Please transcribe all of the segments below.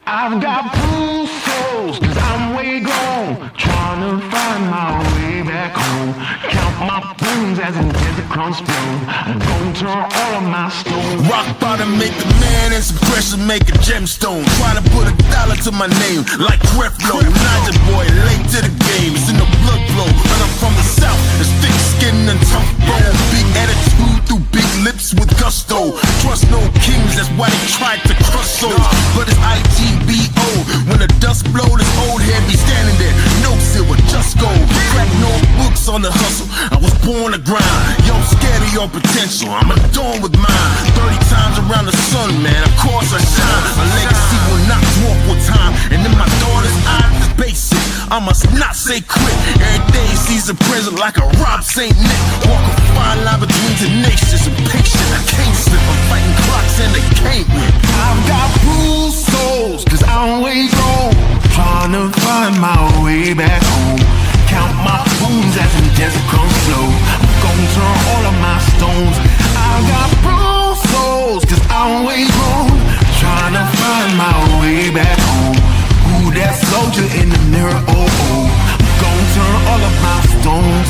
I've got blue souls, cause I'm way gone, trying to find my way back home. Count my bones as in desert crumbs flow. I'm gonna turn all of my stones. Rock bottom make a man and some pressure make a gemstone. Try to put $1 to my name like Creflo. Naja boy, late to the game, it's in the blood flow. And I'm from the south, it's thick skin and tough bone. Big attitude through big lips with gusto. Trust no kings, that's why they tried to crush souls. But it's IGBO, when the dust blow, this old head be standing there. No silver, just gold. Crack no books on the hustle, I was born to grind. Yo, scared of your potential, I'm adorned with mine. 30 times around the sun, man, of course I shine. My legacy will not dwarf with time. And in my daughter's eyes, it's basic, I must not say quit. Every day sees a present like a Rob St. Nick. Walk a fine line between tenacious and patient. I can't slip, I'm fighting clocks and they can't win. I've got bruised souls, cause I'm way gone, trying to find my way back home. Count my wounds as in desert crumbs flow. I'm gonna turn all of my stones. I've got bruised souls, cause I'm way gone, trying to find my way back home. Who that soldier in the mirror? Oh, oh. I'm gonna turn all of my stones.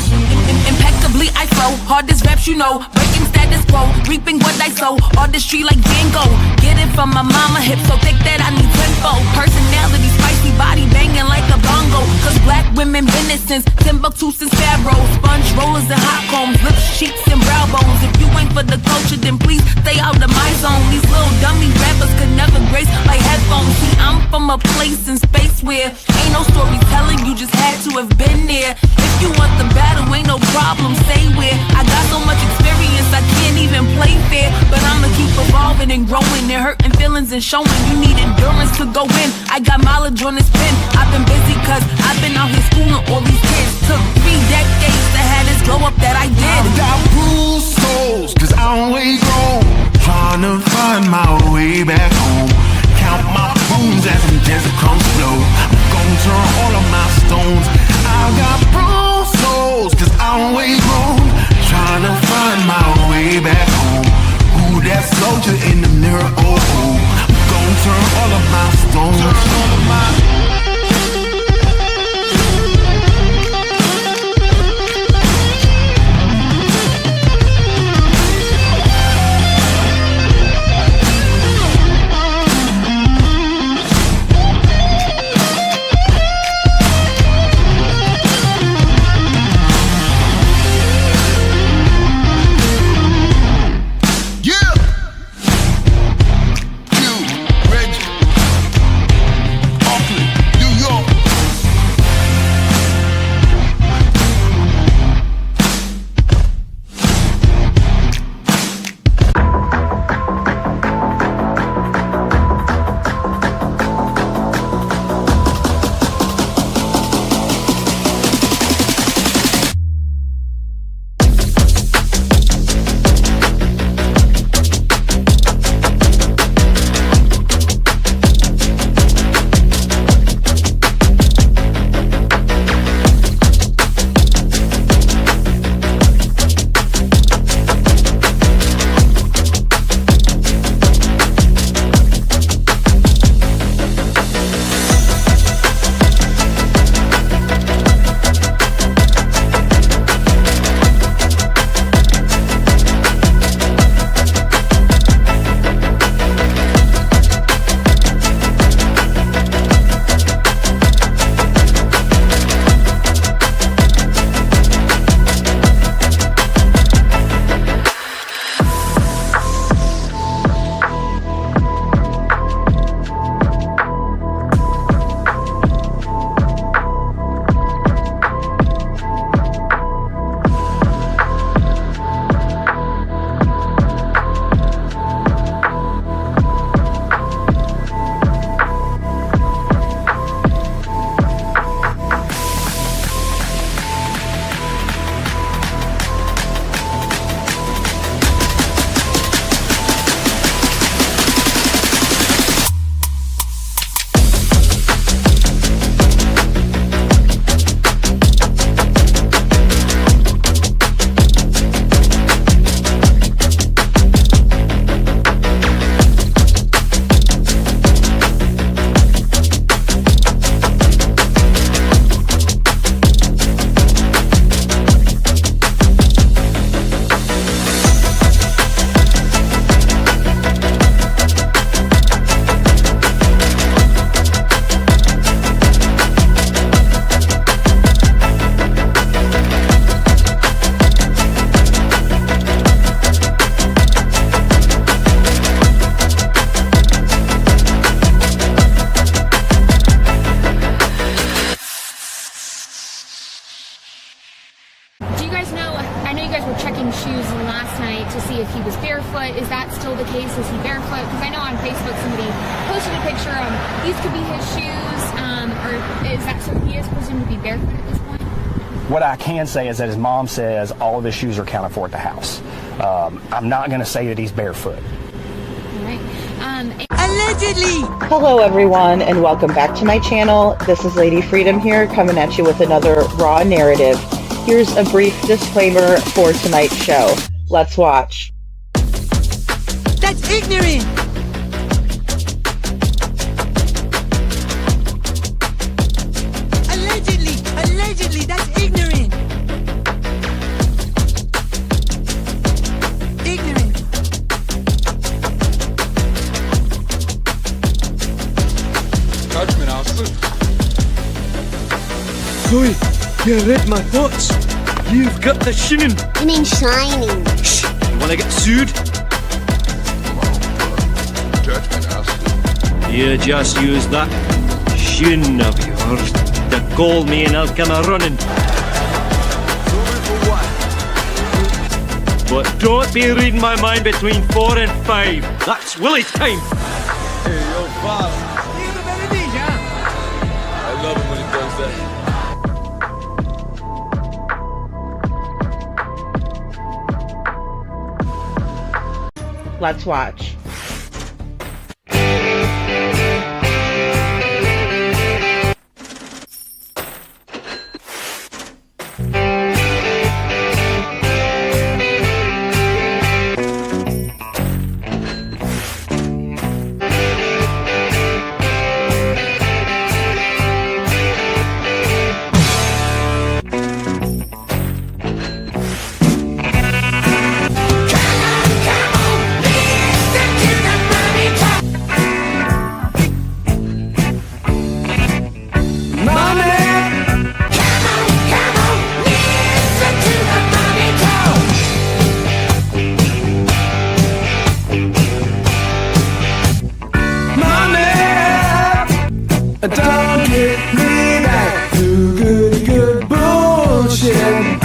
Impeccably I flow, hardest raps you know, breaking status quo, reaping what I sow, artistry like Van Gogh. Get it from my mama, hip so thick that I need tenfold. Personality spicy, body banging like a bongo. Cause black women been it since Timbuktu, since Pharaoh. Sponge rollers and hot combs, lips, cheeks and brow bones. If you ain't for the culture, then please stay out of my zone. These little dummy rappers could never grace my headphones. See, I'm from a place in space where ain't no storytelling, you just had to have been there. If you want the battle, ain't no problem, say where. I got so much experience, I can't even play fair. But I'ma keep evolving and growing and hurting feelings and showing. You need endurance to go in, I got mileage on this pen. I've been busy cause I've been out here schooling all these kids. Took 3 decades to have this glow up that I did. I've got bruised souls, cause I'm way gone, trying to find my way back home. Count my bones as in desert crumbs flow. I'm gonna turn all of my stones. I've got bruised souls, cause I'm way gone, trying to find my way back home. Who that soldier in the mirror? Oh, oh. I'm gonna turn all of my stones. Turn all of my shoes last night to see if he was barefoot. Is that still the case? Is he barefoot? Because I know on Facebook somebody posted a picture of these could be his shoes, or is that so he is presumed to be barefoot at this point? What I can say is that his mom says all of his shoes are accounted for at the house. I'm not going to say that he's barefoot. All right. Allegedly! Hello everyone and welcome back to my channel. This is Lady Freedom here coming at you with another raw narrative. Here's a brief disclaimer for tonight's show. Let's watch. That's ignorant! Allegedly, that's ignorant! Ignorant. Judgment, Austin. Chloe, you read my thoughts. You've got the shinin. You mean shining? Shh! You wanna get sued? Judgment, Austin. You just use that shin of yours to call me and I'll come a running. But don't be reading my mind between 4 and 5. That's Willie's time. Hey, yo, boss. I love him when he does that. Let's watch. Don't get me back to good bullshit.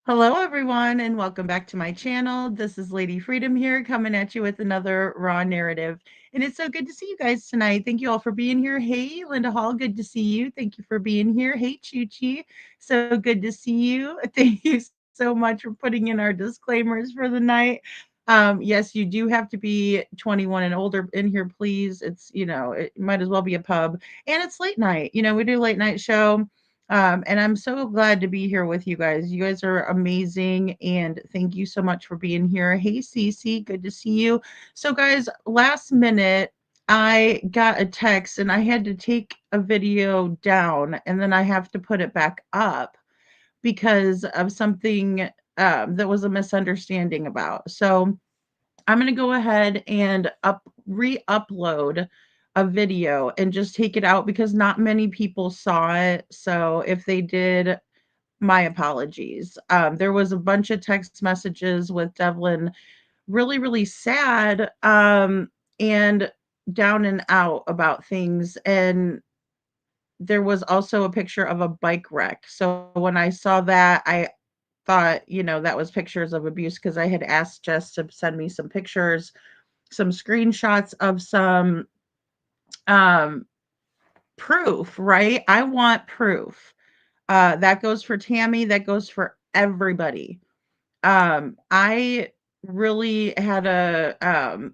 Hello everyone and welcome back to my channel. This is Lady Freedom here coming at you with another raw narrative. And it's so good to see you guys tonight. Thank you all for being here. Hey, Linda Hall, good to see you. Thank you for being here. Hey, Chuchi, so good to see you. Thank you so much for putting in our disclaimers for the night. Yes, you do have to be 21 and older in here, please. It's, it might as well be a pub. And it's late night. We do a late night show. And I'm so glad to be here with you guys. You guys are amazing. And thank you so much for being here. Hey, Cece, good to see you. So guys, last minute, I got a text and I had to take a video down and then I have to put it back up because of something that was a misunderstanding about. So I'm going to go ahead and re-upload a video and just take it out because not many people saw it. So if they did, my apologies. There was a bunch of text messages with Devlin really, really sad, and down and out about things. And there was also a picture of a bike wreck. So when I saw that, I thought, that was pictures of abuse because I had asked Jess to send me some pictures, some screenshots of some um proof, right? I want proof. That goes for Tammy, that goes for everybody. I really had a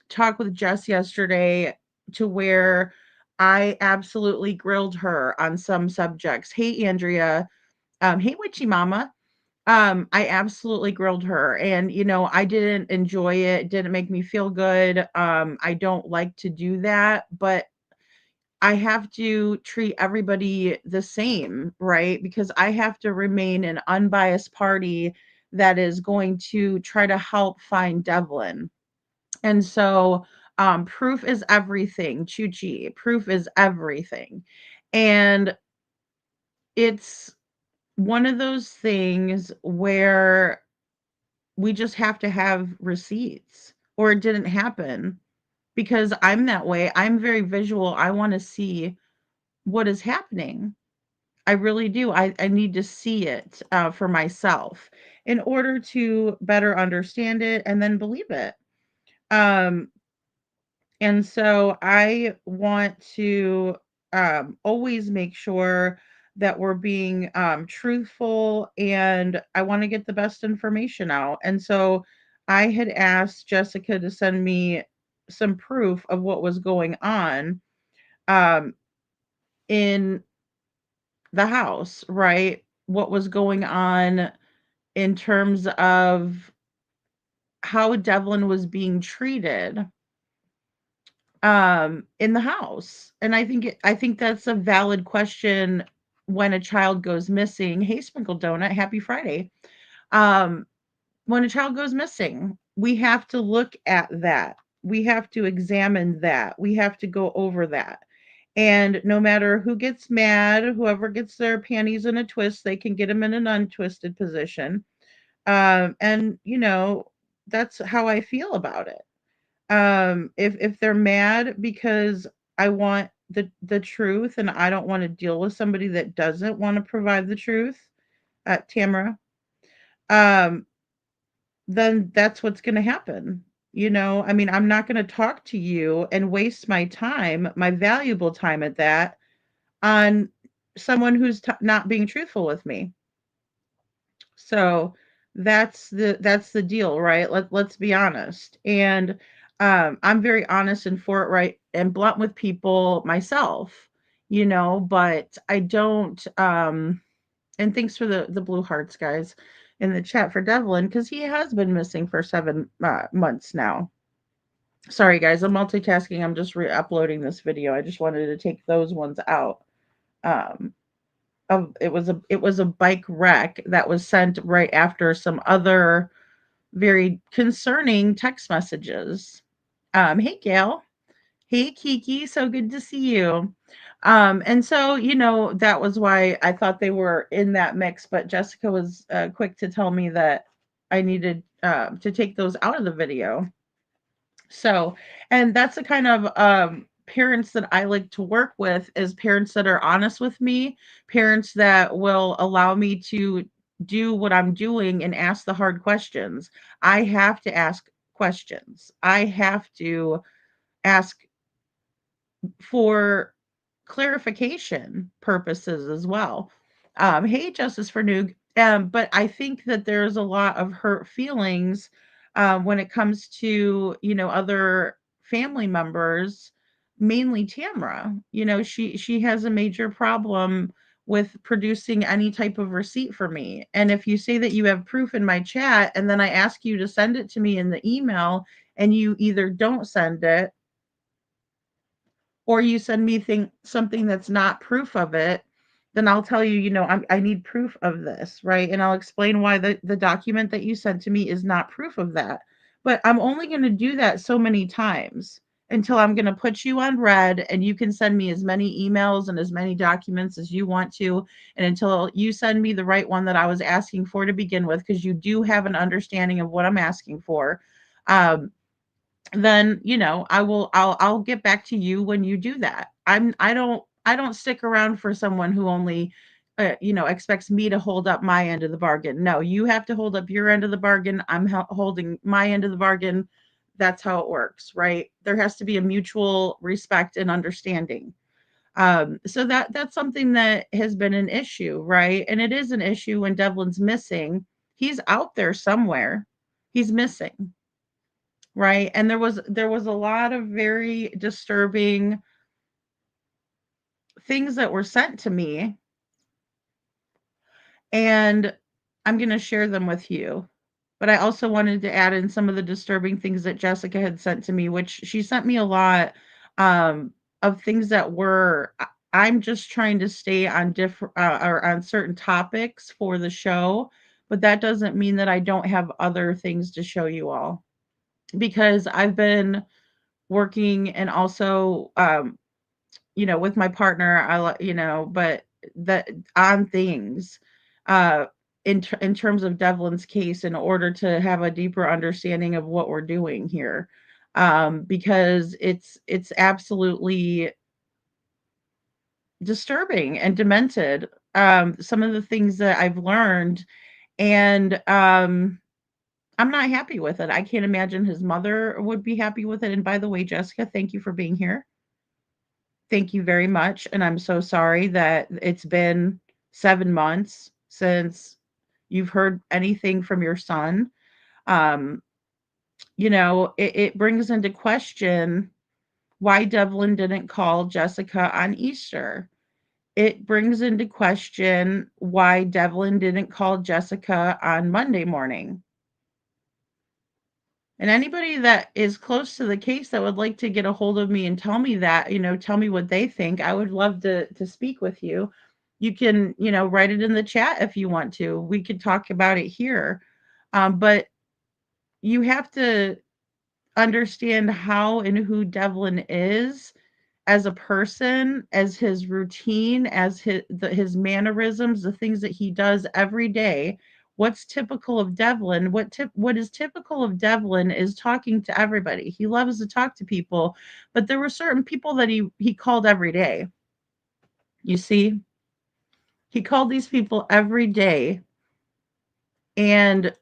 talk with Jess yesterday to where I absolutely grilled her on some subjects. Hey, Andrea. Hey, Witchy Mama. I absolutely grilled her, and I didn't enjoy it. It didn't make me feel good. I don't like to do that, but I have to treat everybody the same, right? Because I have to remain an unbiased party that is going to try to help find Devlin. And so, proof is everything, Chuchi. Proof is everything. And it's one of those things where we just have to have receipts or it didn't happen because I'm that way. I'm very visual. I want to see what is happening. I really do. I need to see it for myself in order to better understand it and then believe it. Um, And so I want to always make sure that we're being truthful, and I want to get the best information out. And so I had asked Jessica to send me some proof of what was going on um, in the house, right? What was going on in terms of how Devlin was being treated in the house. And I think that's a valid question when a child goes missing. Hey, Sprinkle Donut, happy Friday. um when a child goes missing, we have to look at that, we have to examine that, we have to go over that. And no matter who gets mad, whoever gets their panties in a twist, they can get them in an untwisted position. And that's how I feel about it. If they're mad because I want the truth and I don't want to deal with somebody that doesn't want to provide the truth, Tamara, um, then that's what's going to happen. I mean, I'm not going to talk to you and waste my time, my valuable time at that, on someone who's not being truthful with me. So that's the deal, right? Let's be honest. And I'm very honest and forthright and blunt with people myself, but I don't and thanks for the blue hearts, guys, in the chat for Devlin because he has been missing for 7 months now. Sorry, guys, I'm multitasking. I'm just re-uploading this video. I just wanted to take those ones out. Um, it was a bike wreck that was sent right after some other very concerning text messages. Hey Gail. Hey Kiki, so good to see you. And so that was why I thought they were in that mix, but Jessica was quick to tell me that I needed to take those out of the video. So, and that's the kind of parents that I like to work with, is parents that are honest with me, parents that will allow me to do what I'm doing and ask the hard questions. I have to ask questions. I have to ask for clarification purposes as well. Hey, Justice for Noog. But I think that there's a lot of hurt feelings when it comes to other family members, mainly Tamra. She has a major problem with producing any type of receipt for me. And if you say that you have proof in my chat, and then I ask you to send it to me in the email, and you either don't send it or you send me something that's not proof of it, then I'll tell you, I need proof of this, right? And I'll explain why the document that you sent to me is not proof of that. But I'm only going to do that so many times until I'm going to put you on red, and you can send me as many emails and as many documents as you want to, and until you send me the right one that I was asking for to begin with, because you do have an understanding of what I'm asking for. Then I'll get back to you when you do that. I don't stick around for someone who only expects me to hold up my end of the bargain. No, you have to hold up your end of the bargain. I'm holding my end of the bargain. That's how it works, right? There has to be a mutual respect and understanding. So that's something that has been an issue, right? And it is an issue when Devlin's missing. He's out there somewhere. He's missing, right? And there was a lot of very disturbing things that were sent to me, and I'm going to share them with you. But I also wanted to add in some of the disturbing things that Jessica had sent to me, which she sent me a lot of things that were. I'm just trying to stay on different or on certain topics for the show, but that doesn't mean that I don't have other things to show you all, because I've been working and also with my partner, but that on things uh in terms of Devlin's case, in order to have a deeper understanding of what we're doing here. Because it's absolutely disturbing and demented, some of the things that I've learned, and I'm not happy with it. I can't imagine his mother would be happy with it. And by the way, Jessica, thank you for being here. Thank you very much, and I'm so sorry that it's been 7 months since you've heard anything from your son. Um, it brings into question why Devlin didn't call Jessica on Easter. It brings into question why Devlin didn't call Jessica on Monday morning. And anybody that is close to the case that would like to get a hold of me and tell me that, tell me what they think, I would love to speak with you. You can, write it in the chat if you want to. We could talk about it here. But you have to understand how and who Devlin is as a person, as his routine, as his mannerisms, the things that he does every day. What's typical of Devlin? What is typical of Devlin is talking to everybody. He loves to talk to people, but there were certain people that he called every day. You see, he called these people every day, and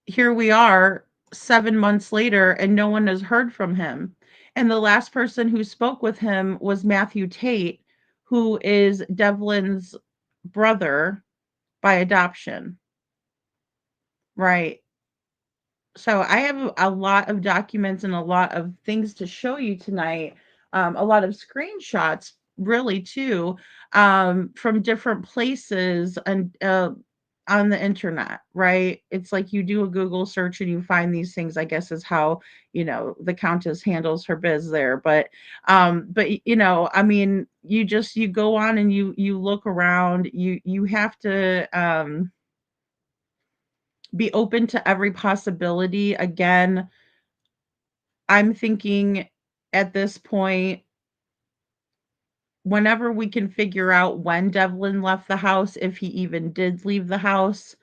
here we are 7 months later, and no one has heard from him. And the last person who spoke with him was Matthew Tait, who is Devlin's brother by adoption. Right. So I have a lot of documents and a lot of things to show you tonight. A lot of screenshots, really, too, from different places and on the internet. Right? It's like you do a Google search and you find these things. I guess is how the Countess handles her biz there. But I mean, you go on and you look around. You have to. Be open to every possibility. Again, I'm thinking at this point, whenever we can figure out when Devlin left the house, if he even did leave the house,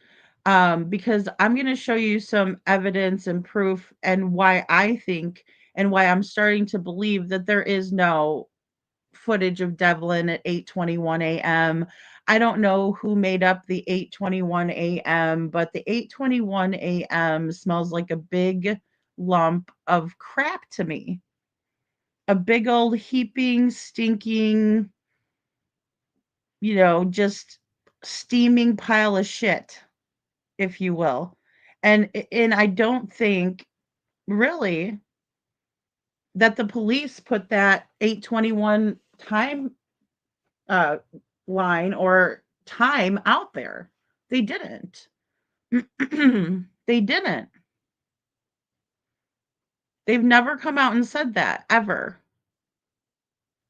because I'm going to show you some evidence and proof, and why I think and why I'm starting to believe that there is no footage of Devlin at 8:21 a.m. I don't know who made up the 8:21 a.m., but the 8:21 a.m. smells like a big lump of crap to me. A big old heaping, stinking, just steaming pile of shit, if you will. And I don't think really that the police put that 8:21 time uh, line or time out there. They didn't. They didn't. They've never come out and said that, ever.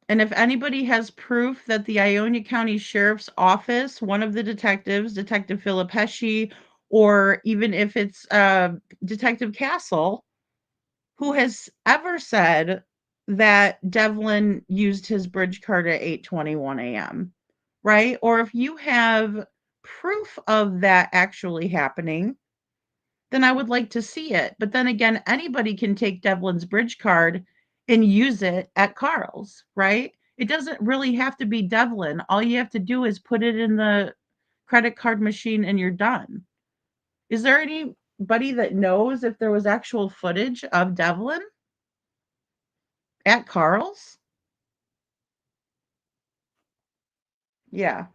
And if anybody has proof that the Ionia County Sheriff's Office, one of the detectives, Detective Philip Heshy, or even if it's Detective Castle, who has ever said that Devlin used his bridge card at 8:21 a.m., right? Or if you have proof of that actually happening, then I would like to see it. But then again, anybody can take Devlin's bridge card and use it at Carl's, right? It doesn't really have to be Devlin. All you have to do is put it in the credit card machine and you're done. Is there anybody that knows if there was actual footage of Devlin at Carl's? Yeah,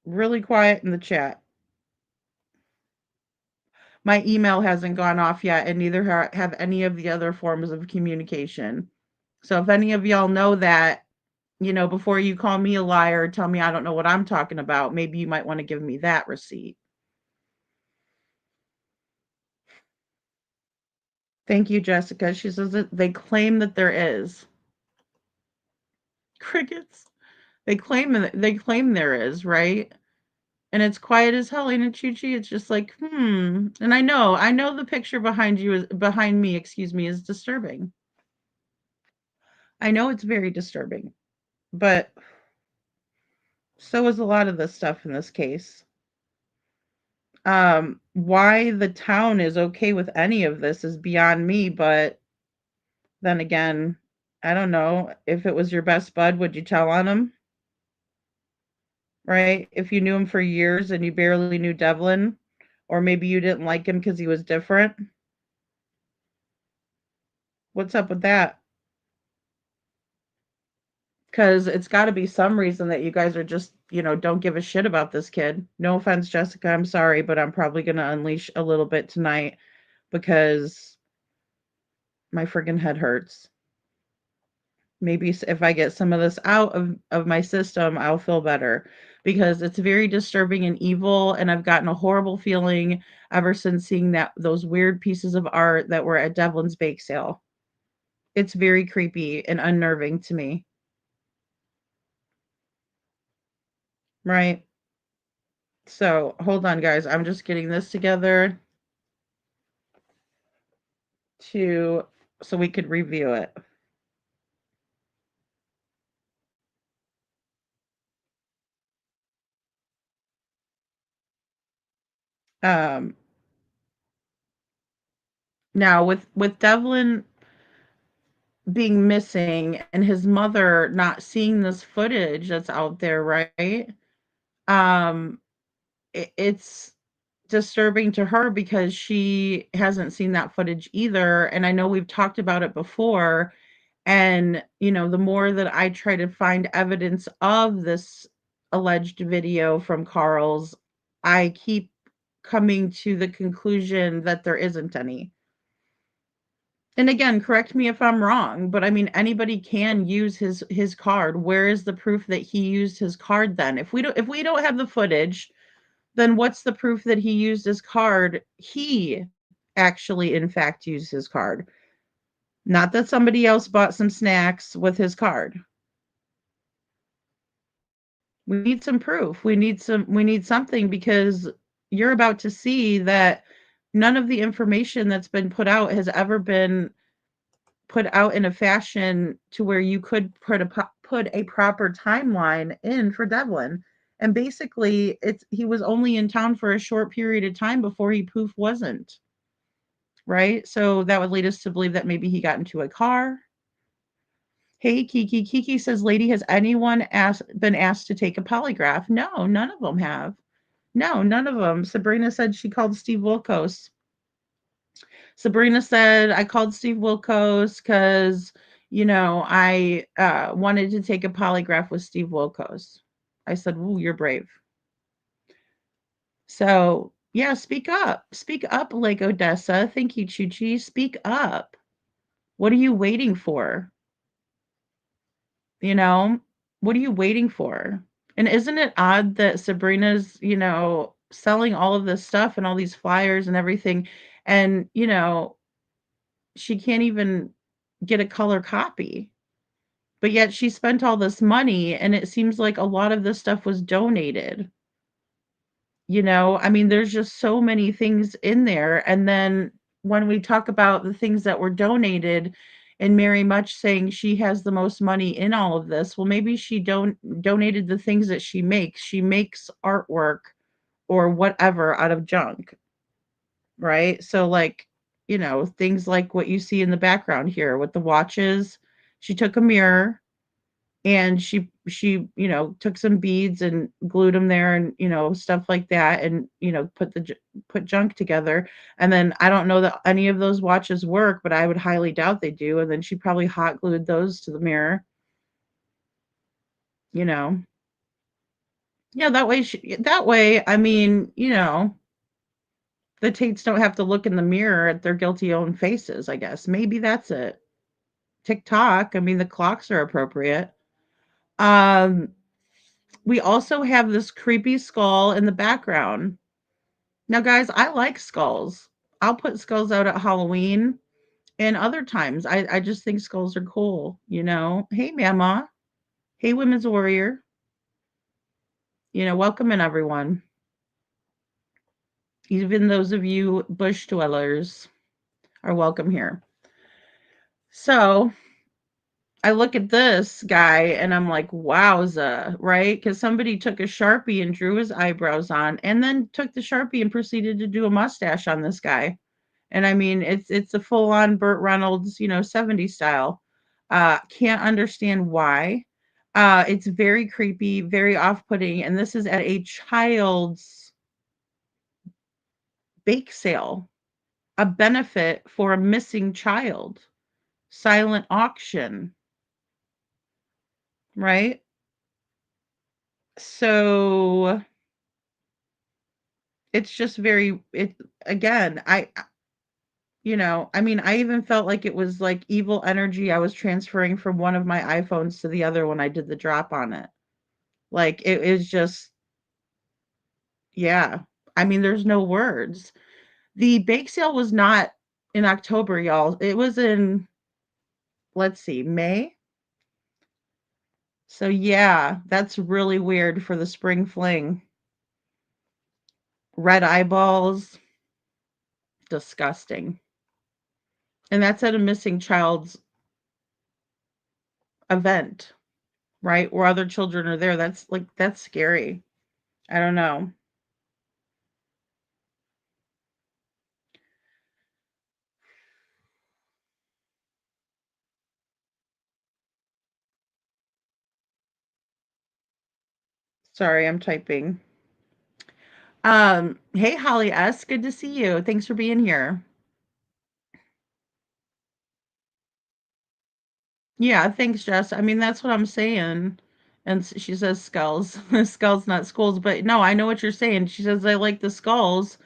really quiet in the chat. My email hasn't gone off yet, and neither have any of the other forms of communication. So if any of y'all know that, before you call me a liar, tell me I don't know what I'm talking about, maybe you might want to give me that receipt. Thank you, Jessica. She says that they claim that there is. Crickets. They claim there is, right? And it's quiet as hell, ain't it, Chi-Chi? It's just like, And I know the picture behind me, excuse me, is disturbing. I know it's very disturbing, but so is a lot of the stuff in this case. Why the town is okay with any of this is beyond me, but then again, I don't know. If it was your best bud, would you tell on him? Right? If you knew him for years and you barely knew Devlin, or maybe you didn't like him because he was different. What's up with that? Because it's got to be some reason that you guys are just, don't give a shit about this kid. No offense, Jessica. I'm sorry, but I'm probably going to unleash a little bit tonight because my friggin' head hurts. Maybe if I get some of this out of my system, I'll feel better because it's very disturbing and evil. And I've gotten a horrible feeling ever since seeing those weird pieces of art that were at Devlin's bake sale. It's very creepy and unnerving to me. Right? So hold on, guys. I'm just getting this together so we could review it. Now with Devlin being missing and his mother not seeing this footage that's out there, right? Um, it's disturbing to her because she hasn't seen that footage either. And I know we've talked about it before. And, the more that I try to find evidence of this alleged video from Carl's, I keep coming to the conclusion that there isn't any. And again, correct me if I'm wrong, but I mean anybody can use his card. Where is the proof that he used his card then? If we don't have the footage, then what's the proof that he used his card? He actually in fact used his card. Not that somebody else bought some snacks with his card. We need some proof. We need something because you're about to see that none of the information that's been put out has ever been put out in a fashion to where you could put a proper timeline in for Devlin. And basically, he was only in town for a short period of time before he poof wasn't. Right? So that would lead us to believe that maybe he got into a car. Hey, Kiki. Kiki says, lady, has anyone been asked to take a polygraph? No, none of them have. No, none of them. Sabrina said she called Steve Wilkos. Sabrina said, I called Steve Wilkos because, I wanted to take a polygraph with Steve Wilkos. I said, ooh, you're brave. So, yeah, speak up. Speak up, Lake Odessa. Thank you, Chuchi. Speak up. What are you waiting for? What are you waiting for? And isn't it odd that Sabrina's, selling all of this stuff and all these flyers and everything, and, she can't even get a color copy. But yet she spent all this money and it seems like a lot of this stuff was donated. I mean, there's just so many things in there. And then when we talk about the things that were donated and Mary Much saying she has the most money in all of this, well, maybe she don't donated the things that she makes. She makes artwork or whatever out of junk, right? So like, things like what you see in the background here with the watches. She took a mirror and she took some beads and glued them there and stuff like that, and put junk together. And then I don't know that any of those watches work, but I would highly doubt they do. And then she probably hot glued those to the mirror, you know yeah, that way, I mean, the Tates don't have to look in the mirror at their guilty own faces, I guess. Maybe that's it. TikTok, I mean, the clocks are appropriate. um we also have this creepy skull in the background. Now, guys, I like skulls. I'll put skulls out at Halloween and other times. I just think skulls are cool. Hey, Mama. Hey, Women's Warrior. Welcome in, everyone. Even those of you bush dwellers are welcome here. So I look at this guy and I'm like, wowza, right? Because somebody took a Sharpie and drew his eyebrows on and then took the Sharpie and proceeded to do a mustache on this guy. And I mean, it's a full-on Burt Reynolds, 70s style. Can't understand why. It's very creepy, very off-putting, and this is at a child's bake sale, a benefit for a missing child, silent auction, right? So it's just it again, I mean, I even felt like it was like evil energy I was transferring from one of my iPhones to the other when I did the drop on it. Like it is just, yeah. I mean, there's no words. The bake sale was not in October, y'all. It was in, let's see, May. So yeah, that's really weird for the spring fling. Red eyeballs, disgusting. And that's at a missing child's event, right? Where other children are there. That's scary. I don't know. Sorry, I'm typing. Hey Holly S, good to see you. Thanks for being here. Yeah, thanks, Jess. I mean, that's what I'm saying. And she says skulls, skulls, not schools. But no, I know what you're saying. She says I like the skulls,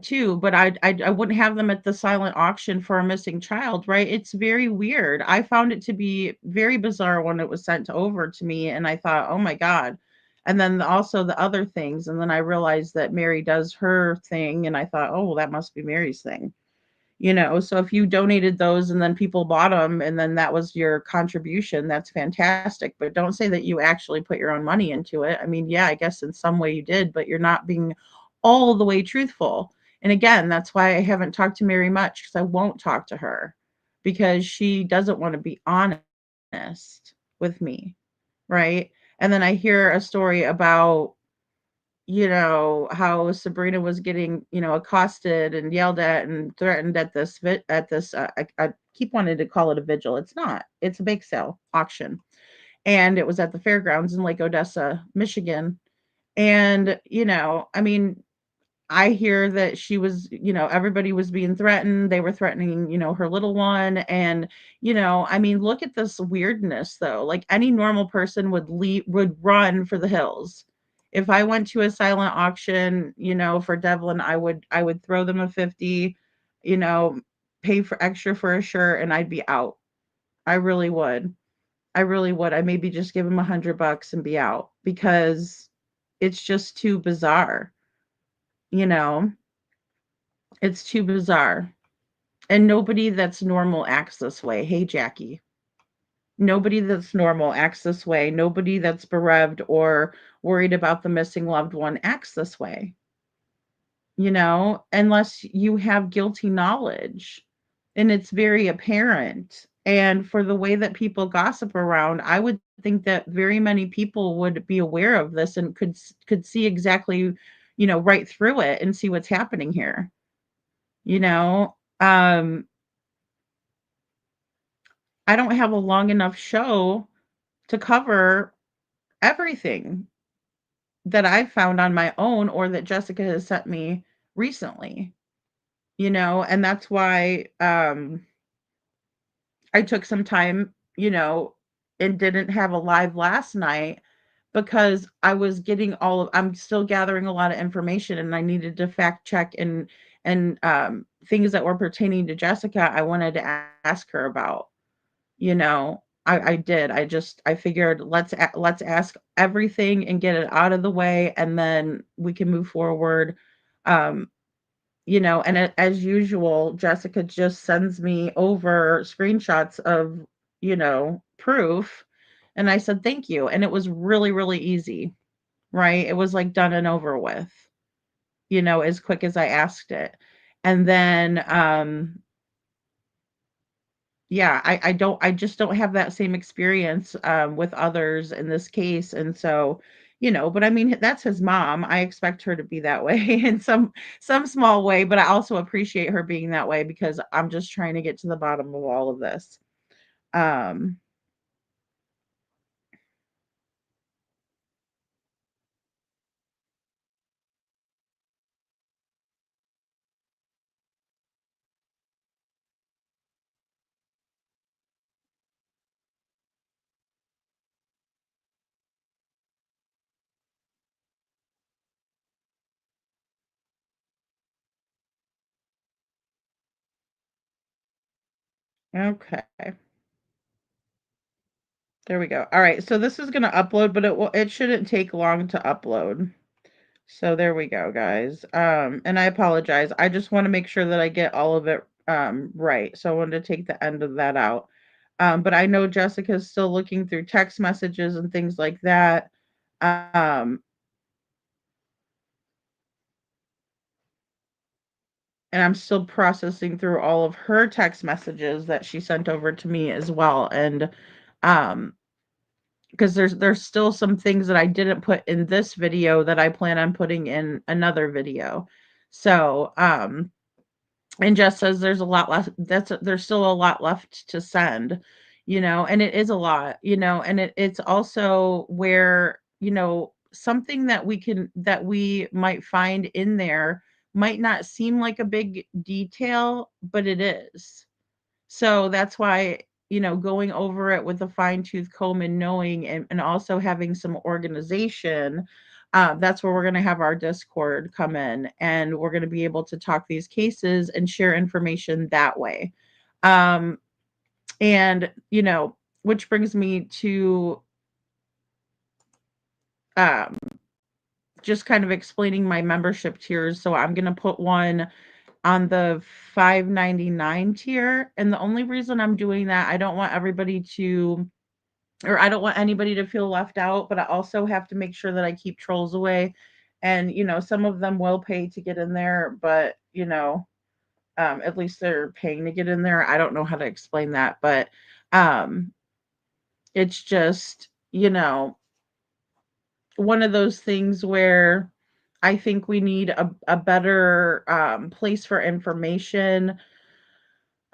too, but I wouldn't have them at the silent auction for a missing child, right? It's very weird. I found it to be very bizarre when it was sent over to me, and I thought, oh my god. And then also the other things, and then I realized that Mary does her thing, and I thought, oh, well, that must be Mary's thing. So if you donated those and then people bought them and then that was your contribution, that's fantastic. But don't say that you actually put your own money into it. I mean, yeah, I guess in some way you did, but you're not being all the way truthful. And again, that's why I haven't talked to Mary much, because I won't talk to her because she doesn't want to be honest with me. Right. And then I hear a story about how Sabrina was getting, accosted and yelled at and threatened at this I keep wanting to call it a vigil. It's not. It's a bake sale auction. And it was at the fairgrounds in Lake Odessa, Michigan. And, I mean, I hear that she was, everybody was being threatened. They were threatening, her little one. And, I mean, look at this weirdness though. Like any normal person would run for the hills. If I went to a silent auction, for Devlin, I would throw them a 50, you know, pay for extra for a shirt and I'd be out. I really would. I really would. I maybe just give him $100 and be out because it's just too bizarre, you know It's too bizarre. And nobody that's normal acts this way. Hey, Jackie. Nobody that's normal acts this way. Nobody that's bereaved or worried about the missing loved one acts this way. unless you have guilty knowledge and it's very apparent. And for the way that people gossip around, I would think that very many people would be aware of this and could see exactly, right through it and see what's happening here. You know, um, I don't have a long enough show to cover everything that I've found on my own or that Jessica has sent me recently, and that's why I took some time, and didn't have a live last night because I'm still gathering a lot of information and I needed to fact check and things that were pertaining to Jessica I wanted to ask her about. I did. I figured let's ask everything and get it out of the way and then we can move forward. Um, and as usual, Jessica just sends me over screenshots of, proof. And I said, thank you. And it was really, really easy, right? It was like done and over with, as quick as I asked it. And then, yeah, I just don't have that same experience with others in this case. And so, but I mean, that's his mom. I expect her to be that way in some small way, but I also appreciate her being that way because I'm just trying to get to the bottom of all of this. Um, okay. There we go. All right. So this is going to upload, but it shouldn't take long to upload. So there we go, guys. And I apologize. I just want to make sure that I get all of it right. So I wanted to take the end of that out. But I know Jessica's still looking through text messages and things like that. Um, and I'm still processing through all of her text messages that she sent over to me as well. And um, because there's still some things that I didn't put in this video that I plan on putting in another video. So, and Jess says there's a lot left. There's still a lot left to send, and it is a lot, and it's also where, something that we might find in there might not seem like a big detail, but it is. So that's why, going over it with a fine tooth comb and knowing and also having some organization, that's where we're going to have our Discord come in and we're going to be able to talk these cases and share information that way. Um, and, which brings me to um, just kind of explaining my membership tiers. So I'm going to put one on the 5.99 tier. And the only reason I'm doing that, I don't want everybody to, or I don't want anybody to feel left out, but I also have to make sure that I keep trolls away. And, some of them will pay to get in there, but, at least they're paying to get in there. I don't know how to explain that, but um, it's just, one of those things where I think we need a better place for information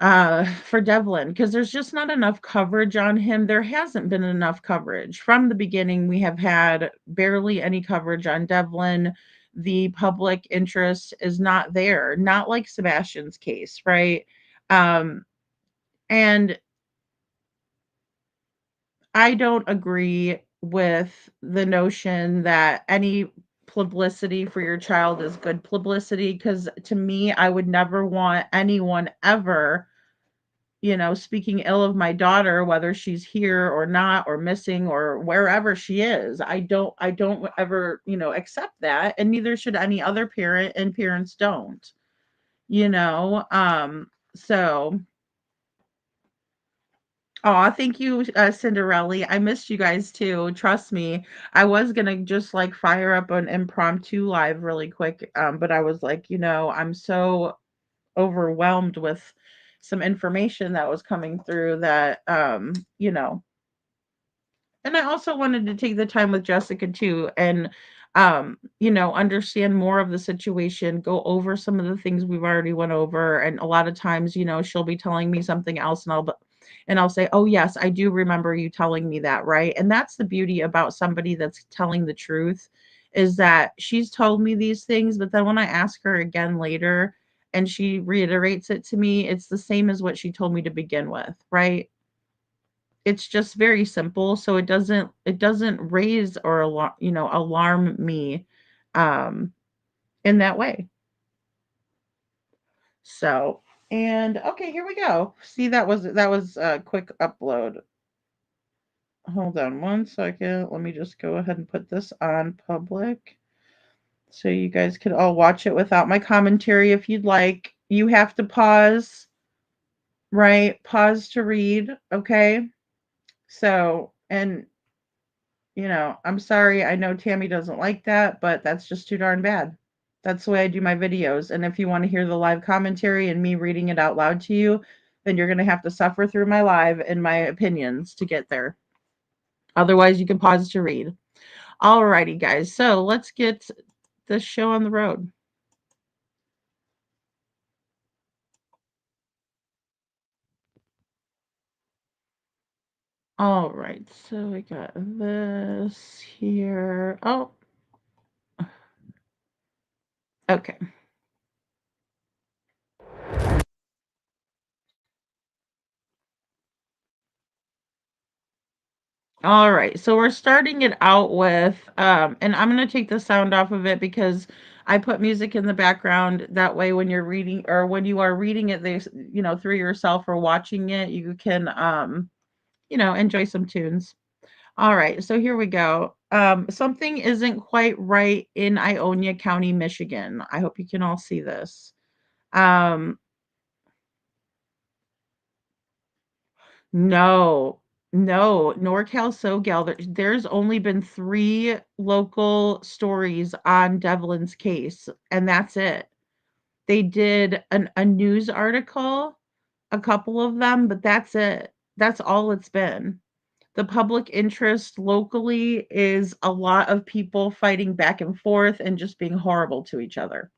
for Devlin because there's just not enough coverage on him. There hasn't been enough coverage. From the beginning, we have had barely any coverage on Devlin. The public interest is not there, not like Sebastian's case, right? Um, and I don't agree with the notion that any publicity for your child is good publicity because to me, I would never want anyone ever, speaking ill of my daughter, whether she's here or not, or missing, or wherever she is. I don't ever, accept that. And neither should any other parent, and parents don't, so Aw, thank you, Cinderella. I missed you guys too. Trust me. I was gonna just like fire up an impromptu live really quick, but I was like, I'm so overwhelmed with some information that was coming through that, and I also wanted to take the time with Jessica too and understand more of the situation, go over some of the things we've already went over. And a lot of times, she'll be telling me something else and I'll say, "Oh yes, I do remember you telling me that," right? And that's the beauty about somebody that's telling the truth is that she's told me these things, but then when I ask her again later and she reiterates it to me, it's the same as what she told me to begin with, right? It's just very simple, so it doesn't raise or alarm me, um, in that way. So, and okay, here we go. See, that was a quick upload. Hold on one second. Let me just go ahead and put this on public so you guys can all watch it without my commentary if you'd like. You have to pause, right? Pause to read, okay? So, and I'm sorry. I know Tammy doesn't like that, but that's just too darn bad. That's the way I do my videos. And if you want to hear the live commentary and me reading it out loud to you, then you're going to have to suffer through my live and my opinions to get there. Otherwise, you can pause to read. Alrighty, guys. So let's get this show on the road. All right. So I got this here. Oh, okay. All right. So we're starting it out with and I'm going to take the sound off of it because I put music in the background that way when you're reading or when you are reading it through yourself or watching it, you can enjoy some tunes. All right. So here we go. Something isn't quite right in Ionia County, Michigan. I hope you can all see this. Um No, no, NorCal SoGal, there's only been 3 local stories on Devlin's case, and that's it. They did a news article, a couple of them, but that's it. That's all it's been. The public interest locally is a lot of people fighting back and forth and just being horrible to each other.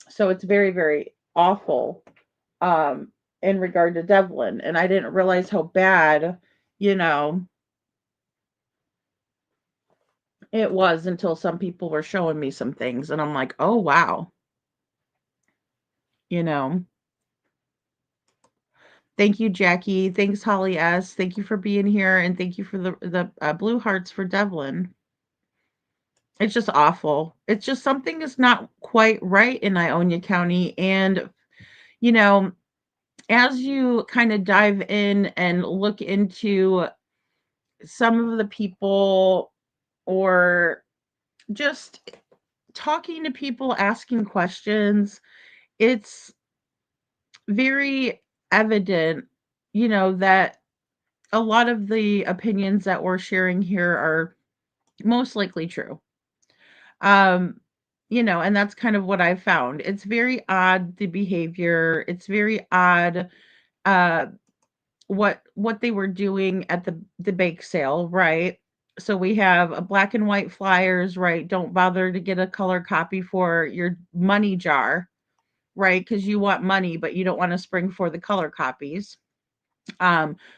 So it's very, very awful um, in regard to Devlin. And I didn't realize how bad, you know, it was until some people were showing me some things. And I'm like, oh, wow. You know, thank you, Jackie. Thanks, Holly S. Thank you for being here. And thank you for the blue hearts for Devlin. It's just awful. It's just something is not quite right in Ionia County. And, you know, as you kind of dive in and look into some of the people or just talking to people, asking questions, it's very evident, that a lot of the opinions that we're sharing here are most likely true. Um, and that's kind of what I found. It's very odd, the behavior. It's very odd uh what they were doing at the bake sale, right? So we have a black and white flyers, right? Don't bother to get a color copy for your money jar, right? Because you want money, but you don't want to spring for the color copies.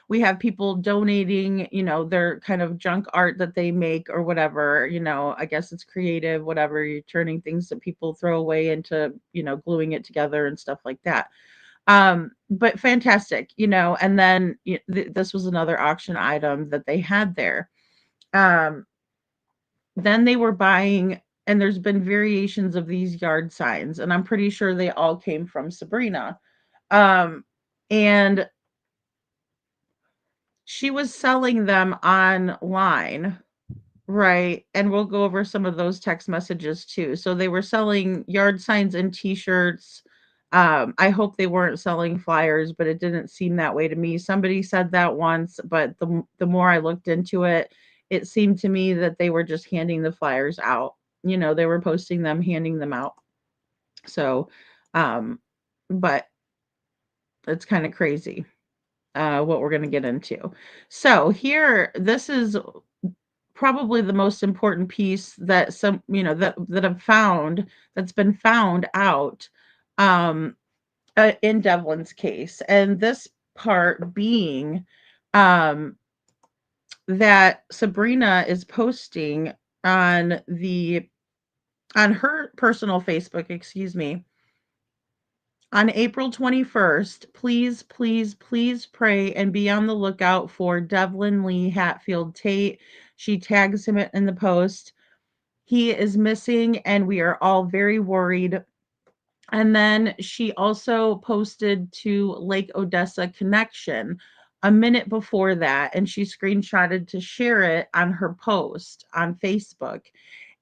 We have people donating, their kind of junk art that they make or whatever, I guess it's creative, whatever, you're turning things that people throw away into, gluing it together and stuff like that. But fantastic, and then this was another auction item that they had there. Um, then they were buying, and there's been variations of these yard signs, and I'm pretty sure they all came from Sabrina. And she was selling them online, right? And we'll go over some of those text messages too. So they were selling yard signs and t-shirts, I hope they weren't selling flyers, but it didn't seem that way to me. Somebody said that once, but the more I looked into it, it seemed to me that they were just handing the flyers out. You know, they were posting them, handing them out. So, um, but it's kind of crazy what we're going to get into. So here, this is probably the most important piece that some, that I've found, that's been found out um, in Devlin's case, and this part being um, that Sabrina is posting on the on her personal Facebook, excuse me, on April 21st, please, please, please pray and be on the lookout for Devlin Lee Hatfield Tait. She tags him in the post. He is missing, and we are all very worried. And then she also posted to Lake Odessa Connection a minute before that, and she screenshotted to share it on her post on Facebook.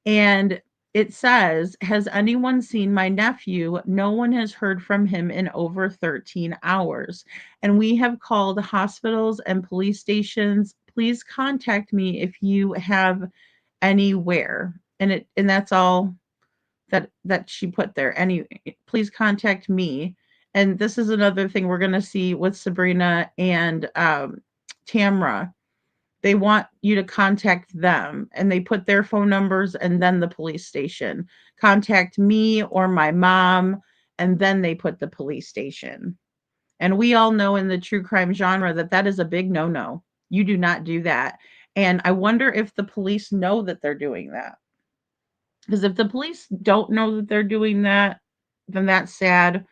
And it says, "Has anyone seen my nephew? No one has heard from him in over 13 hours. And we have called hospitals and police stations. Please contact me if you have anywhere." And that's all that she put there. Any Please contact me. And this is another thing we're going to see with Sabrina and Tamra. They want you to contact them, and they put their phone numbers and then the police station. Contact me or my mom, and then they put the police station. And we all know in the true crime genre that that is a big no-no. You do not do that. And I wonder if the police know that they're doing that. Because if the police don't know that they're doing that, then that's sad.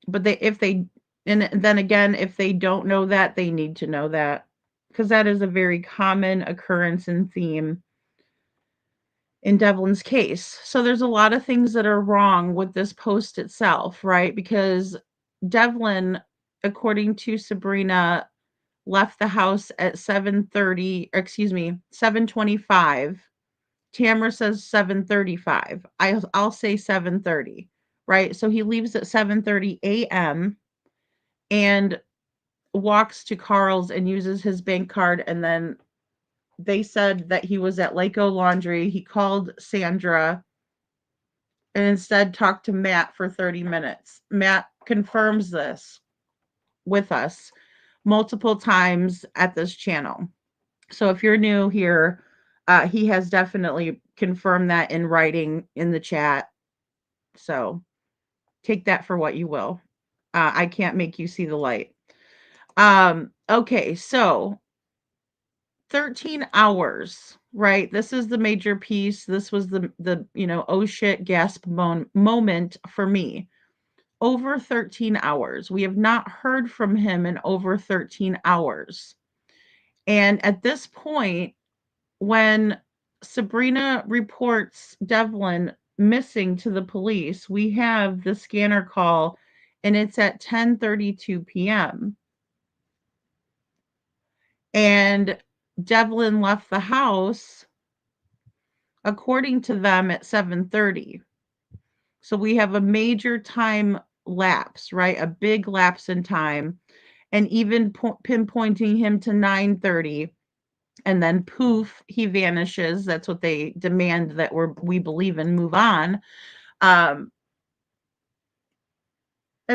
But and then again, if they don't know that, they need to know that, because that is a very common occurrence and theme in Devlin's case. So there's a lot of things that are wrong with this post itself, right? Because Devlin, according to Sabrina, left the house at 7:30, excuse me, 7:25. Tamara says 7:35. I'll say 7:30, right? So he leaves at 7:30 a.m. and walks to Carl's and uses his bank card, and then they said that he was at Laco Laundry. He called Sandra and instead talked to Matt for 30 minutes. Matt confirms this with us multiple times at this channel. So if you're new here, he has definitely confirmed that in writing in the chat. So take that for what you will. I can't make you see the light. Okay, so 13 hours, right? This is the major piece. This was the oh shit gasp moment for me. Over 13 hours. We have not heard from him in over 13 hours. And at this point, when Sabrina reports Devlin missing to the police, we have the scanner call, and it's at 10:32 p.m. And Devlin left the house, according to them, at 7:30. So we have a major time lapse, right? A big lapse in time, and even pinpointing him to 9:30. And then poof, he vanishes. That's what they demand that we believe and move on. I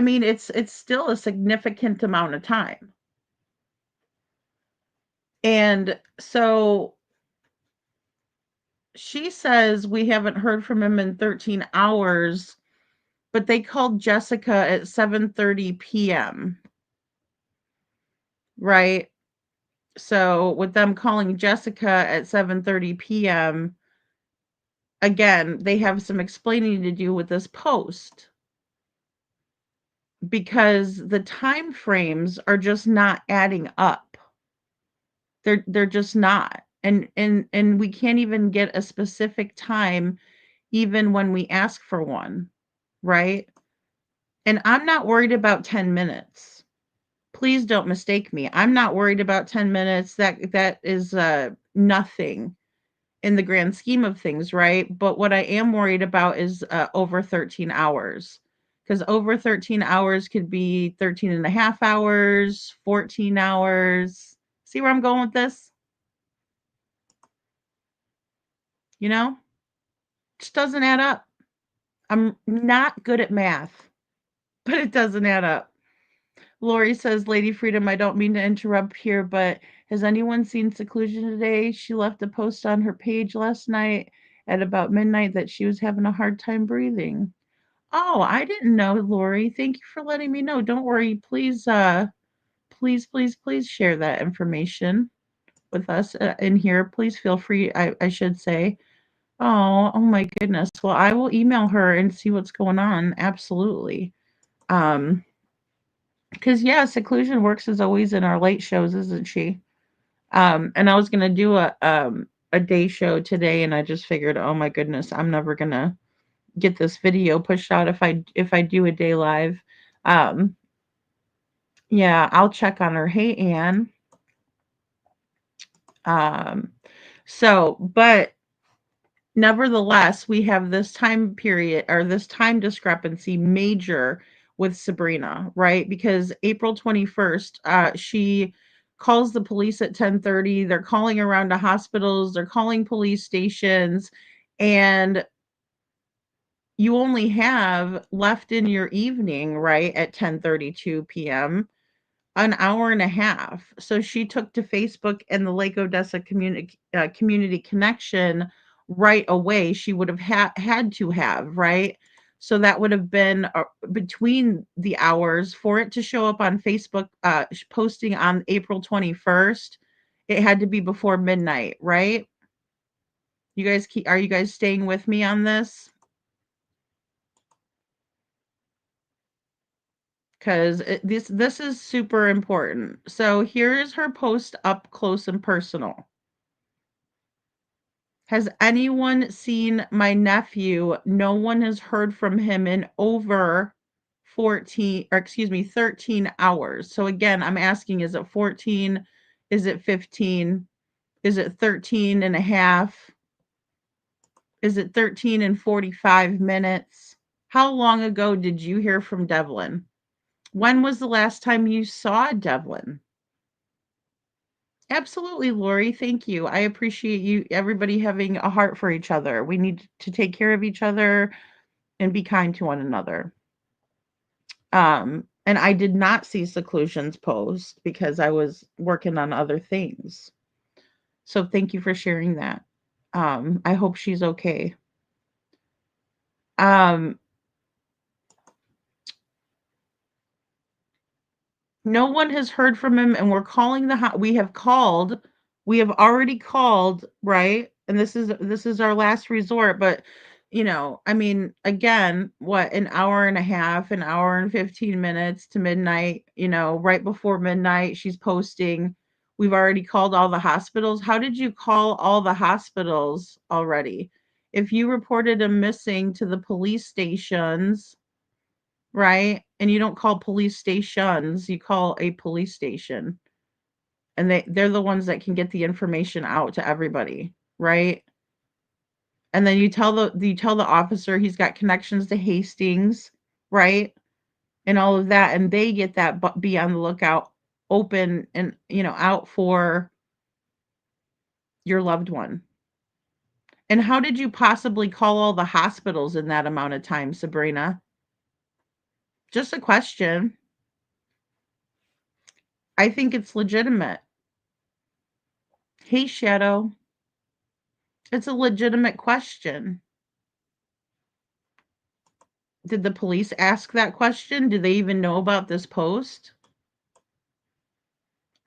mean, it's still a significant amount of time. And so she says we haven't heard from him in 13 hours, but they called Jessica at 7:30 p.m. Right? So with them calling Jessica at 7:30 p.m., again, they have some explaining to do with this post, because the time frames are just not adding up. They're just not. And we can't even get a specific time even when we ask for one, right? And I'm not worried about 10 minutes. Please don't mistake me. I'm not worried about 10 minutes. That is nothing in the grand scheme of things, right? But what I am worried about is over 13 hours, because over 13 hours could be 13 and a half hours, 14 hours. See where I'm going with this? You know, just doesn't add up. I'm not good at math, but it doesn't add up. Lori says, Lady Freedom, I don't mean to interrupt here, but has anyone seen Seclusion today? She left a post on her page last night at about midnight that she was having a hard time breathing. Oh, I didn't know, Lori. Thank you for letting me know. Don't worry. Please share that information with us in here. Please feel free, I should say. Oh my goodness. Well, I will email her and see what's going on. Absolutely. Because yeah, Seclusion works as always in our late shows, isn't she? And I was gonna do a day show today, and I just figured, oh my goodness, I'm never gonna get this video pushed out if I do a day live. Um, yeah, I'll check on her. Hey, Anne. Um, but nevertheless, we have this time period or this time discrepancy major with Sabrina, right? Because April 21st, she calls the police at 10:30. They're calling around to hospitals, they're calling police stations, and you only have left in your evening, right, at 10:32 p.m., an hour and a half. So she took to Facebook and the Lake Odessa community connection right away. She would have had to have, right? So that would have been between the hours for it to show up on Facebook, posting on April 21st. It had to be before midnight, right? Are you guys staying with me on this? Because this is super important. So here's her post up close and personal. Has anyone seen my nephew? No one has heard from him in over 13 hours. So again, I'm asking, is it 14? Is it 15? Is it 13 and a half? Is it 13 and 45 minutes? How long ago did you hear from Devlin? When was the last time you saw Devlin? Absolutely, Lori. Thank you. I appreciate you, everybody having a heart for each other. We need to take care of each other and be kind to one another. And I did not see Seclusion's post because I was working on other things. So thank you for sharing that. I hope she's okay. No one has heard from him, and we're calling we have already called, right? And this is our last resort, but I mean, again, what, an hour and a half, an hour and 15 minutes to midnight, right before midnight, she's posting. We've already called all the hospitals. How did you call all the hospitals already? If you reported him missing to the police stations, right? And you don't call police stations, you call a police station. And they're the ones that can get the information out to everybody, right? And then you tell the officer he's got connections to Hastings, right? And all of that, and they get that, but be on the lookout, open and out for your loved one. And how did you possibly call all the hospitals in that amount of time, Sabrina? Just a question. I think it's legitimate. Hey, Shadow. It's a legitimate question. Did the police ask that question? Do they even know about this post?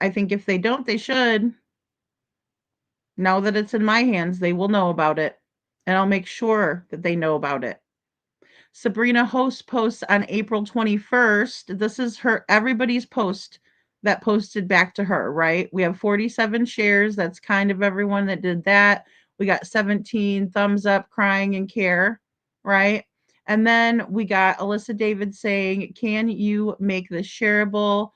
I think if they don't, they should. Now that it's in my hands, they will know about it. And I'll make sure that they know about it. Sabrina Host posts on April 21st. This is everybody's post that posted back to her, right? We have 47 shares. That's kind of everyone that did that. We got 17 thumbs up, crying and care, right? And then we got Alyssa David saying, can you make this shareable?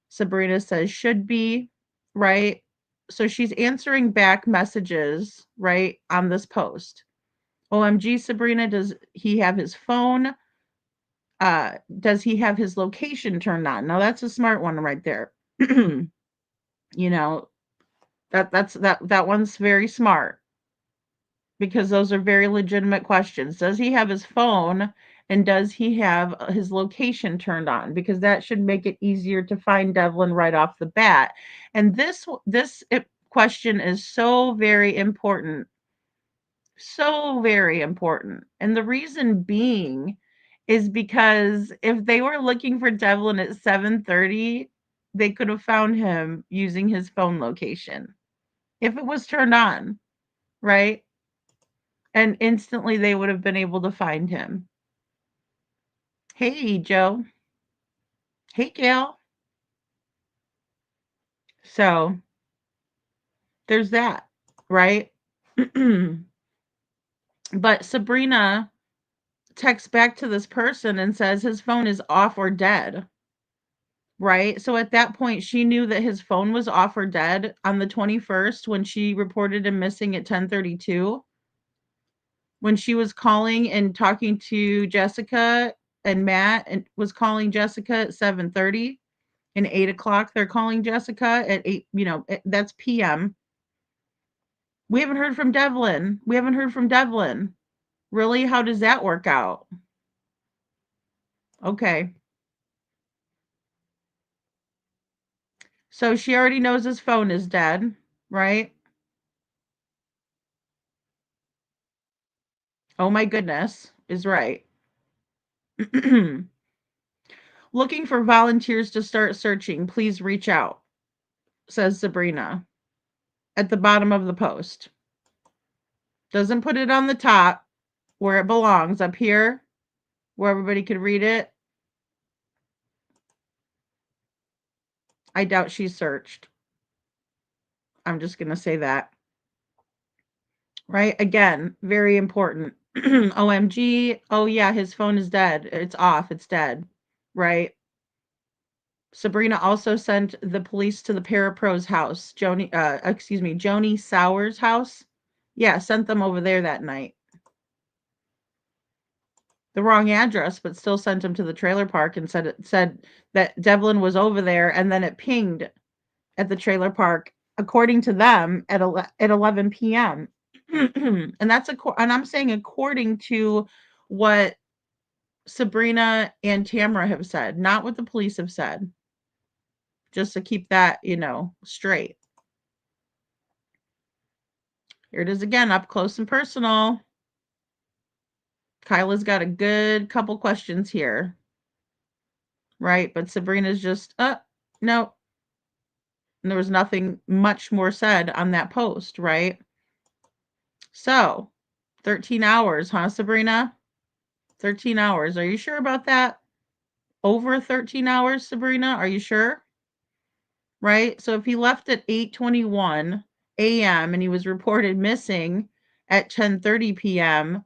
Sabrina says, should be, right? So she's answering back messages, right, on this post. OMG, Sabrina, does he have his phone? Does he have his location turned on? Now that's a smart one right there. You know, that one's very smart because those are very legitimate questions. Does he have his phone and does he have his location turned on? Because that should make it easier to find Devlin right off the bat. And this question is so very important. So very important. And the reason being is because if they were looking for Devlin at 7:30, they could have found him using his phone location. If it was turned on, right? And instantly they would have been able to find him. Hey, Joe. Hey, Gail. So there's that, right? But Sabrina texts back to this person and says his phone is off or dead, right? So at that point, she knew that his phone was off or dead on the 21st when she reported him missing at 10:32. When she was calling and talking to Jessica and Matt and was calling Jessica at 7:30 and 8 o'clock, they're calling Jessica at 8, that's PM. We haven't heard from Devlin. We haven't heard from Devlin. Really? How does that work out? Okay. So she already knows his phone is dead, right? Oh my goodness, is right. Looking for volunteers to start searching. Please reach out, says Sabrina at the bottom of the post. Doesn't put it on the top where it belongs, up here where everybody could read it. I doubt she searched. I'm just going to say that. Right? Again, very important. OMG. Oh, yeah, his phone is dead. It's off. It's dead. Right? Sabrina also sent the police to the Parapro's house. Joni Sauer's house. Yeah, sent them over there that night. The wrong address, but still sent him to the trailer park and said that Devlin was over there, and then it pinged at the trailer park, according to them, at 11 p.m. And I'm saying according to what Sabrina and Tamara have said, not what the police have said. Just to keep that, straight. Here it is again, up close and personal. Kyla's got a good couple questions here. Right? But Sabrina's just, no. And there was nothing much more said on that post, right? So, 13 hours, huh, Sabrina? 13 hours. Are you sure about that? Over 13 hours, Sabrina? Are you sure? Right? So if he left at 8:21 a.m. and he was reported missing at 10:30 p.m.,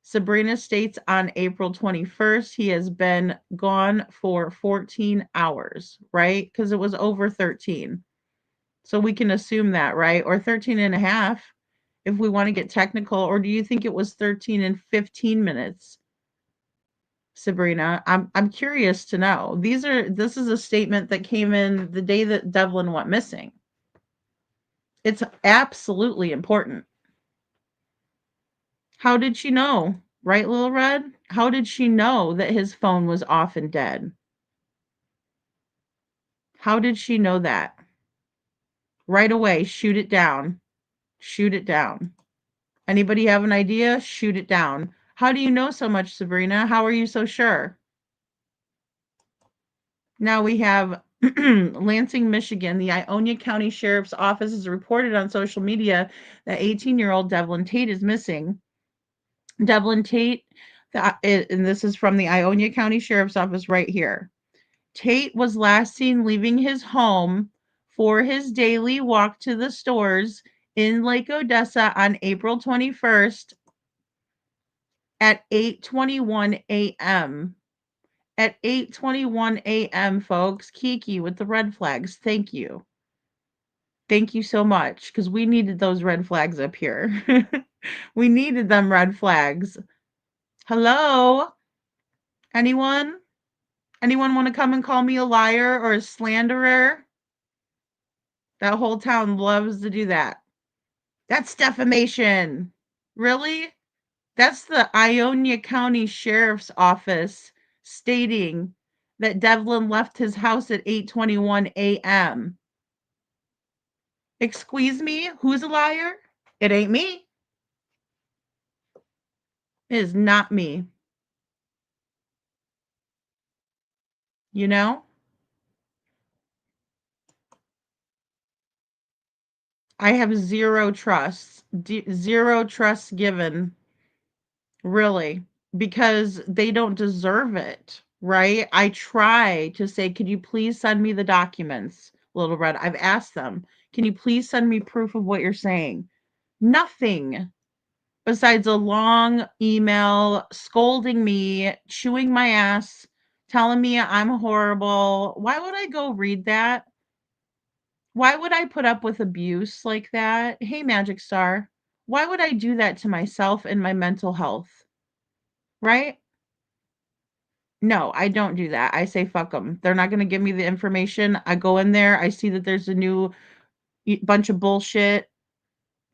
Sabrina states on April 21st he has been gone for 14 hours, right? Because it was over 13. So we can assume that, right? Or 13 and a half if we want to get technical. Or do you think it was 13 and 15 minutes? Sabrina, I'm curious to know. This is a statement that came in the day that Devlin went missing. It's absolutely important. How did she know? Right, Little Red? How did she know that his phone was off and dead? How did she know that? Right away, shoot it down. Shoot it down. Anybody have an idea? Shoot it down. How do you know so much, Sabrina? How are you so sure? Now we have Lansing, Michigan. The Ionia County Sheriff's Office has reported on social media that 18-year-old Devlin Tait is missing. Devlin Tait, and this is from the Ionia County Sheriff's Office right here. Tait was last seen leaving his home for his daily walk to the stores in Lake Odessa on April 21st at 8:21 a.m. At 8:21 a.m., folks. Kiki with the red flags. Thank you. Thank you so much, because we needed those red flags up here. We needed them red flags. Hello? Anyone? Anyone want to come and call me a liar or a slanderer? That whole town loves to do that. That's defamation. Really? That's the Ionia County Sheriff's Office stating that Devlin left his house at 8:21 a.m. Excuse me? Who's a liar? It ain't me. It is not me. You know? I have zero trust. Zero trust given. Really. Because they don't deserve it. Right? I try to say, could you please send me the documents, Little Red? I've asked them, can you please send me proof of what you're saying? Nothing besides a long email scolding me, chewing my ass, telling me I'm horrible. Why would I go read that? Why would I put up with abuse like that? Hey, Magic Star, why would I do that to myself and my mental health? Right? No, I don't do that. I say fuck them. They're not going to give me the information. I go in there, I see that there's a new bunch of bullshit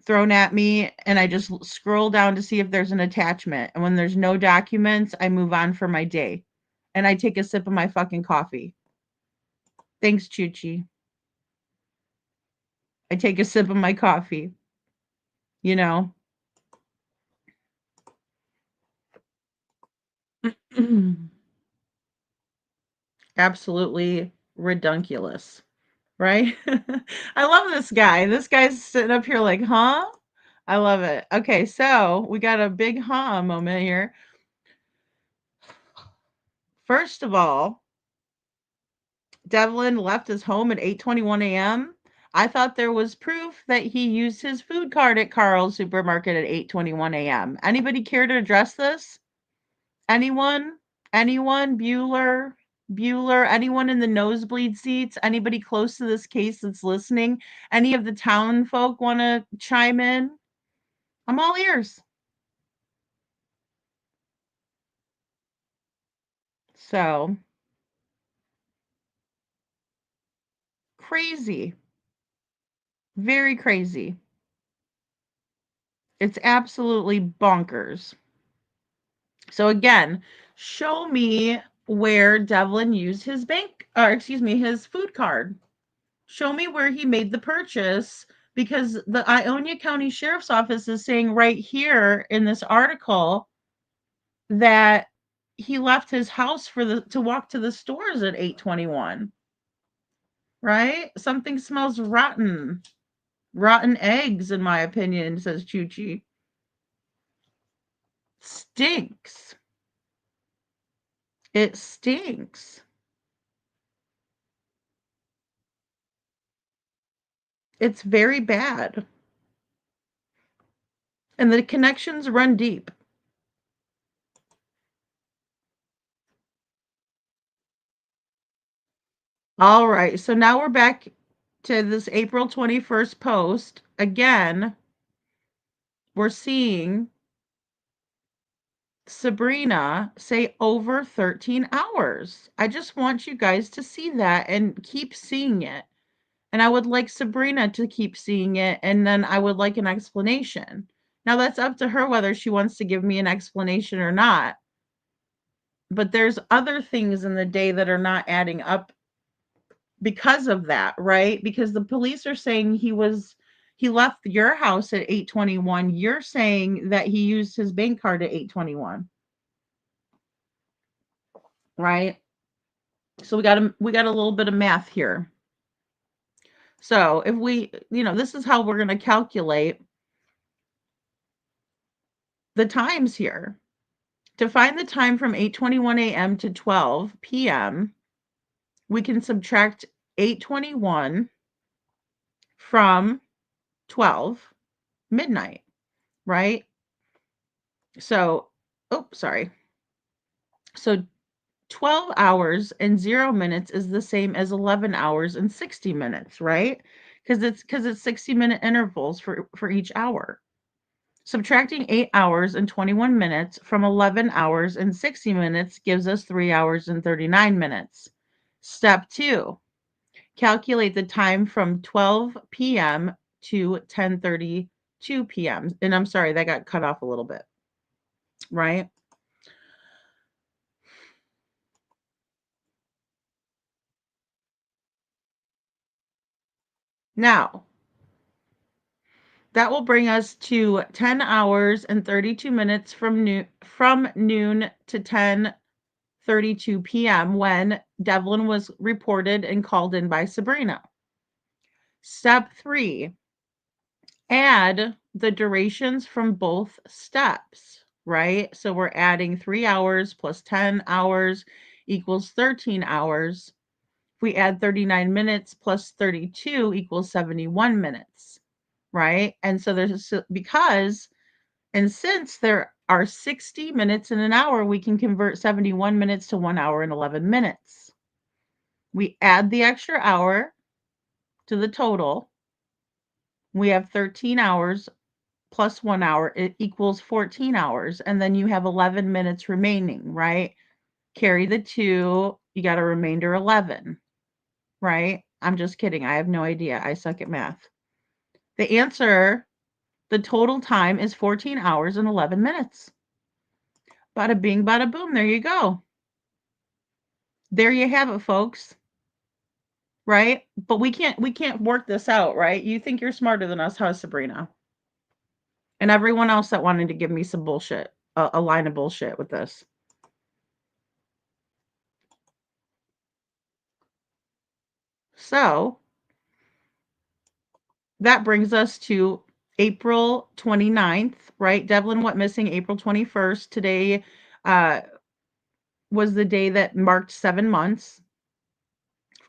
thrown at me, and I just scroll down to see if there's an attachment. And when there's no documents, I move on for my day. And I take a sip of my fucking coffee. Thanks, Chuchi. I take a sip of my coffee. You know? Absolutely redunculous. Right? I love this guy. This guy's sitting up here like, huh? I love it. Okay, so we got a big huh moment here. First of all, Devlin left his home at 8:21 a.m. I thought there was proof that he used his food card at Carl's supermarket at 8:21 a.m. Anybody care to address this? Anyone? Anyone? Bueller? Anyone in the nosebleed seats? Anybody close to this case that's listening? Any of the town folk want to chime in? I'm all ears. So, crazy. Very crazy. It's absolutely bonkers. So again, show me where Devlin used his his food card. Show me where he made the purchase, because the Ionia County Sheriff's Office is saying right here in this article that he left his house to walk to the stores at 8:21. Right? Something smells rotten. Rotten eggs, in my opinion, says Chuchi. Stinks. It stinks. It's very bad. And the connections run deep. All right. So now we're back to this April 21st post. Again, we're seeing Sabrina say over 13 hours. I just want you guys to see that and keep seeing it. And I would like Sabrina to keep seeing it. And then I would like an explanation. Now, that's up to her whether she wants to give me an explanation or not. But there's other things in the day that are not adding up because of that, right? Because the police are saying he left your house at 8:21. You're saying that he used his bank card at 8:21. Right? So we got a little bit of math here. So if this is how we're going to calculate the times here. To find the time from 8:21 a.m. to 12 p.m., we can subtract 8:21 from 12 midnight, right? So, sorry. So 12 hours and 0 minutes is the same as 11 hours and 60 minutes, right? Because it's 60-minute intervals for each hour. Subtracting 8 hours and 21 minutes from 11 hours and 60 minutes gives us 3 hours and 39 minutes. Step 2. Calculate the time from 12 p.m. to 10:32 p.m. And I'm sorry, that got cut off a little bit, right? Now, that will bring us to 10 hours and 32 minutes from noon to 10:32 p.m. when Devlin was reported and called in by Sabrina. Step 3, add the durations from both steps, right? So we're adding 3 hours plus 10 hours equals 13 hours. If we add 39 minutes plus 32 equals 71 minutes, right? And so since there are 60 minutes in an hour, we can convert 71 minutes to 1 hour and 11 minutes. We add the extra hour to the total. We have 13 hours plus 1 hour, it equals 14 hours. And then you have 11 minutes remaining, right? Carry the 2, you got a remainder 11, right? I'm just kidding. I have no idea. I suck at math. The answer, the total time is 14 hours and 11 minutes. Bada bing, bada boom. There you go. There you have it, folks. Right? But we can't work this out, right? You think you're smarter than us, huh, Sabrina? And everyone else that wanted to give me some bullshit, a line of bullshit with this. So that brings us to April 29th, right? Devlin went missing April 21st. Today was the day that marked 7 months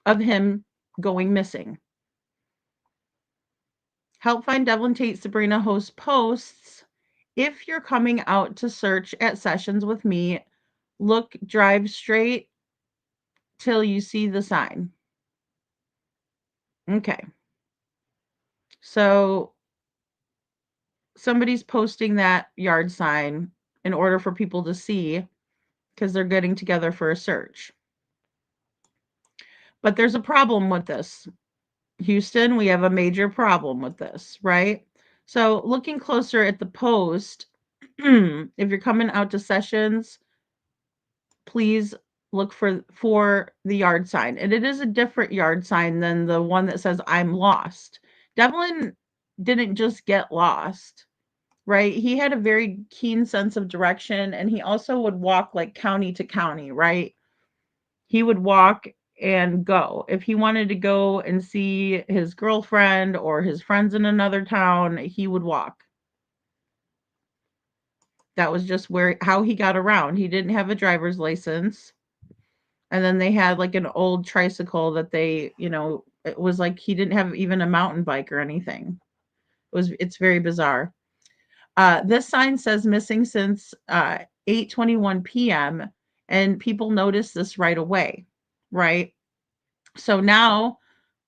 of him going missing. Help find Devlin Tait Sabrina host posts. If you're coming out to search at sessions with me, drive straight till you see the sign. Okay. So somebody's posting that yard sign in order for people to see because they're getting together for a search. But there's a problem with this. Houston, we have a major problem with this, right? So looking closer at the post, if you're coming out to sessions, please look for the yard sign. And it is a different yard sign than the one that says I'm lost. Devlin didn't just get lost, right? He had a very keen sense of direction, and he also would walk like county to county, right? He would walk and go. If he wanted to go and see his girlfriend or his friends in another town, he would walk. That was just how he got around. He didn't have a driver's license. And then they had like an old tricycle that it was like he didn't have even a mountain bike or anything. It's very bizarre. This sign says missing since 8:21 p.m. and people noticed this right away, right? So now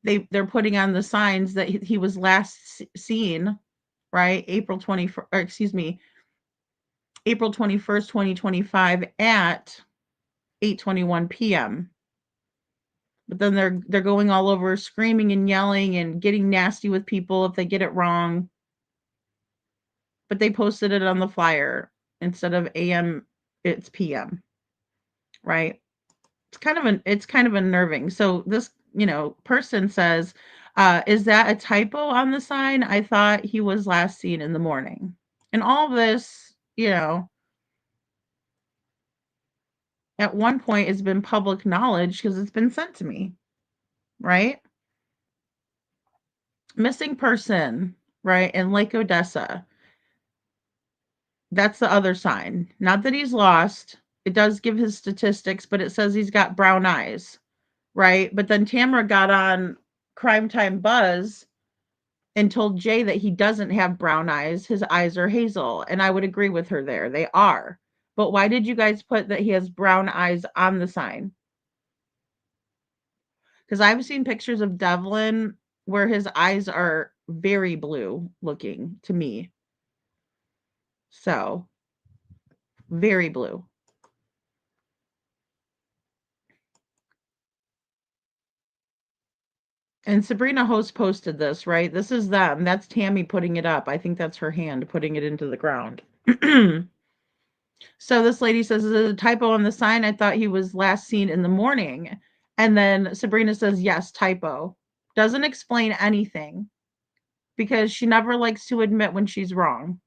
they're putting on the signs that he was last seen, right? April 21st, 2025 at 8:21 p.m. But then they're going all over screaming and yelling and getting nasty with people if they get it wrong. But they posted it on the flyer instead of AM, it's PM, right? It's kind of unnerving. So this, person says, is that a typo on the sign? I thought he was last seen in the morning. And all this, at one point it's been public knowledge because it's been sent to me, right? Missing person, right, in Lake Odessa. That's the other sign. Not that he's lost. It does give his statistics, but it says he's got brown eyes, right? But then Tamara got on Crime Time Buzz and told Jay that he doesn't have brown eyes. His eyes are hazel. And I would agree with her there. They are. But why did you guys put that he has brown eyes on the sign? Because I've seen pictures of Devlin where his eyes are very blue looking to me. So, very blue. And Sabrina Host posted this, right? This is them. That's Tammy putting it up. I think that's her hand putting it into the ground. So this lady says, there's a typo on the sign. I thought he was last seen in the morning. And then Sabrina says, yes, typo. Doesn't explain anything because she never likes to admit when she's wrong.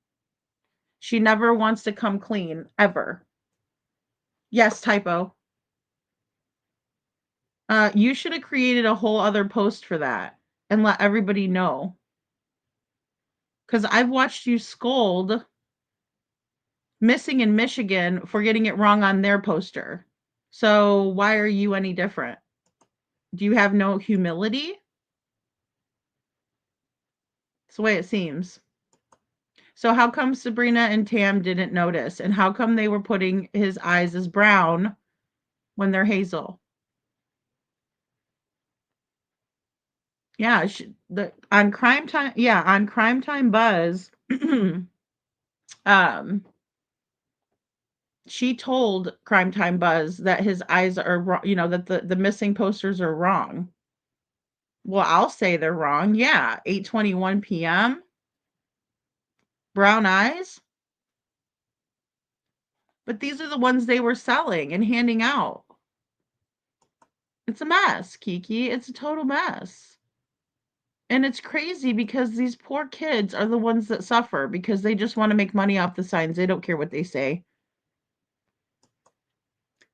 She never wants to come clean, ever. Yes, typo. You should have created a whole other post for that and let everybody know. Because I've watched you scold Missing in Michigan for getting it wrong on their poster. So why are you any different? Do you have no humility? It's the way it seems. So how come Sabrina and Tam didn't notice? And how come they were putting his eyes as brown when they're hazel? Yeah, on Crime Time, on Crime Time Buzz, she told Crime Time Buzz that his eyes are wrong, that the missing posters are wrong. Well, I'll say they're wrong. Yeah, 8:21 p.m. Brown eyes. But these are the ones they were selling and handing out. It's a mess, Kiki. It's a total mess. And it's crazy because these poor kids are the ones that suffer because they just want to make money off the signs. They don't care what they say.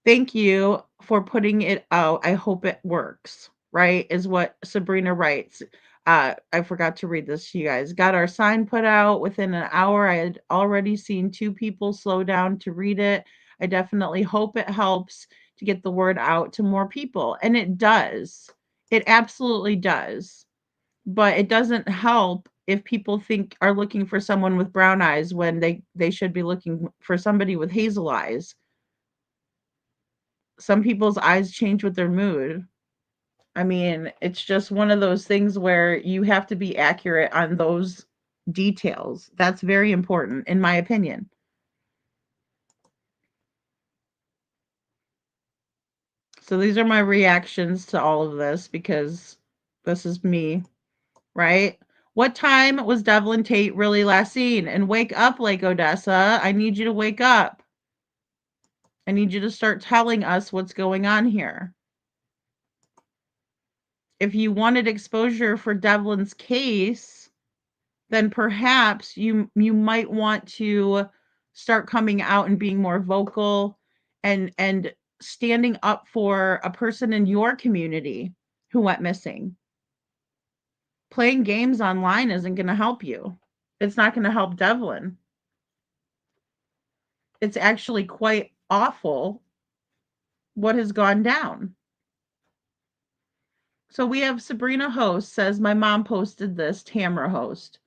Thank you for putting it out. I hope it works, right? Is what Sabrina writes. I forgot to read this to you guys. Got our sign put out within an hour. I had already seen 2 people slow down to read it. I definitely hope it helps to get the word out to more people. And it does. It absolutely does. But it doesn't help if people are looking for someone with brown eyes when they should be looking for somebody with hazel eyes. Some people's eyes change with their mood. I mean, it's just one of those things where you have to be accurate on those details. That's very important, in my opinion. So these are my reactions to all of this because this is me, right? What time was Devlin Tait really last seen? And wake up, Lake Odessa. I need you to wake up. I need you to start telling us what's going on here. If you wanted exposure for Devlin's case, then perhaps you might want to start coming out and being more vocal and standing up for a person in your community who went missing. Playing games online isn't going to help you. It's not going to help Devlin. It's actually quite awful what has gone down. So we have Sabrina Host says, my mom posted this, Tamra Host.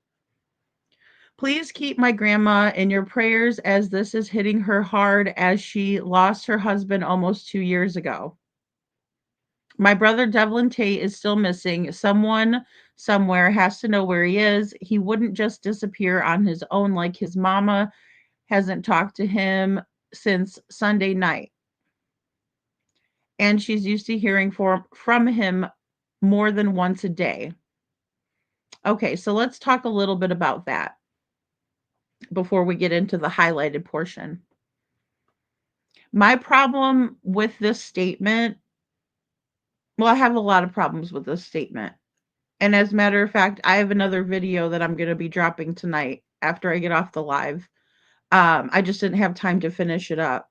Please keep my grandma in your prayers as this is hitting her hard as she lost her husband almost 2 years ago. My brother Devlin Tait is still missing. Someone somewhere has to know where he is. He wouldn't just disappear on his own like his mama hasn't talked to him since Sunday night. And she's used to hearing from him more than once a day. Okay, so let's talk a little bit about that before we get into the highlighted portion. My problem with this statement, well, I have a lot of problems with this statement. And as a matter of fact, I have another video that I'm going to be dropping tonight after I get off the live. I just didn't have time to finish it up.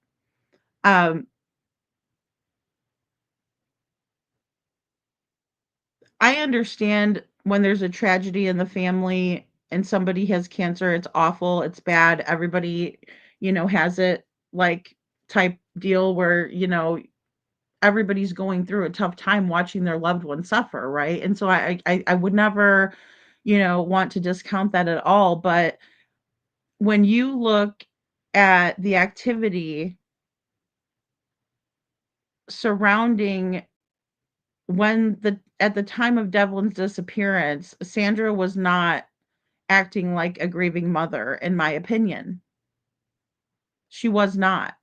I understand when there's a tragedy in the family and somebody has cancer, it's awful, it's bad. Everybody, has it like type deal where, everybody's going through a tough time watching their loved one suffer, right? And so I would never, want to discount that at all. But when you look at the activity surrounding at the time of Devlin's disappearance, Sandra was not acting like a grieving mother, in my opinion. She was not.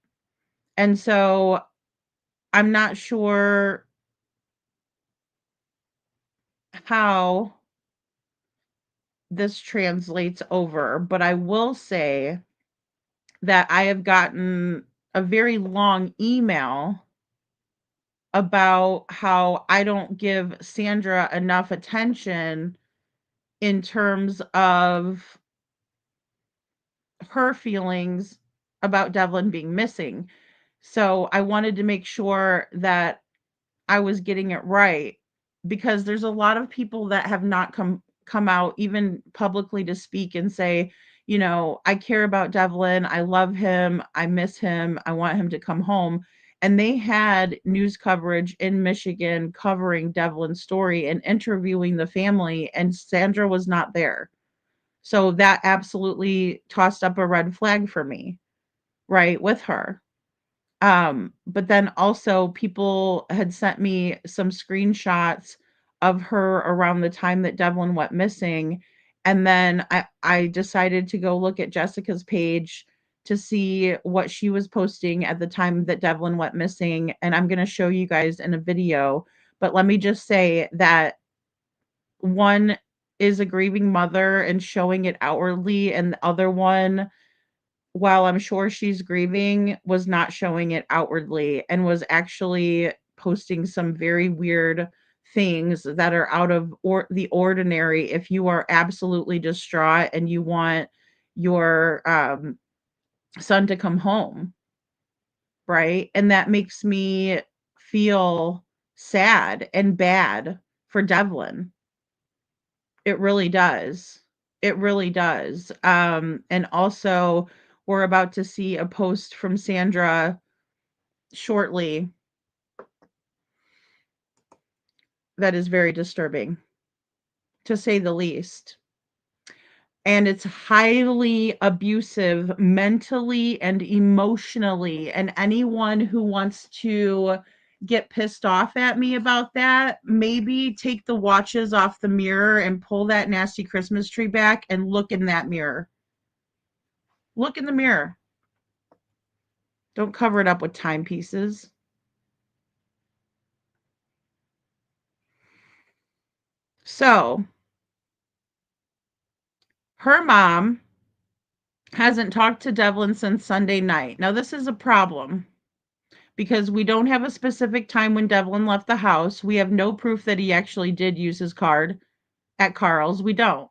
And so I'm not sure how this translates over, but I will say that I have gotten a very long email about how I don't give Sandra enough attention in terms of her feelings about Devlin being missing. So I wanted to make sure that I was getting it right, because there's a lot of people that have not come out even publicly to speak and say, you know, I care about Devlin, I love him, I miss him, I want him to come home. And they had news coverage in Michigan covering Devlin's story and interviewing the family, and Sandra was not there. So that absolutely tossed up a red flag for me, right, with her. But then also people had sent me some screenshots of her around the time that Devlin went missing. And then I decided to go look at Jessica's page to see what she was posting at the time that Devlin went missing. And I'm going to show you guys in a video. But let me just say that one is a grieving mother and showing it outwardly, and the other one, while I'm sure she's grieving, was not showing it outwardly and was actually posting some very weird things that are out of the ordinary if you are absolutely distraught and you want your son to come home, right? And that makes me feel sad and bad for Devlin. It really does. It really does. And also, we're about to see a post from Sandra shortly that is very disturbing, to say the least. And it's highly abusive mentally and emotionally. And anyone who wants to get pissed off at me about that, maybe take the watches off the mirror and pull that nasty Christmas tree back and look in that mirror. Look in the mirror. Don't cover it up with timepieces. So, her mom hasn't talked to Devlin since Sunday night. Now, this is a problem because we don't have a specific time when Devlin left the house. We have no proof that he actually did use his card at Carl's. We don't.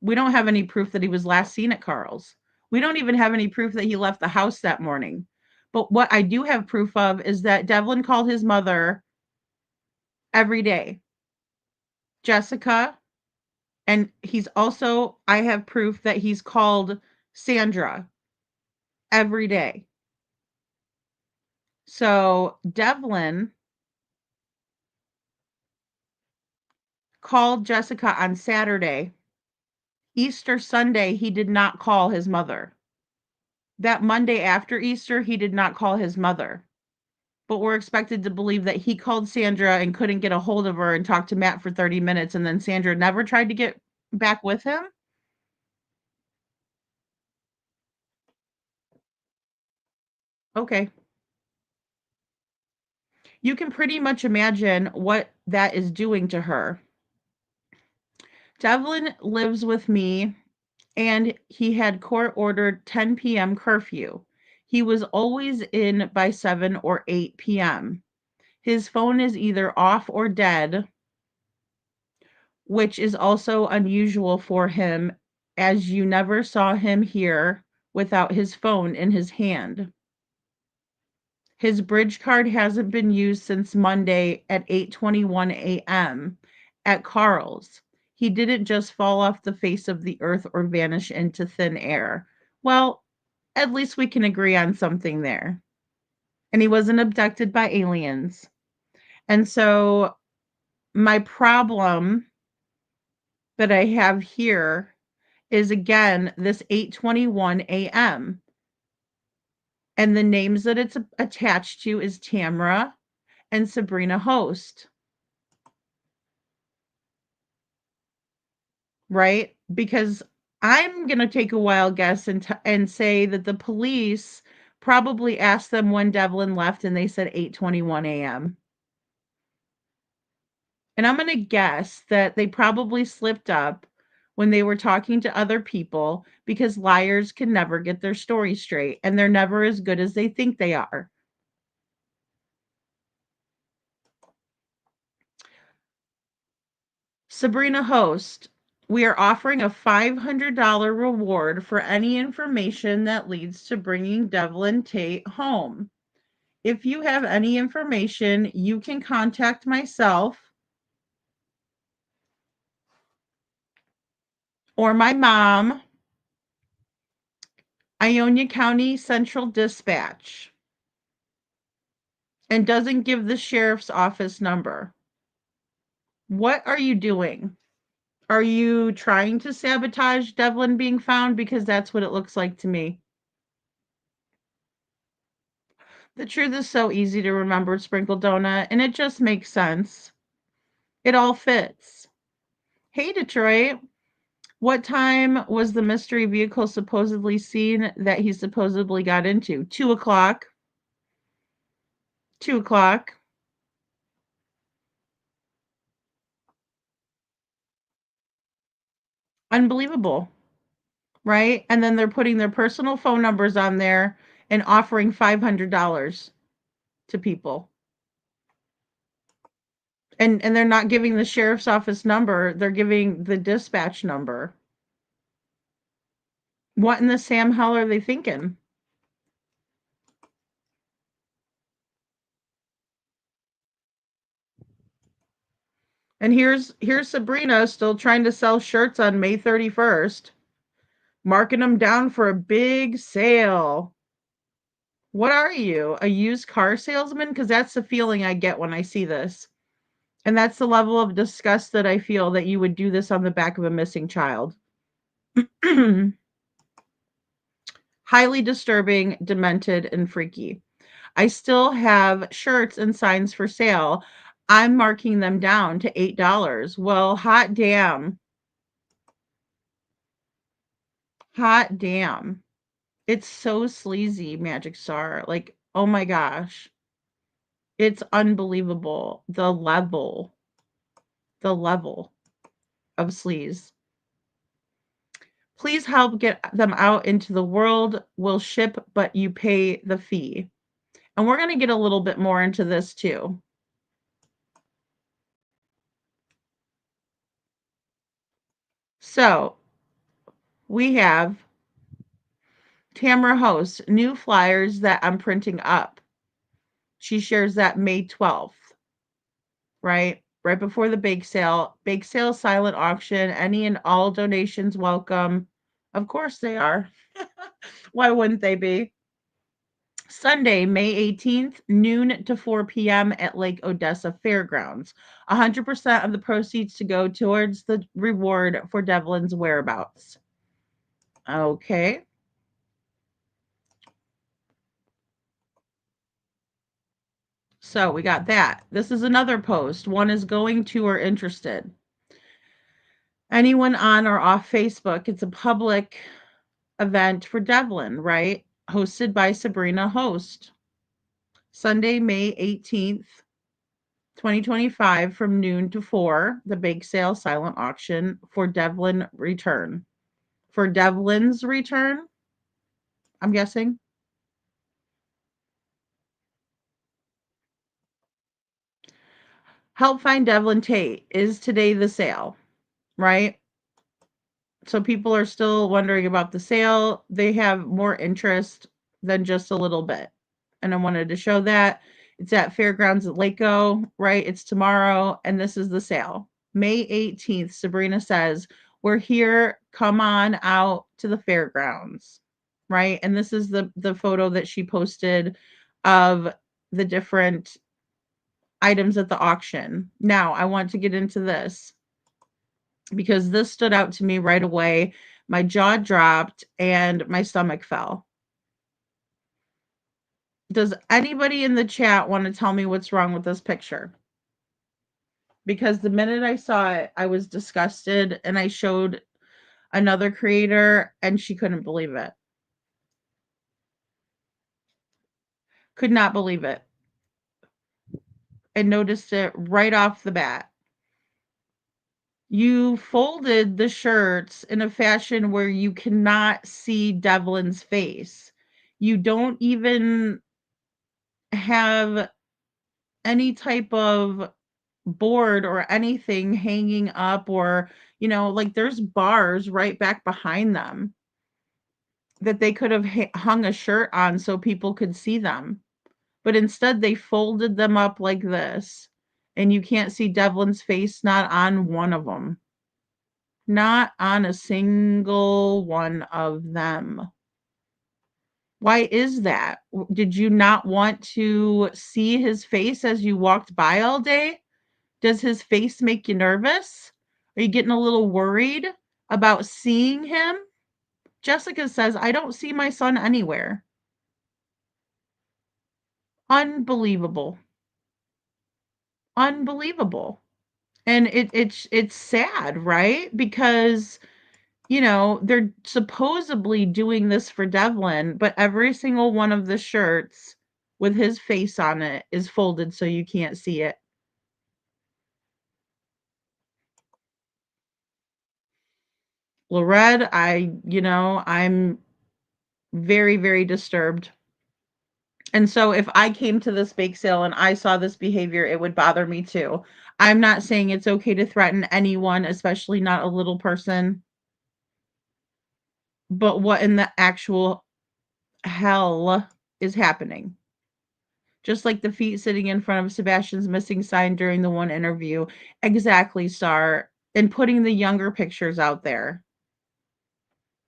We don't have any proof that he was last seen at Carl's. We don't even have any proof that he left the house that morning. But what I do have proof of is that Devlin called his mother every day. Jessica, and I have proof that he's called Sandra every day. So Devlin called Jessica on Saturday. Easter Sunday, he did not call his mother. That Monday after Easter, he did not call his mother. But we're expected to believe that he called Sandra and couldn't get a hold of her and talked to Matt for 30 minutes, and then Sandra never tried to get back with him? Okay. You can pretty much imagine what that is doing to her. Devlin lives with me, and he had court-ordered 10 p.m. curfew. He was always in by 7 or 8 p.m. His phone is either off or dead, which is also unusual for him, as you never saw him here without his phone in his hand. His bridge card hasn't been used since Monday at 8:21 a.m. at Carl's. He didn't just fall off the face of the earth or vanish into thin air. Well, at least we can agree on something there. And he wasn't abducted by aliens. And so my problem that I have here is, again, this 8:21 a.m. And the names that it's attached to is Tamra and Sabrina Host. Right? Because I'm going to take a wild guess and say that the police probably asked them when Devlin left and they said 8:21 a.m. And I'm going to guess that they probably slipped up when they were talking to other people because liars can never get their story straight and they're never as good as they think they are. Sabrina Host, we are offering a $500 reward for any information that leads to bringing Devlin Tait home. If you have any information, you can contact myself or my mom, Ionia County Central Dispatch, and doesn't give the sheriff's office number. What are you doing? Are you trying to sabotage Devlin being found? Because that's what it looks like to me. The truth is so easy to remember, Sprinkle Donut, and it just makes sense. It all fits. Hey, Detroit. What time was the mystery vehicle supposedly seen that he supposedly got into? 2 o'clock. 2 o'clock. Unbelievable, right? And then they're putting their personal phone numbers on there and offering $500 to people. And they're not giving the sheriff's office number, they're giving the dispatch number. What in the Sam hell are they thinking? And here's Sabrina still trying to sell shirts on May 31st, marking them down for a big sale. What are you? A used car salesman? Because that's the feeling I get when I see this. And that's the level of disgust that I feel that you would do this on the back of a missing child. Highly disturbing, demented, and freaky. I still have shirts and signs for sale. I'm marking them down to $8. Well, hot damn. Hot damn. It's so sleazy, Magic Star. Like, oh my gosh. It's unbelievable. The level of sleaze. Please help get them out into the world. We'll ship, but you pay the fee. And we're going to get a little bit more into this too. So we have Tamara Host, new flyers that I'm printing up. She shares that May 12th, right? Right before the bake sale. Bake sale, silent auction, any and all donations welcome. Of course they are. Why wouldn't they be? Sunday, May 18th, noon to 4 p.m. at Lake Odessa Fairgrounds. 100% of the proceeds to go towards the reward for Devlin's whereabouts. Okay. So we got that. This is another post. One is going to or interested. Anyone on or off Facebook, it's a public event for Devlin, right? Hosted by Sabrina Host. Sunday, May 18th, 2025 from noon to 4, the bake sale silent auction for Devlin return. For Devlin's return, I'm guessing. Help find Devlin Tait. Is today the sale, right? So people are still wondering about the sale. They have more interest than just a little bit. And I wanted to show that. It's at Fairgrounds at Laco, right? It's tomorrow, and this is the sale. May 18th, Sabrina says, we're here. Come on out to the fairgrounds, right? And this is the photo that she posted of the different items at the auction. Now, I want to get into this because this stood out to me right away. My jaw dropped and my stomach fell. Does anybody in the chat want to tell me what's wrong with this picture? Because the minute I saw it, I was disgusted and I showed another creator, and she couldn't believe it. Could not believe it. And noticed it right off the bat. You folded the shirts in a fashion where you cannot see Devlin's face. You don't even have any type of board or anything hanging up, or, like there's bars right back behind them that they could have hung a shirt on so people could see them. But instead, they folded them up like this, and you can't see Devlin's face, not on one of them. Not on a single one of them. Why is that? Did you not want to see his face as you walked by all day? Does his face make you nervous? Are you getting a little worried about seeing him? Jessica says, I don't see my son anywhere. Unbelievable. Unbelievable. And it's sad, right? Because they're supposedly doing this for Devlin, but every single one of the shirts with his face on it is folded so you can't see it. Lorette, I'm very, very disturbed. And so if I came to this bake sale and I saw this behavior, it would bother me too. I'm not saying it's okay to threaten anyone, especially not a little person. But what in the actual hell is happening? Just like the feet sitting in front of Sebastian's missing sign during the one interview. Exactly, Star. And putting the younger pictures out there.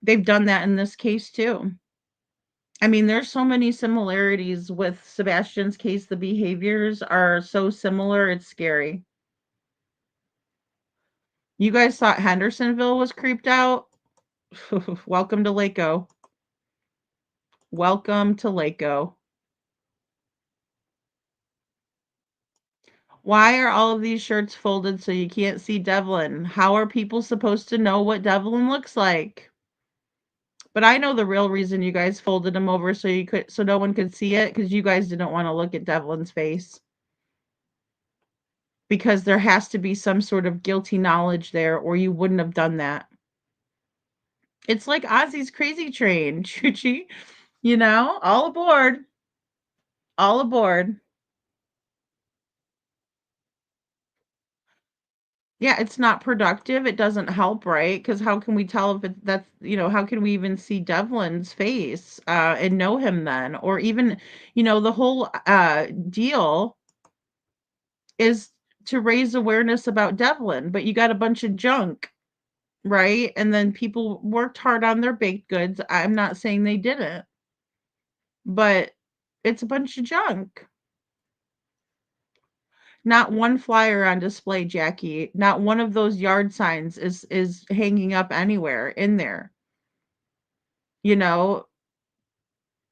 They've done that in this case too. I mean, there's so many similarities with Sebastian's case. The behaviors are so similar, it's scary. You guys thought Hendersonville was creeped out? Welcome to Laco. Welcome to Laco. Why are all of these shirts folded so you can't see Devlin? How are people supposed to know what Devlin looks like? But I know the real reason you guys folded them over so no one could see it, because you guys didn't want to look at Devlin's face. Because there has to be some sort of guilty knowledge there, or you wouldn't have done that. It's like Ozzy's Crazy Train, Chuchi. All aboard. All aboard. Yeah, it's not productive. It doesn't help, right? Because how can we tell if how can we even see Devlin's face and know him then? Or even, the whole deal is to raise awareness about Devlin, but you got a bunch of junk, right? And then people worked hard on their baked goods. I'm not saying they didn't, but it's a bunch of junk. Not one flyer on display, Jackie. Not one of those yard signs is hanging up anywhere in there. You know,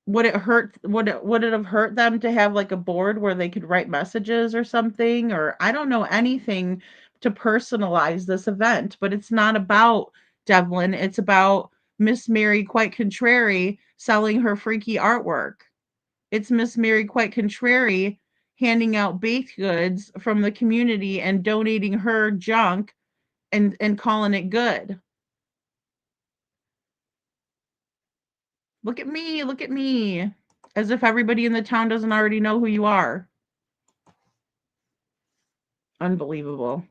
would it have hurt them to have like a board where they could write messages or something? Or I don't know anything to personalize this event, but it's not about Devlin. It's about Miss Mary Quite Contrary selling her freaky artwork. It's Miss Mary Quite Contrary handing out baked goods from the community and donating her junk and calling it good. Look at me, look at me. As if everybody in the town doesn't already know who you are. Unbelievable.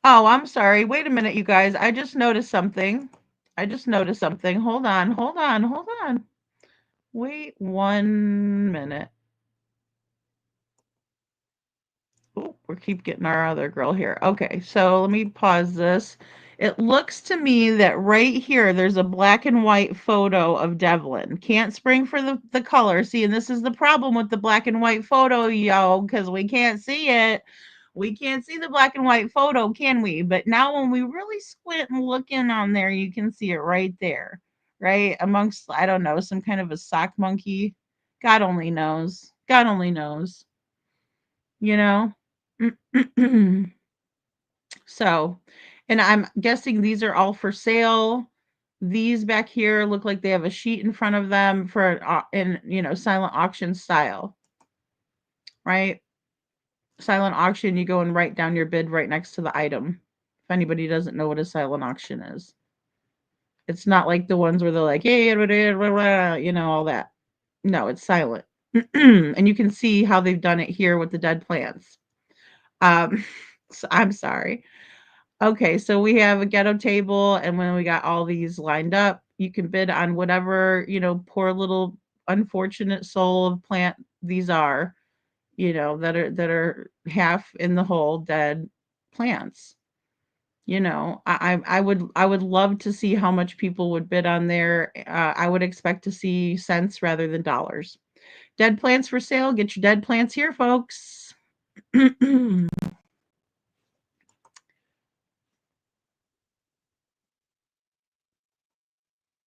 Oh, I'm sorry. Wait a minute, you guys. I just noticed something. Hold on, hold on, hold on. Wait 1 minute. Oh, we keep getting our other girl here. Okay, so let me pause this. It looks to me that right here, there's a black and white photo of Devlin. Can't spring for the color. See, and this is the problem with the black and white photo, yo, because we can't see it. We can't see the black and white photo, can we? But now when we really squint and look in on there, you can see it right there, right? Amongst, I don't know, some kind of a sock monkey. God only knows. God only knows. You know? So, And I'm guessing these are all for sale. These back here look like they have a sheet in front of them for silent auction style, right? Silent auction, you go and write down your bid right next to the item. If anybody doesn't know what a silent auction is, it's not like the ones where they're like, hey, all that. No, it's silent. And you can see how they've done it here with the dead plants. So I'm sorry. Okay, so we have a ghetto table, and when we got all these lined up, you can bid on whatever, poor little unfortunate soul of plant these are, that are half in the hole, dead plants. I would love to see how much people would bid on there. I would expect to see cents rather than dollars. Dead plants for sale. Get your dead plants here, folks.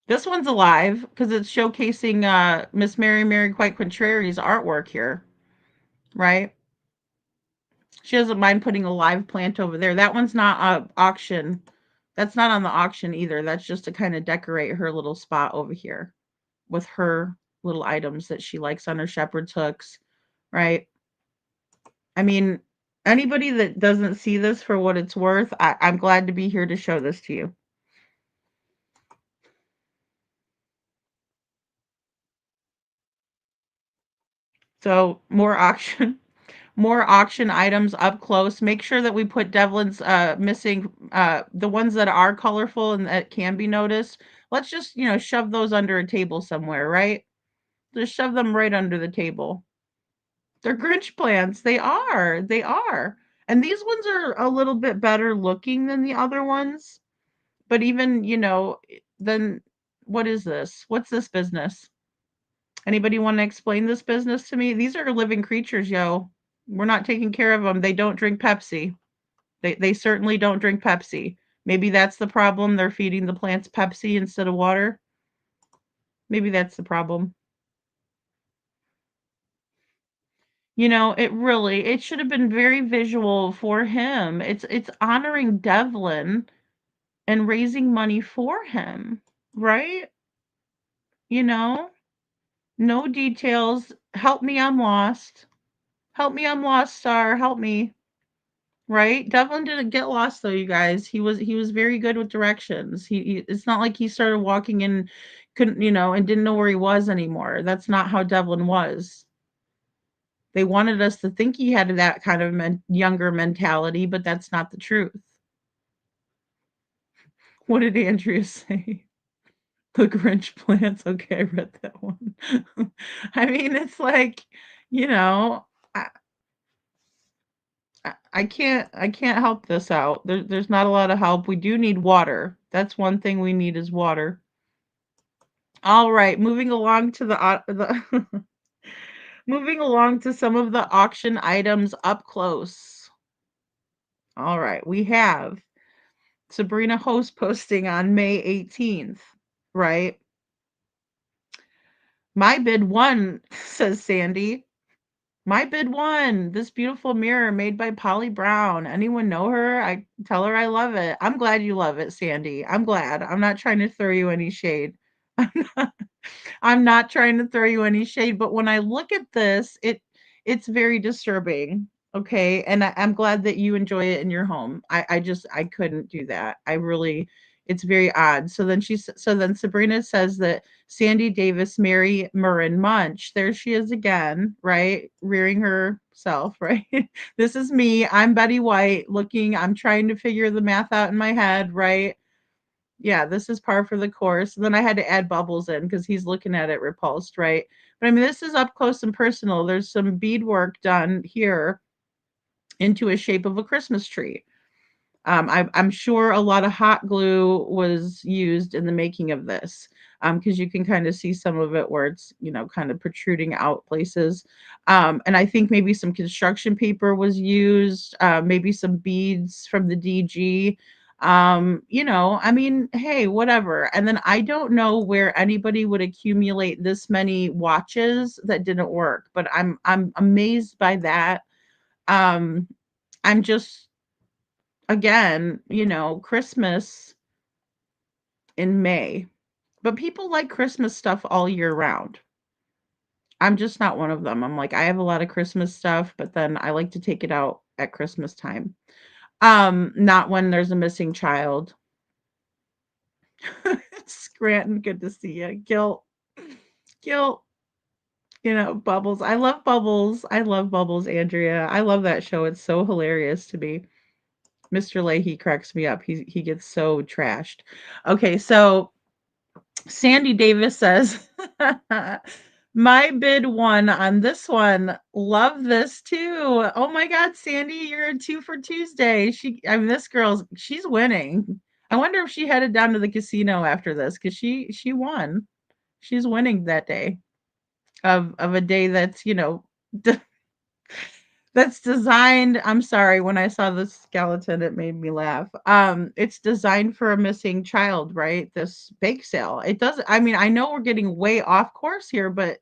This one's alive because it's showcasing Miss Mary Quite Contrary's artwork here, right? She doesn't mind putting a live plant over there. That one's not auction. That's not on the auction either. That's just to kind of decorate her little spot over here with her little items that she likes on her shepherd's hooks, right? I mean, anybody that doesn't see this for what it's worth, I'm glad to be here to show this to you. So more auction, more auction items up close. Make sure that we put Devlin's missing the ones that are colorful and that can be noticed. Let's just, shove those under a table somewhere, right? Just shove them right under the table. They're Grinch plants. They are. They are. And these ones are a little bit better looking than the other ones. But even, then what is this? What's this business? Anybody want to explain this business to me? These are living creatures, yo. We're not taking care of them. They don't drink Pepsi. They certainly don't drink Pepsi. Maybe that's the problem. They're feeding the plants Pepsi instead of water. Maybe that's the problem. It should have been very visual for him. It's honoring Devlin and raising money for him, right? You know? No details. Help me, I'm lost. Help me, I'm lost, star. Help me. Right? Devlin didn't get lost though, you guys. He was very good with directions. It's not like he started walking and couldn't, and didn't know where he was anymore. That's not how Devlin was. They wanted us to think he had that kind of younger mentality, but that's not the truth. What did Andrea say? The Grinch plants. Okay, I read that one. I mean, it's like, you know, I, I can't help this out. There's not a lot of help. We do need water. That's one thing we need is water. All right, moving along to the moving along to some of the auction items up close. All right, we have Sabrina Host posting on May 18th, right? My bid won, says Sandy. My bid won. This beautiful mirror made by Polly Brown. Anyone know her? I tell her I love it. I'm glad you love it, Sandy. I'm glad. I'm not trying to throw you any shade. I'm not trying to throw you any shade, but when I look at this, it's very disturbing. Okay. And I'm glad that you enjoy it in your home. I couldn't do that. It's very odd. So then Sabrina says that Sandy Davis, Mary Murrin Munch. There she is again, right? Rearing herself, right? This is me. I'm Betty White I'm trying to figure the math out in my head, right? Yeah, this is par for the course. And then I had to add Bubbles in because he's looking at it repulsed, right? But I mean, this is up close and personal. There's some beadwork done here into a shape of a Christmas tree. I'm sure a lot of hot glue was used in the making of this because you can kind of see some of it where it's, kind of protruding out places. And I think maybe some construction paper was used, maybe some beads from the DG. I mean, hey, whatever. And then I don't know where anybody would accumulate this many watches that didn't work, but I'm amazed by that. Um, I'm just again, Christmas in May. But people like Christmas stuff all year round. I'm just not one of them. I'm like, I have a lot of Christmas stuff, but then I like to take it out at Christmas time. Not when there's a missing child. Scranton, good to see you. Guilt, Bubbles. I love Bubbles. I love Bubbles, Andrea. I love that show. It's so hilarious to me. Mr. Leahy cracks me up. He gets so trashed. Okay, so Sandy Davis says, my bid won on this one. Love this too. Oh my God, Sandy, you're a 2 for Tuesday. This she's winning. I wonder if she headed down to the casino after this because she won. She's winning that day of a day that's that's designed. I'm sorry, when I saw the skeleton, it made me laugh. It's designed for a missing child, right? This bake sale. It does. I mean, I know we're getting way off course here, but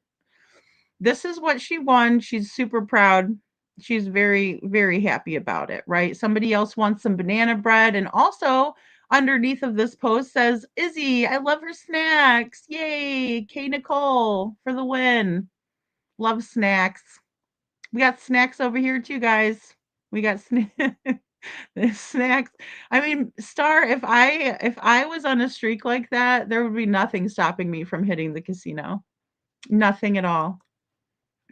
this is what she won. She's super proud. She's very, very happy about it, right? Somebody else wants some banana bread. And also underneath of this post says, Izzy, I love her snacks. Yay. K Nicole for the win. Love snacks. We got snacks over here too, guys. We got snacks. I mean, Star, if I was on a streak like that, there would be nothing stopping me from hitting the casino. Nothing at all.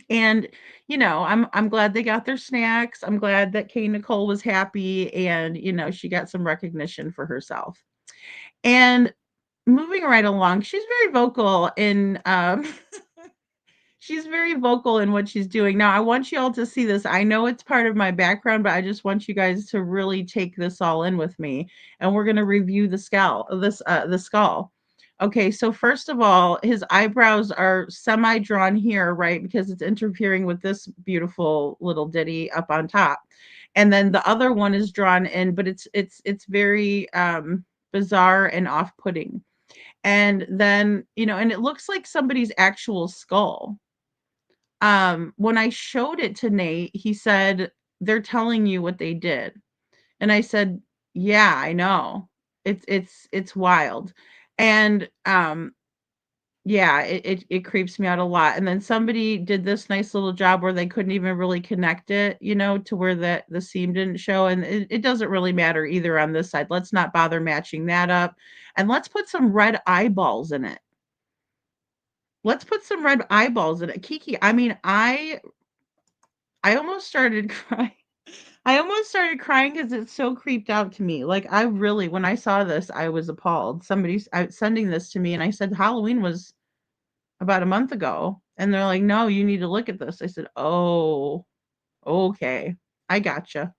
And I'm glad they got their snacks. I'm glad that Kay Nicole was happy and she got some recognition for herself. And moving right along, she's very vocal in she's very vocal in what she's doing. Now, I want you all to see this. I know it's part of my background, but I just want you guys to really take this all in with me. And we're going to review the skull. Okay, so first of all, his eyebrows are semi-drawn here, right? Because it's interfering with this beautiful little ditty up on top. And then the other one is drawn in, but it's very bizarre and off-putting. And then, and it looks like somebody's actual skull. When I showed it to Nate, he said, "They're telling you what they did." And I said, "Yeah, I know. It's wild." And yeah, it creeps me out a lot. And then somebody did this nice little job where they couldn't even really connect it, to where the seam didn't show. And it doesn't really matter either on this side. Let's not bother matching that up. And let's put some red eyeballs in it. Let's put some red eyeballs in it. Kiki, I mean, I almost started crying. I almost started crying because it's so creeped out to me. Like, I really, when I saw this, I was appalled. Somebody's sending this to me, and I said Halloween was about a month ago. And they're like, no, you need to look at this. I said, oh, okay. I gotcha.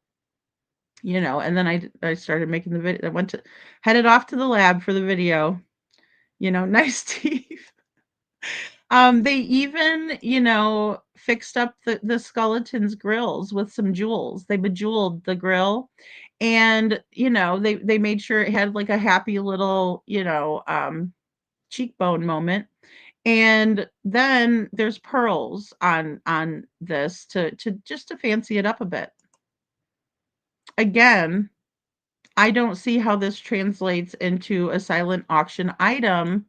And then I started making the video. Headed off to the lab for the video. Nice teeth. They even, fixed up the skeleton's grills with some jewels. They bejeweled the grill, and they made sure it had like a happy little, cheekbone moment. And then there's pearls on this to just to fancy it up a bit. Again, I don't see how this translates into a silent auction item.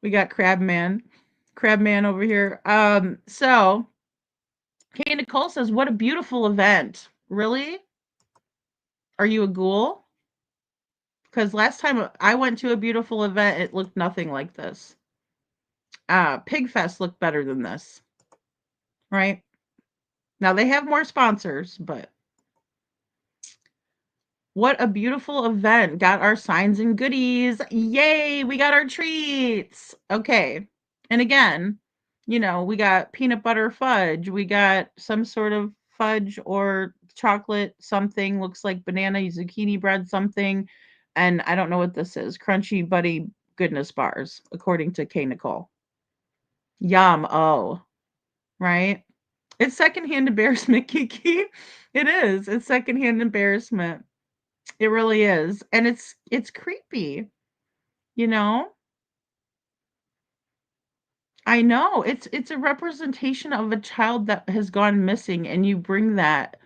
We got Crabman over here. So Kay Nicole says, what a beautiful event. Really? Are you a ghoul? Because last time I went to a beautiful event, it looked nothing like this. Pigfest looked better than this. Right? Now they have more sponsors, but what a beautiful event. Got our signs and goodies. Yay, we got our treats. Okay. And again, we got peanut butter fudge. We got some sort of fudge or chocolate something. Looks like banana, zucchini bread something. And I don't know what this is. Crunchy Buddy Goodness Bars, according to Kay Nicole. Yum. Oh, right? It's secondhand embarrassment, Kiki. It is. It's secondhand embarrassment. It really is. And it's creepy, you know? I know. It's a representation of a child that has gone missing, and you bring that,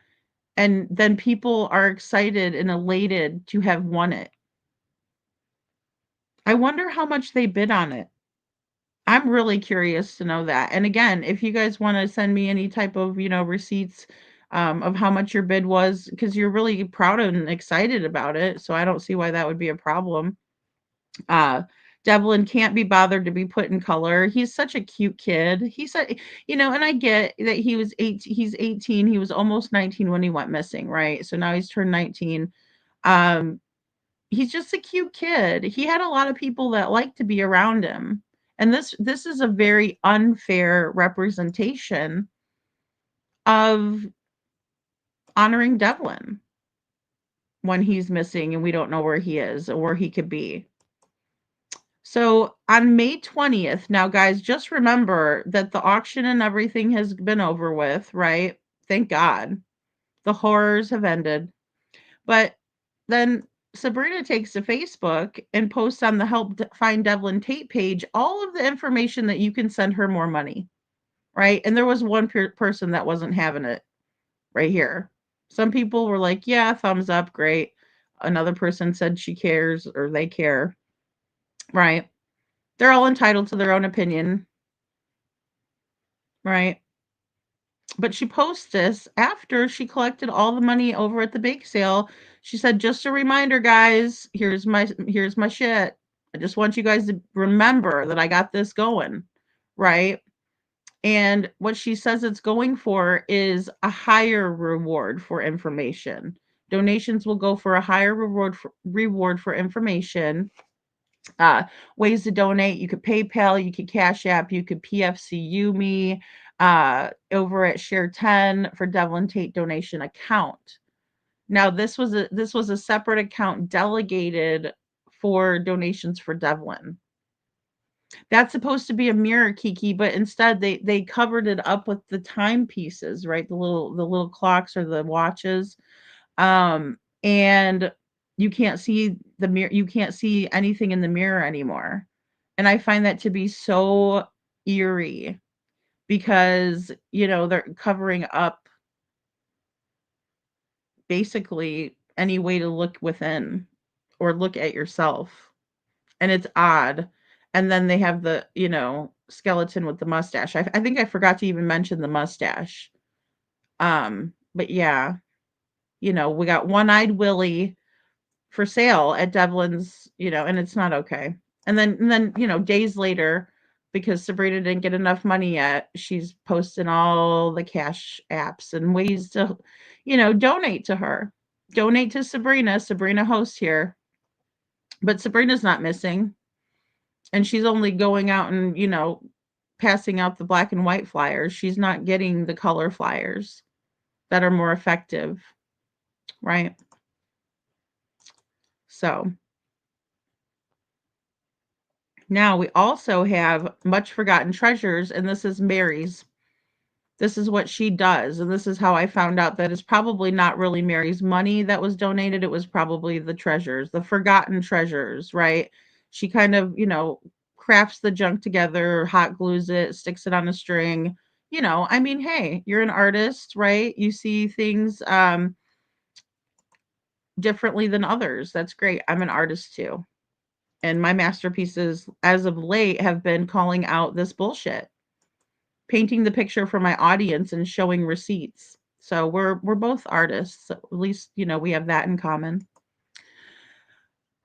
and then people are excited and elated to have won it. I wonder how much they bid on it. I'm really curious to know that. And again, if you guys want to send me any type of, receipts of how much your bid was, because you're really proud and excited about it. So I don't see why that would be a problem. Uh, Devlin can't be bothered to be put in color. He's such a cute kid. He's said, and I get that he's 18. He was almost 19 when he went missing, right? So now he's turned 19. Um, he's just a cute kid. He had a lot of people that like to be around him. And this is a very unfair representation of honoring Devlin when he's missing and we don't know where he is or where he could be. So on May 20th, now guys, just remember that the auction and everything has been over with, right? Thank God. The horrors have ended. But then Sabrina takes to Facebook and posts on the Help Find Devlin Tait page all of the information that you can send her more money, right? And there was one person that wasn't having it right here. Some people were like, yeah, thumbs up, great. Another person said she cares or they care, right? They're all entitled to their own opinion, right? But she posts this after she collected all the money over at the bake sale. She said, "Just a reminder, guys. Here's my shit. I just want you guys to remember that I got this going." Right? And what she says it's going for is a higher reward for information. Donations will go for a higher reward for information. uh, Ways to donate: you could PayPal, you could Cash App, you could PFCU me over at Share 10 for Devlin Tait donation account. Now this was a separate account delegated for donations for Devlin. That's supposed to be a mirror, Kiki, but instead they covered it up with the timepieces, right? The little clocks or the watches. And you can't see the mirror, you can't see anything in the mirror anymore. And I find that to be so eerie because, they're covering up basically any way to look within or look at yourself. And it's odd. And then they have the, skeleton with the mustache. I think I forgot to even mention the mustache. But yeah, we got One-Eyed Willie for sale at Devlin's, and it's not okay. And then, days later, because Sabrina didn't get enough money yet, she's posting all the cash apps and ways to, donate to her. Donate to Sabrina. Sabrina hosts here. But Sabrina's not missing. And she's only going out and, passing out the black and white flyers. She's not getting the color flyers that are more effective, right? So now we also have Much Forgotten Treasures, and this is Mary's. This is what she does, and this is how I found out that it's probably not really Mary's money that was donated. It was probably the treasures, the forgotten treasures, right? She kind of, crafts the junk together, hot glues it, sticks it on a string. I mean, hey, you're an artist, right? You see things differently than others. That's great. I'm an artist too. And my masterpieces, as of late, have been calling out this bullshit, painting the picture for my audience and showing receipts. So we're both artists. So at least, we have that in common.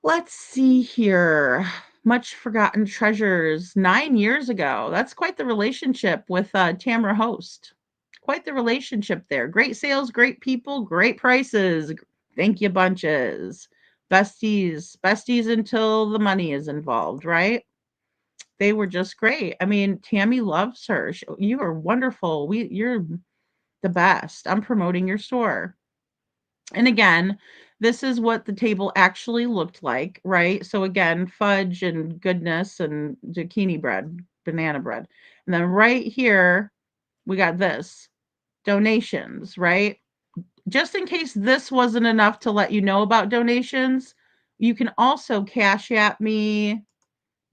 Let's see here. Much Forgotten Treasures, 9 years ago. That's quite the relationship with Tamara Host. Quite the relationship there. Great sales, great people, great prices. Thank you bunches. Besties until the money is involved, right? They were just great. I mean, Tammy loves her. You are wonderful. You're the best. I'm promoting your store. And again, this is what the table actually looked like, right? So again, fudge and goodness and zucchini bread, banana bread. And then right here, we got this, donations, right? Just in case this wasn't enough to let you know about donations, you can also Cash App me,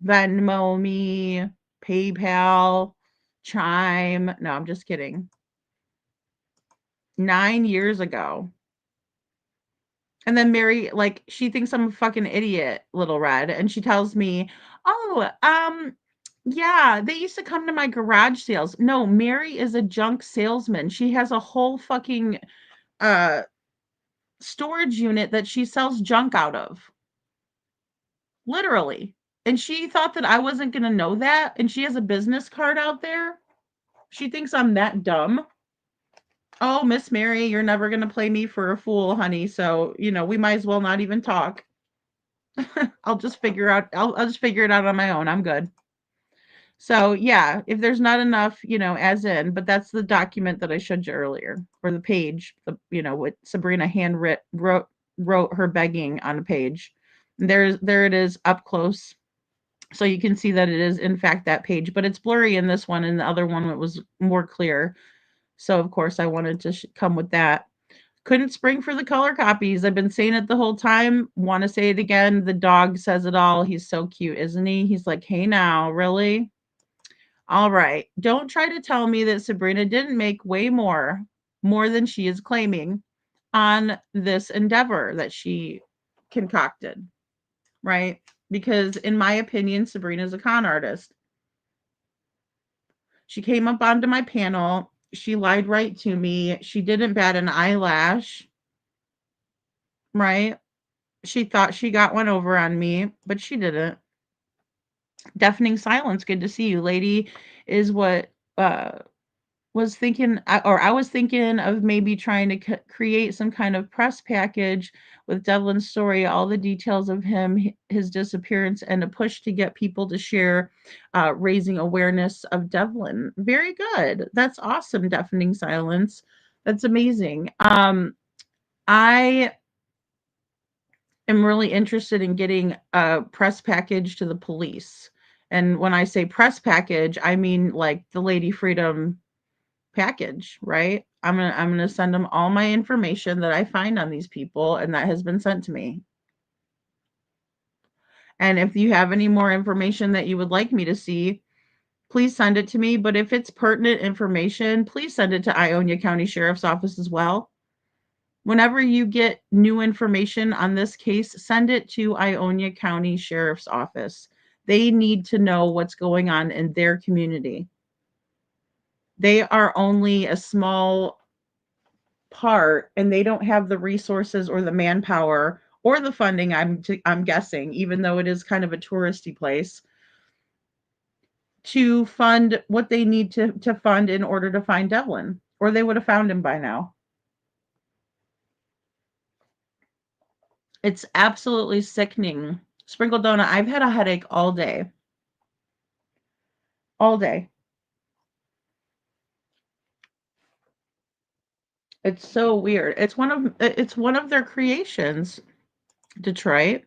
Venmo me, PayPal, Chime. No, I'm just kidding. 9 years ago. And then Mary, like, she thinks I'm a fucking idiot, Little Red, and she tells me, "Oh, yeah, they used to come to my garage sales." No, Mary is a junk salesman. She has a whole fucking uh storage unit that she sells junk out of. Literally. And she thought that I wasn't going to know that, and she has a business card out there. She thinks I'm that dumb. Oh, Miss Mary, you're never going to play me for a fool, honey. So, we might as well not even talk. I'll just figure it out on my own. I'm good. So, yeah, if there's not enough, as in, but that's the document that I showed you earlier, or the page, what Sabrina wrote her begging on a page. There it is up close. So you can see that it is in fact that page, but it's blurry in this one, and the other one it was more clear. So of course I wanted to come with that. Couldn't spring for the color copies. I've been saying it the whole time. Want to say it again. The dog says it all. He's so cute, isn't he? He's like, "Hey now, really?" All right. Don't try to tell me that Sabrina didn't make way more than she is claiming on this endeavor that she concocted, right? Because in my opinion, Sabrina's a con artist. She came up onto my panel. She lied right to me. She didn't bat an eyelash, right? She thought she got one over on me, but she didn't. Deafening silence. Good to see you, lady, is what was thinking, or I was thinking of maybe trying to create some kind of press package with Devlin's story, all the details of him, his disappearance, and a push to get people to share, raising awareness of Devlin. Very good. That's awesome. Deafening silence. That's amazing. I am really interested in getting a press package to the police. And when I say press package, I mean like the Lady Freedom package, right? I'm gonna send them all my information that I find on these people and that has been sent to me. And if you have any more information that you would like me to see, please send it to me. But if it's pertinent information, please send it to Ionia County Sheriff's Office as well. Whenever you get new information on this case, send it to Ionia County Sheriff's Office. They need to know what's going on in their community. They are only a small part, and they don't have the resources or the manpower or the funding, I'm guessing, even though it is kind of a touristy place, to fund what they need to fund in order to find Devlin, or they would have found him by now. It's absolutely sickening. Sprinkle Donut, I've had a headache all day. All day. It's so weird. It's one of their creations, Detroit.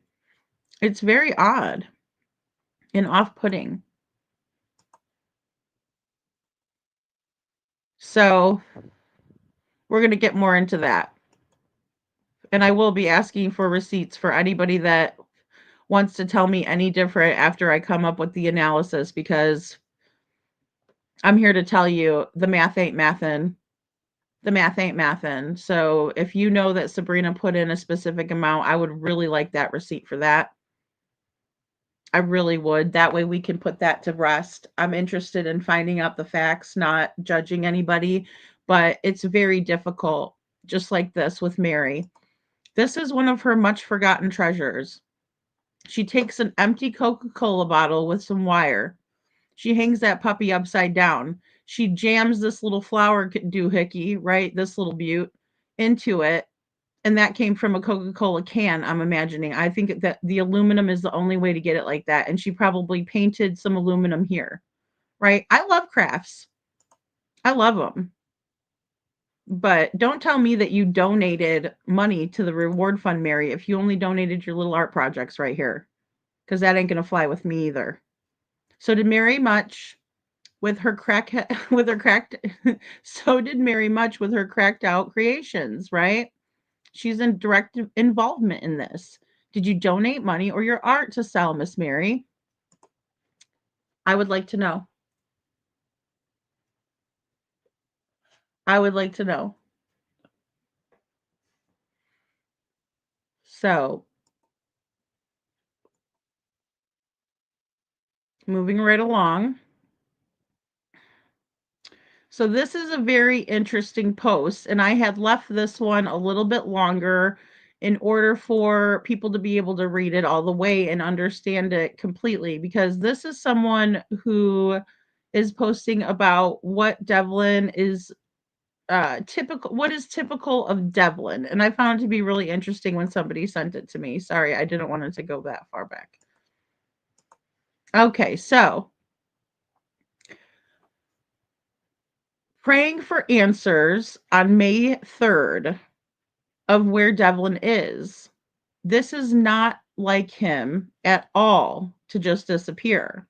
It's very odd and off-putting. So we're going to get more into that. And I will be asking for receipts for anybody that wants to tell me any different after I come up with the analysis, because I'm here to tell you the math ain't mathin'. The math ain't mathin'. So if you know that Sabrina put in a specific amount, I would really like that receipt for that. I really would. That way we can put that to rest. I'm interested in finding out the facts, not judging anybody, but it's very difficult, just like this with Mary. This is one of her much forgotten treasures. She takes an empty Coca-Cola bottle with some wire. She hangs that puppy upside down. She jams this little flower doohickey, right? This little butte into it. And that came from a Coca-Cola can, I'm imagining. I think that the aluminum is the only way to get it like that. And she probably painted some aluminum here, right? I love crafts. I love them. But don't tell me that you donated money to the reward fund, Mary, if you only donated your little art projects right here, because that ain't going to fly with me either. So did Mary Much with her so did Mary Much with her cracked out creations, right? She's in direct involvement in this. Did you donate money or your art to sell, Miss Mary? I would like to know. I would like to know. So, moving right along. So this is a very interesting post, and I had left this one a little bit longer in order for people to be able to read it all the way and understand it completely, because this is someone who is posting about what Devlin is what is typical of Devlin, and I found it to be really interesting when somebody sent it to me. Sorry, I didn't want it to go that far back. Okay, so praying for answers on May 3rd of where Devlin is. This is not like him at all to just disappear.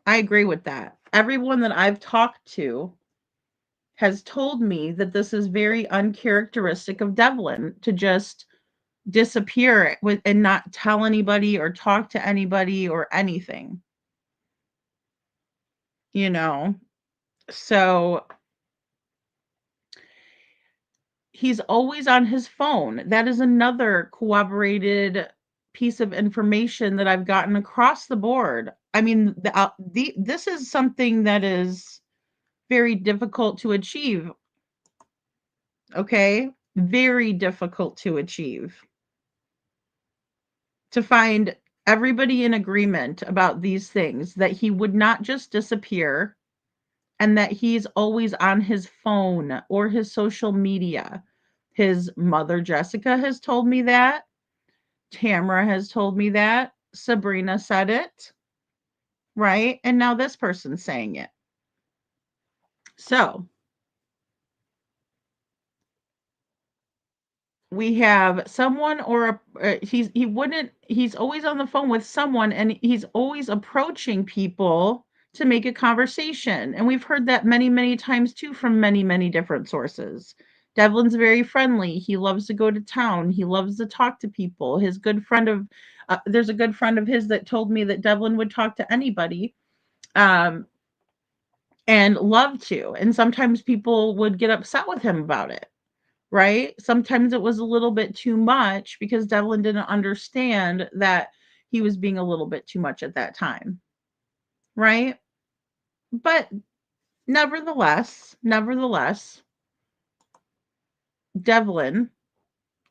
I agree with that. Everyone that I've talked to has told me that this is very uncharacteristic of Devlin to just disappear with and not tell anybody or talk to anybody or anything. You know. So he's always on his phone. That is another corroborated piece of information that I've gotten across the board. I mean, this is something that is very difficult to achieve. Okay? Very difficult to achieve. To find everybody in agreement about these things, that he would not just disappear and that he's always on his phone or his social media. His mother, Jessica, has told me that. Tamara has told me that. Sabrina said it. Right? And now this person's saying it. So we have someone or he's always on the phone with someone, and he's always approaching people to make a conversation, and we've heard that many times too from many different sources. Devlin's very friendly. He loves to go to town. He loves to talk to people. His good friend of there's a good friend of his that told me that Devlin would talk to anybody, and love to, and sometimes people would get upset with him about it. Right? Sometimes it was a little bit too much because Devlin didn't understand that he was being a little bit too much at that time. Right? But nevertheless, Devlin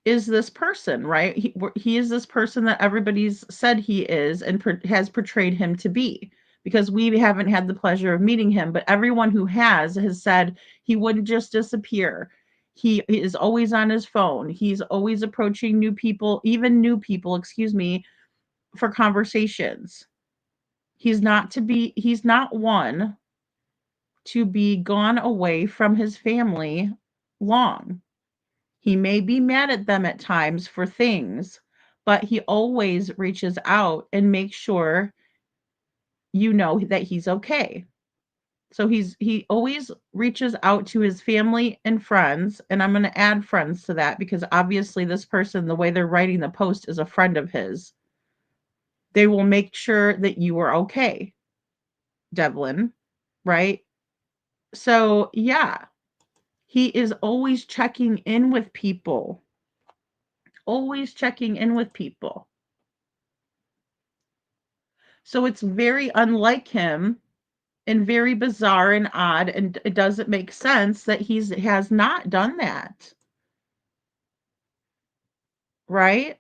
is this person, right? He is this person that everybody's said he is and has portrayed him to be, because we haven't had the pleasure of meeting him, but everyone who has said he wouldn't just disappear. He is always on his phone. He's always approaching new people, even new people, excuse me, for conversations. He's not one to be gone away from his family long. He may be mad at them at times for things, but he always reaches out and makes sure you know that he's okay. So he always reaches out to his family and friends, and I'm going to add friends to that because obviously this person, the way they're writing the post, is a friend of his. They will make sure that you are okay, Devlin, right? So, yeah, he is always checking in with people. Always checking in with people. So it's very unlike him and very bizarre and odd, and it doesn't make sense that has not done that. Right?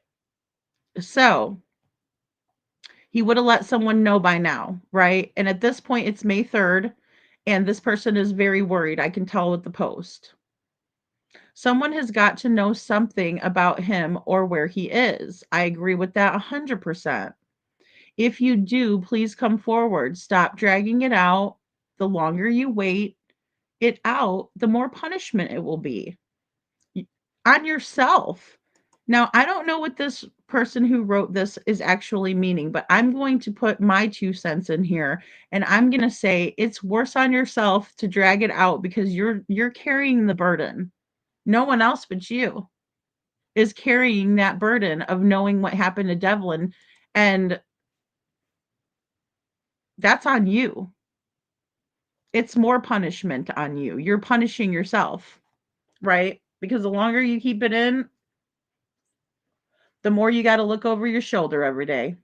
So he would have let someone know by now, right? And at this point, it's May 3rd, and this person is very worried. I can tell with the post. Someone has got to know something about him or where he is. I agree with that 100%. If you do, please come forward. Stop dragging it out. The longer you wait it out, the more punishment it will be on yourself. Now, I don't know what this person who wrote this is actually meaning, but I'm going to put my 2 cents in here, and I'm going to say it's worse on yourself to drag it out because you're carrying the burden. No one else but you is carrying that burden of knowing what happened to Devlin, and that's on you. it's more punishment on you. You're punishing yourself, right? Because the longer you keep it in, the more you got to look over your shoulder every day.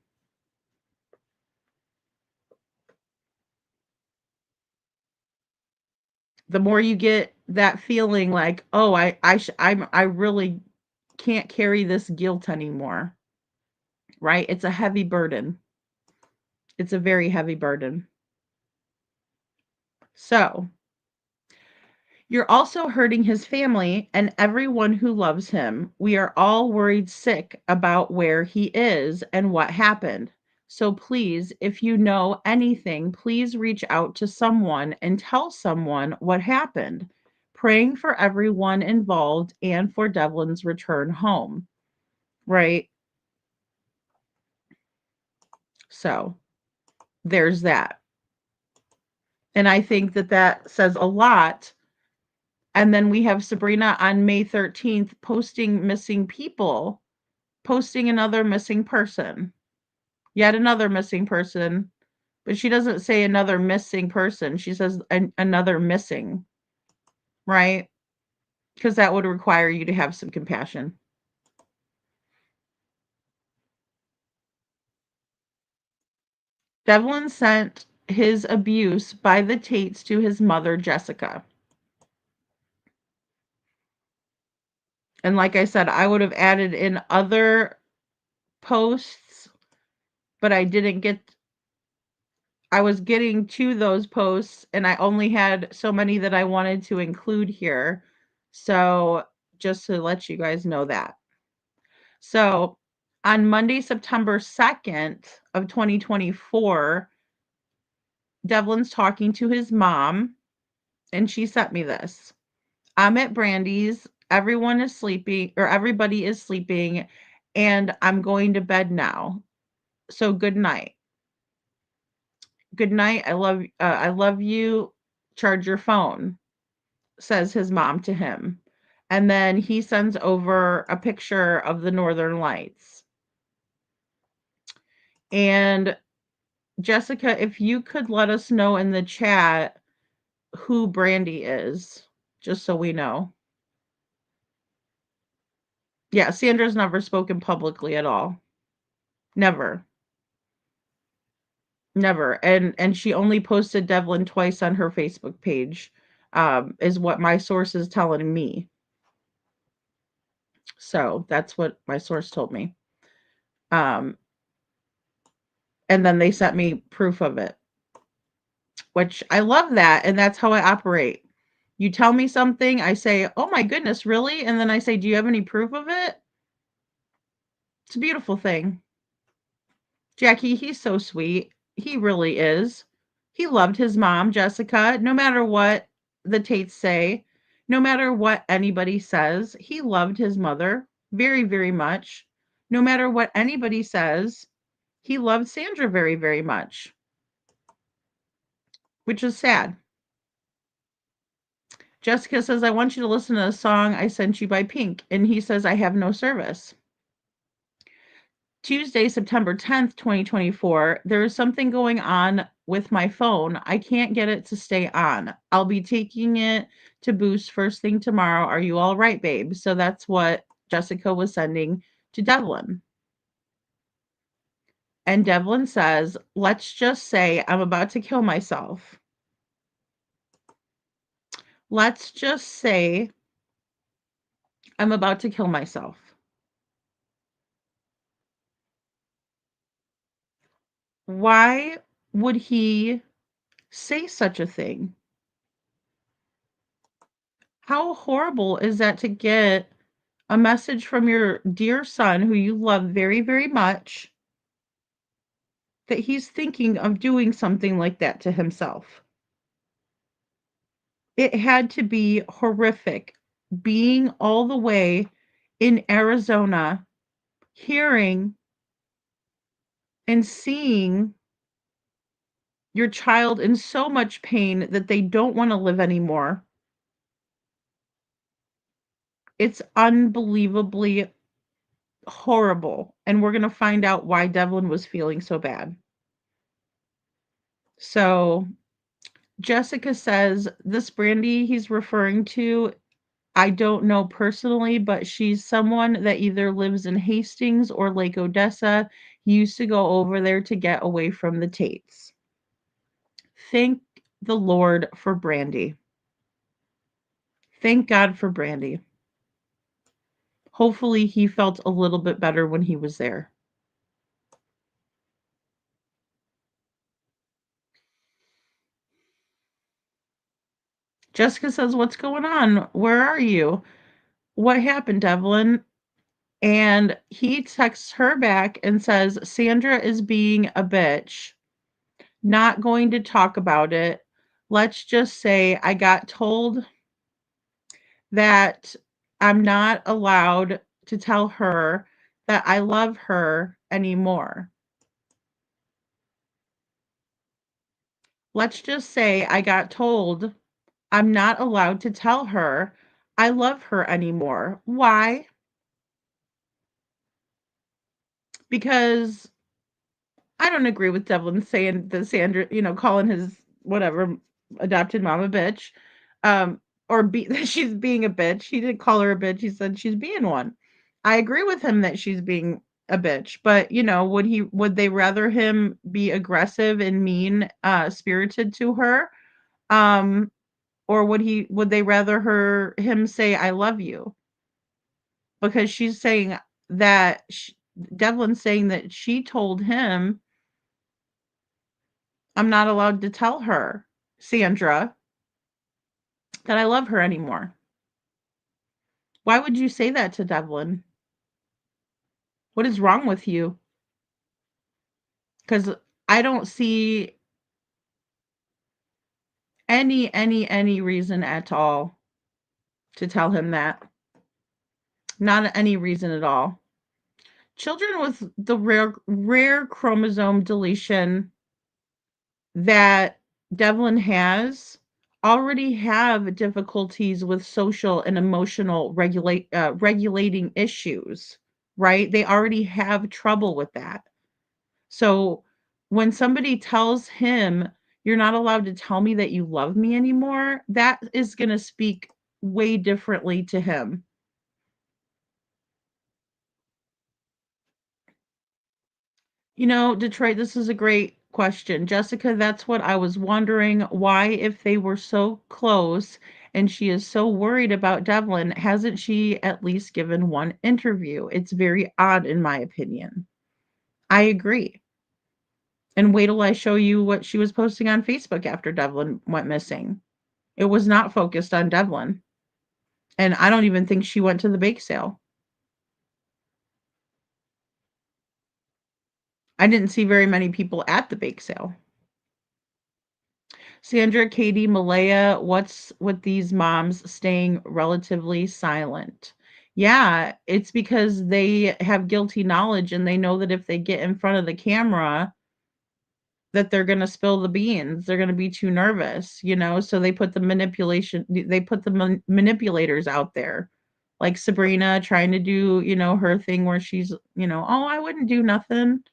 The more you get that feeling like, oh, I really can't carry this guilt anymore, right? It's a heavy burden. It's a very heavy burden. So, you're also hurting his family and everyone who loves him. We are all worried sick about where he is and what happened. So please, if you know anything, please reach out to someone and tell someone what happened. Praying for everyone involved and for Devlin's return home. Right? So, there's that. And I think that that says a lot. And then we have Sabrina on May 13th posting missing people, posting another missing person, yet another missing person. But she doesn't say another missing person. She says another missing, right? Because that would require you to have some compassion. Devlin sent his abuse by the Taits to his mother, Jessica. And like I said, I would have added in other posts, but I didn't get, I was getting to those posts and I only had so many that I wanted to include here. So just to let you guys know that. So on Monday, September 2nd of 2024, Devlin's talking to his mom and she sent me this. I'm at Brandy's. Everyone is sleeping, or everybody is sleeping, and I'm going to bed now. So good night. Good night. I love you. Charge your phone, says his mom to him. And then he sends over a picture of the Northern Lights. And Jessica, if you could let us know in the chat who Brandy is, just so we know. Yeah, Sandra's never spoken publicly at all. Never. Never. And she only posted Devlin twice on her Facebook page, is what my source is telling me. So that's what my source told me. And then they sent me proof of it, which I love that. And that's how I operate. You tell me something, I say, oh my goodness, really? And then I say, do you have any proof of it? It's a beautiful thing. Jackie, he's so sweet. He really is. He loved his mom, Jessica, no matter what the Tates say, no matter what anybody says. He loved his mother very, very much. No matter what anybody says, he loved Sandra very, very much, which is sad. Jessica says, I want you to listen to a song I sent you by Pink. And he says, I have no service. Tuesday, September 10th, 2024, there is something going on with my phone. I can't get it to stay on. I'll be taking it to Boost first thing tomorrow. Are you all right, babe? So that's what Jessica was sending to Devlin. And Devlin says, let's just say I'm about to kill myself. Let's just say I'm about to kill myself. Why would he say such a thing? How horrible is that to get a message from your dear son who you love very, very much that he's thinking of doing something like that to himself? It had to be horrific being all the way in Arizona, hearing and seeing your child in so much pain that they don't want to live anymore. It's unbelievably horrible. And we're going to find out why Devlin was feeling so bad. So Jessica says this Brandy he's referring to, I don't know personally, but she's someone that either lives in Hastings or Lake Odessa. He used to go over there to get away from the Tates. Thank the Lord for Brandy. Thank God for Brandy. Hopefully he felt a little bit better when he was there. Jessica says, "What's going on? Where are you? What happened, Devlin?" And he texts her back and says, "Sandra is being a bitch. Not going to talk about it. Let's just say I got told that I'm not allowed to tell her that I love her anymore. Let's just say I got told I'm not allowed to tell her I love her anymore. Why? Because I don't agree with Devlin saying that Sandra, calling his whatever adopted mom a bitch, or that she's being a bitch. He didn't call her a bitch. He said she's being one. I agree with him that she's being a bitch, but would they rather him be aggressive and mean, spirited to her, um, or would they rather him say I love you? Because she's saying that Devlin's saying that she told him I'm not allowed to tell her, Sandra, that I love her anymore. Why would you say that to Devlin? What is wrong with you? Because I don't see any reason at all to tell him that. Not any reason at all. Children with the rare chromosome deletion that Devlin has already have difficulties with social and emotional regulating issues, right? They already have trouble with that. So when somebody tells him, "You're not allowed to tell me that you love me anymore," that is going to speak way differently to him. Detroit, this is a great question. Jessica, that's what I was wondering. Why, if they were so close and she is so worried about Devlin, hasn't she at least given one interview? It's very odd, in my opinion. I agree. And wait till I show you what she was posting on Facebook after Devlin went missing. It was not focused on Devlin. And I don't even think she went to the bake sale. I didn't see very many people at the bake sale. Sandra, Katie, Malaya, what's with these moms staying relatively silent? Yeah, it's because they have guilty knowledge and they know that if they get in front of the camera, that they're going to spill the beans. They're going to be too nervous. So they put the manipulators out there. Like Sabrina trying to do her thing where she's, "Oh, I wouldn't do nothing,"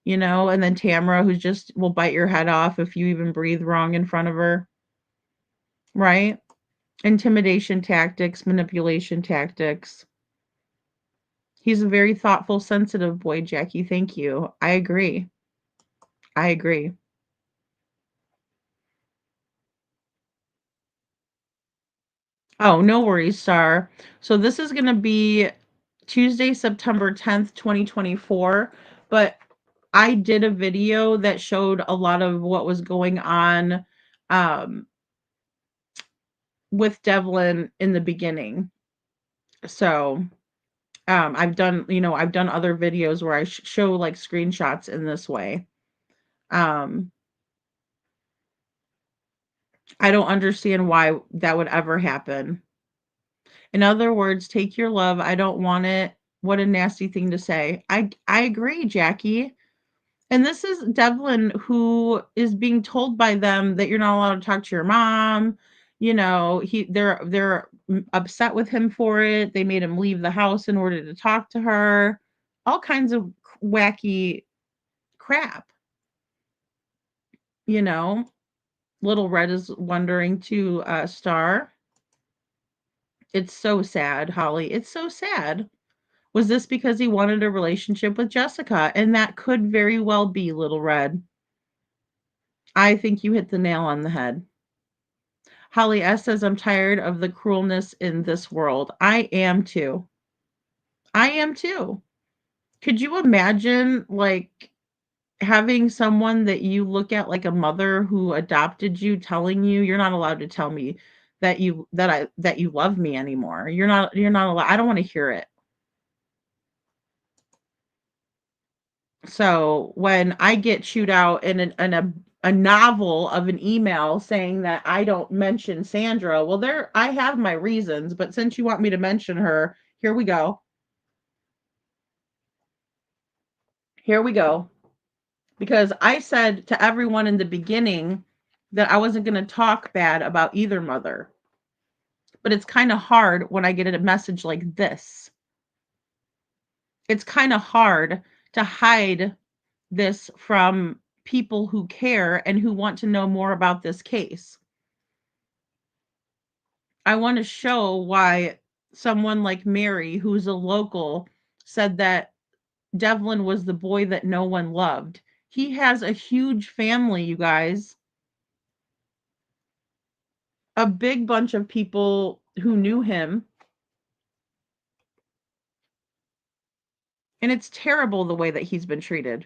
and then Tamara, who's just will bite your head off if you even breathe wrong in front of her, right? Intimidation tactics, manipulation tactics. He's a very thoughtful, sensitive boy, Jackie. Thank you. I agree. I agree. Oh, no worries, Star. So this is going to be Tuesday, September 10th, 2024. But I did a video that showed a lot of what was going on, um, with Devlin in the beginning. So I've done other videos where I show like screenshots in this way. Um, I don't understand why that would ever happen. In other words, take your love. I don't want it. What a nasty thing to say. I agree, Jackie. And this is Devlin who is being told by them that you're not allowed to talk to your mom. They're upset with him for it. They made him leave the house in order to talk to her. All kinds of wacky crap, you know. Little Red is wondering to Star. It's so sad, Holly. It's so sad. Was this because he wanted a relationship with Jessica? And that could very well be, Little Red. I think you hit the nail on the head. Holly S says, I'm tired of the cruelness in this world. I am too. I am too. Could you imagine, like, having someone that you look at like a mother who adopted you telling you you're not allowed to tell me that you love me anymore. You're not allowed. I don't want to hear it. So when I get chewed out in a novel of an email saying that I don't mention Sandra, well, there I have my reasons, but since you want me to mention her, here we go. Here we go. Because I said to everyone in the beginning that I wasn't going to talk bad about either mother. But it's kind of hard when I get a message like this. It's kind of hard to hide this from people who care and who want to know more about this case. I want to show why someone like Mary, who's a local, said that Devlin was the boy that no one loved. He has a huge family, you guys. A big bunch of people who knew him. And it's terrible the way that he's been treated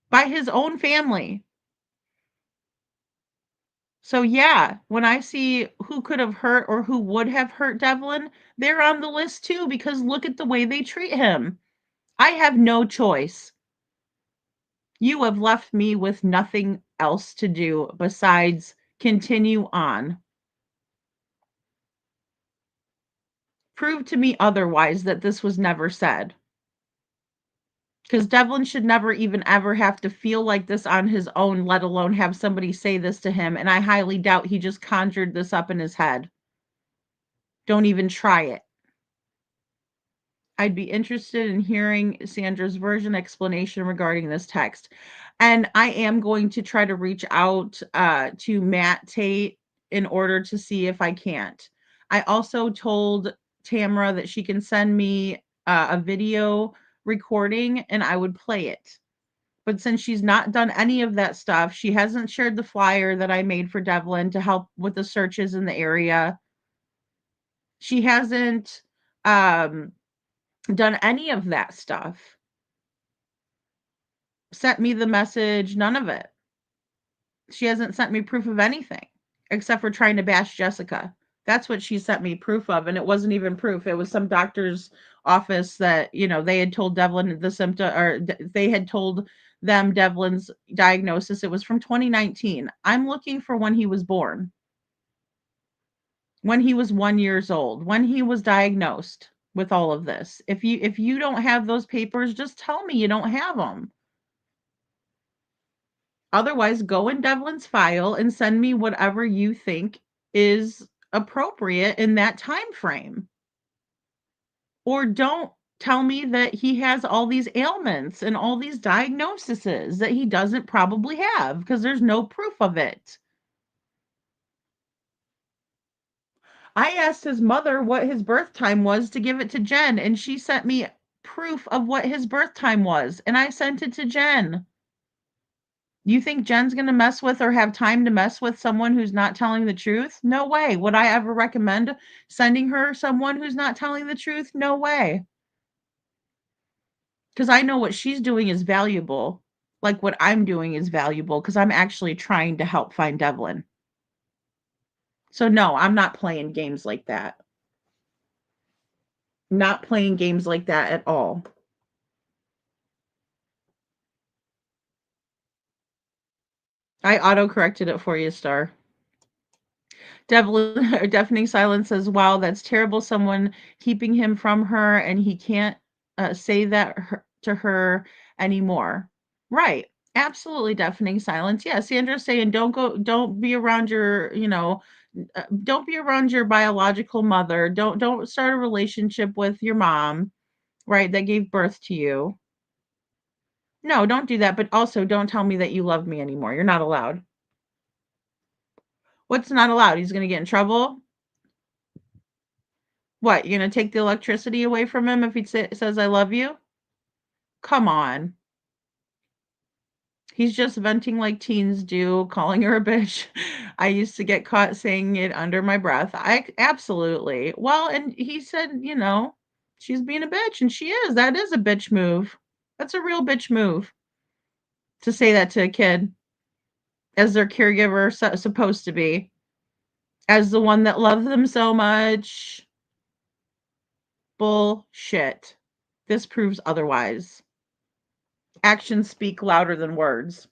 by his own family. So yeah, when I see who could have hurt or who would have hurt Devlin, they're on the list too because look at the way they treat him. I have no choice. You have left me with nothing else to do besides continue on. Prove to me otherwise that this was never said. Because Devlin should never even ever have to feel like this on his own, let alone have somebody say this to him. And I highly doubt he just conjured this up in his head. Don't even try it. I'd be interested in hearing Sandra's version explanation regarding this text. And I am going to try to reach out to Matt Tait in order to see if I can't. I also told Tamara that she can send me a video recording and I would play it. But since she's not done any of that stuff, she hasn't shared the flyer that I made for Devlin to help with the searches in the area. She hasn't done any of that stuff. Sent me the message, none of it. She hasn't sent me proof of anything except for trying to bash Jessica. That's what she sent me proof of, and it wasn't even proof. It was some doctor's office that, they had told Devlin the symptom, or they had told them Devlin's diagnosis. It was from 2019. I'm looking for when he was born. When he was 1 year old, when he was diagnosed with all of this. If you don't have those papers, just tell me you don't have them. Otherwise, go in Devlin's file and send me whatever you think is appropriate in that time frame. Or don't tell me that he has all these ailments and all these diagnoses that he doesn't probably have because there's no proof of it. I asked his mother what his birth time was to give it to Jen, and she sent me proof of what his birth time was, and I sent it to Jen. You think Jen's going to mess with or have time to mess with someone who's not telling the truth? No way. Would I ever recommend sending her someone who's not telling the truth? No way. Because I know what she's doing is valuable. Like what I'm doing is valuable because I'm actually trying to help find Devlin. So no, I'm not playing games like that. Not playing games like that at all. I auto-corrected it for you, Star. Devlin, deafening silence says, wow, that's terrible. Someone keeping him from her and he can't say that to her anymore. Right. Absolutely deafening silence. Yeah, Sandra's saying don't be around your, don't be around your biological mother. Don't start a relationship with your mom, right, that gave birth to you. No, don't do that, but also don't tell me that you love me anymore. You're not allowed. What's not allowed? He's gonna get in trouble? What, you're gonna take the electricity away from him if he says, "I love you"? Come on. He's just venting like teens do, calling her a bitch. I used to get caught saying it under my breath. I absolutely. Well, and he said, she's being a bitch, and she is. That is a bitch move. That's a real bitch move to say that to a kid as their caregiver supposed to be, as the one that loves them so much. Bullshit. This proves otherwise. Actions speak louder than words.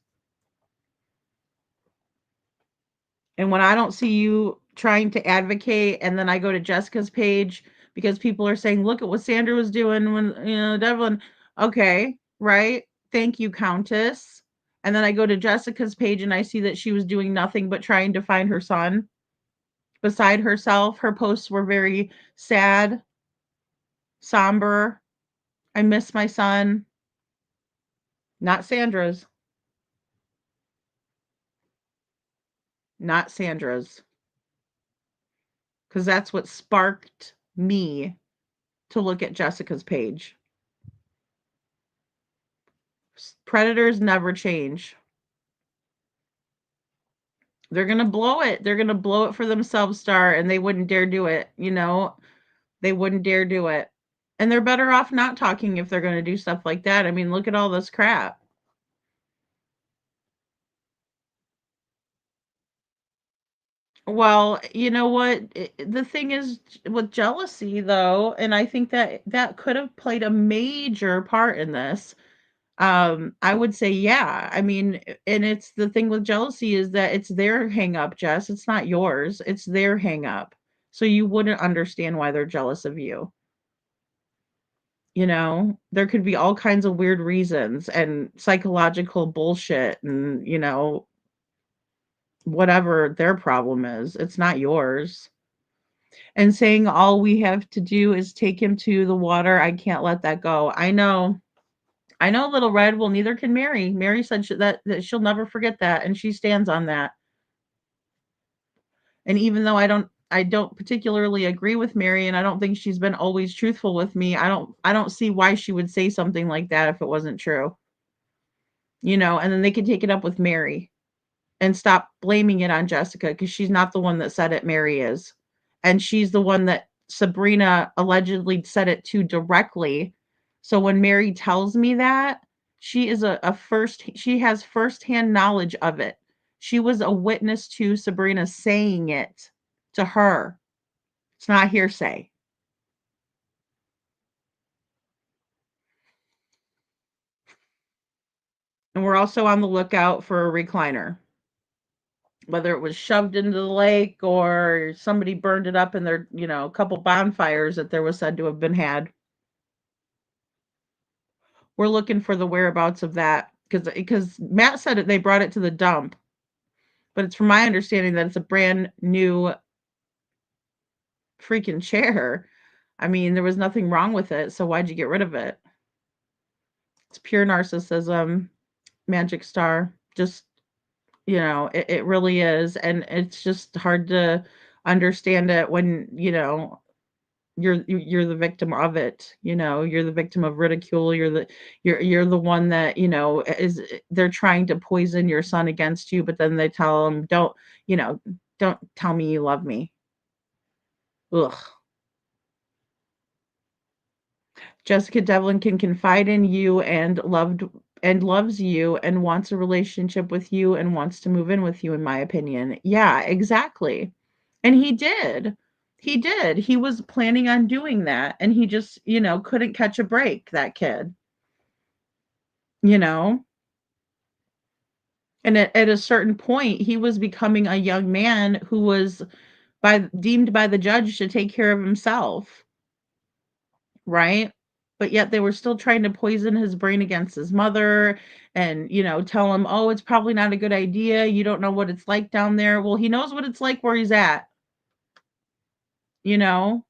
And when I don't see you trying to advocate, and then I go to Jessica's page because people are saying, look at what Sandra was doing when, Devlin. Okay, right. Thank you, Countess. And then I go to Jessica's page and I see that she was doing nothing but trying to find her son beside herself. Her posts were very sad, somber. I miss my son. Not Sandra's. Not Sandra's. Because that's what sparked me to look at Jessica's page. Predators never change. They're going to blow it. They're going to blow it for themselves, Star, and they wouldn't dare do it. They wouldn't dare do it. And they're better off not talking if they're going to do stuff like that. I mean, look at all this crap. Well, you know what? The thing is with jealousy, though, and I think that that could have played a major part in this. I would say, yeah. I mean, and it's the thing with jealousy is that it's their hang up, Jess. It's not yours. It's their hang up. So you wouldn't understand why they're jealous of you. There could be all kinds of weird reasons and psychological bullshit and, whatever their problem is. It's not yours. And saying all we have to do is take him to the water. I can't let that go. I know. I know, Little Red. Well, neither can Mary. Mary said that she'll never forget that, and she stands on that. And even though I don't particularly agree with Mary, and I don't think she's been always truthful with me, I don't see why she would say something like that if it wasn't true. And then they could take it up with Mary and stop blaming it on Jessica because she's not the one that said it. Mary is, and she's the one that Sabrina allegedly said it to directly. So when Mary tells me that, she is she has firsthand knowledge of it. She was a witness to Sabrina saying it to her. It's not hearsay. And we're also on the lookout for a recliner. Whether it was shoved into the lake or somebody burned it up in their, a couple bonfires that there was said to have been had. We're looking for the whereabouts of that because Matt said it, they brought it to the dump, but it's from my understanding that it's a brand new freaking chair. I mean, there was nothing wrong with it, so why'd you get rid of it? It's pure narcissism, Magic Star. Just, it really is, and it's just hard to understand it when, you're the victim of it. You're the victim of ridicule. You're the one that, is they're trying to poison your son against you, but then they tell him, don't tell me you love me. Ugh. Jessica Devlin can confide in you and loves you and wants a relationship with you and wants to move in with you, in my opinion. Yeah, exactly. And he did. He did. He was planning on doing that, and he just, couldn't catch a break, that kid. You know? And at a certain point, he was becoming a young man who was deemed by the judge to take care of himself, right? But yet they were still trying to poison his brain against his mother and, tell him, "Oh, it's probably not a good idea. You don't know what it's like down there." Well, he knows what it's like where he's at. You know?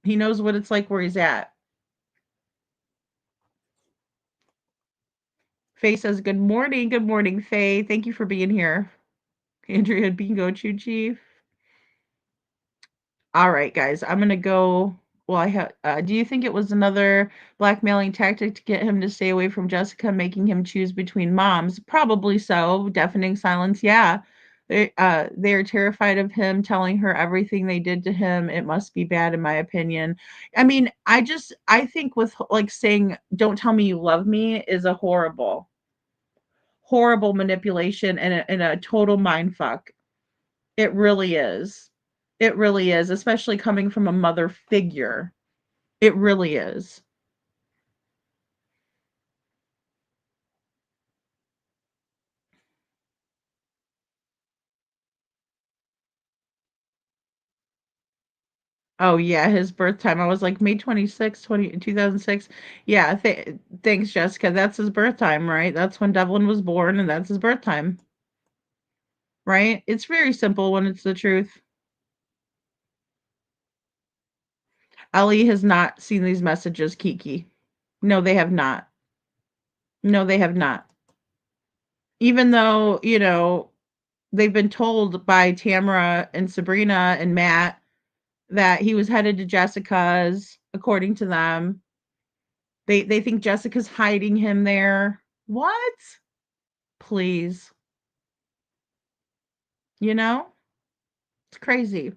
He knows what it's like where he's at. Faye says, "Good morning. Good morning, Faye. Thank you for being here." Andrea Bingo Chew Chief. All right, guys, I'm gonna go. Well, I have. Do you think it was another blackmailing tactic to get him to stay away from Jessica, making him choose between moms? Probably so. Deafening silence. Yeah, they're terrified of him telling her everything they did to him. It must be bad, in my opinion. I mean, I think with like saying, "Don't tell me you love me," is a horrible, horrible manipulation and a total mind fuck. It really is. It really is, especially coming from a mother figure. It really is. Oh, yeah, his birth time. I was like, May 26th, 2006. Yeah, thanks, Jessica. That's his birth time, right? That's when Devlin was born, and that's his birth time, right? It's very simple when it's the truth. Ellie has not seen these messages, Kiki. No, they have not. No, they have not. Even though, they've been told by Tamara and Sabrina and Matt that he was headed to Jessica's, according to them. They think Jessica's hiding him there. What? Please. You know? It's crazy.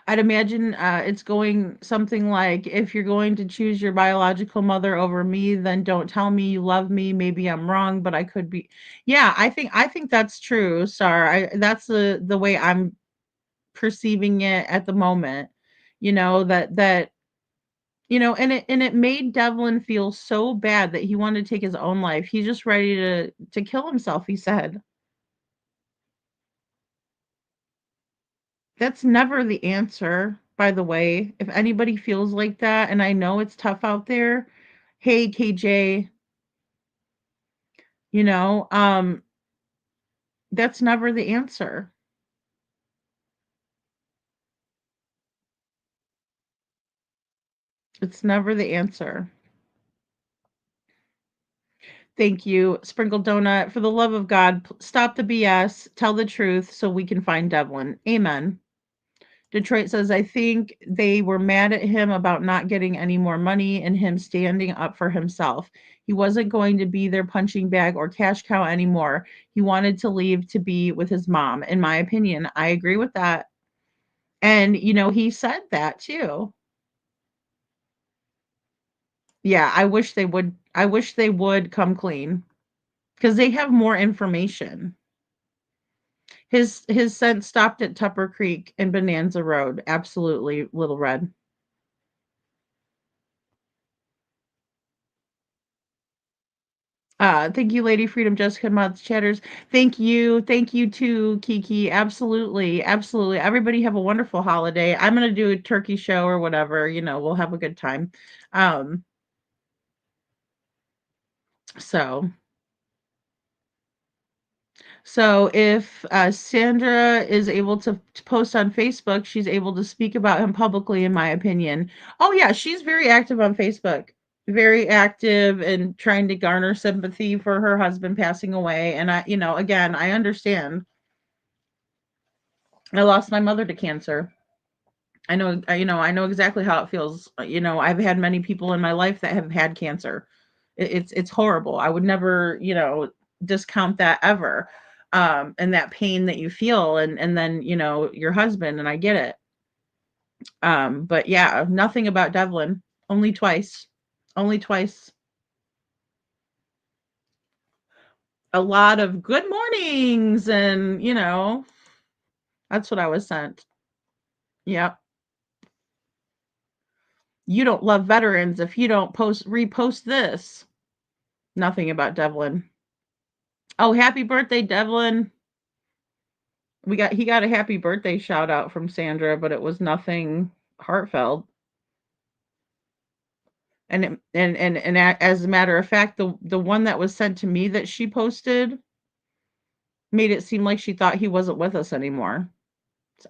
I'd imagine it's going something like, if you're going to choose your biological mother over me, then don't tell me you love me. Maybe I'm wrong, but I could be. Yeah, I think that's true, Star. That's the way I'm perceiving it at the moment. That and it made Devlin feel so bad that he wanted to take his own life. He's just ready to kill himself, he said. That's never the answer, by the way. If anybody feels like that, and I know it's tough out there, hey KJ, you know, um, that's never the answer. It's never the answer. Thank you, Sprinkled Donut. For the love of God, stop the BS, tell the truth so we can find Devlin. Amen. Detroit says, I think they were mad at him about not getting any more money and him standing up for himself. He wasn't going to be their punching bag or cash cow anymore. He wanted to leave to be with his mom. In my opinion, I agree with that. And, he said that too. Yeah, I wish they would come clean because they have more information. His scent stopped at Tupper Creek and Bonanza Road. Absolutely, Little Red. Thank you, Lady Freedom, Jessica Mods Chatters. Thank you too, Kiki. Absolutely, absolutely. Everybody have a wonderful holiday. I'm gonna do a turkey show or whatever. We'll have a good time. Um, so so if Sandra is able to post on Facebook, she's able to speak about him publicly, in my opinion. Oh yeah, she's very active on Facebook. Very active and trying to garner sympathy for her husband passing away. And again, I understand. I lost my mother to cancer. I know exactly how it feels. I've had many people in my life that have had cancer. It's horrible. I would never, discount that ever. And that pain that you feel, and then, your husband, and I get it. But yeah, nothing about Devlin. Only twice. Only twice. A lot of good mornings, and that's what I was sent. Yep. You don't love veterans if you don't repost this. Nothing about Devlin. Oh, happy birthday, Devlin. He got a happy birthday shout out from Sandra, but it was nothing heartfelt. As a matter of fact, the one that was sent to me that she posted made it seem like she thought he wasn't with us anymore.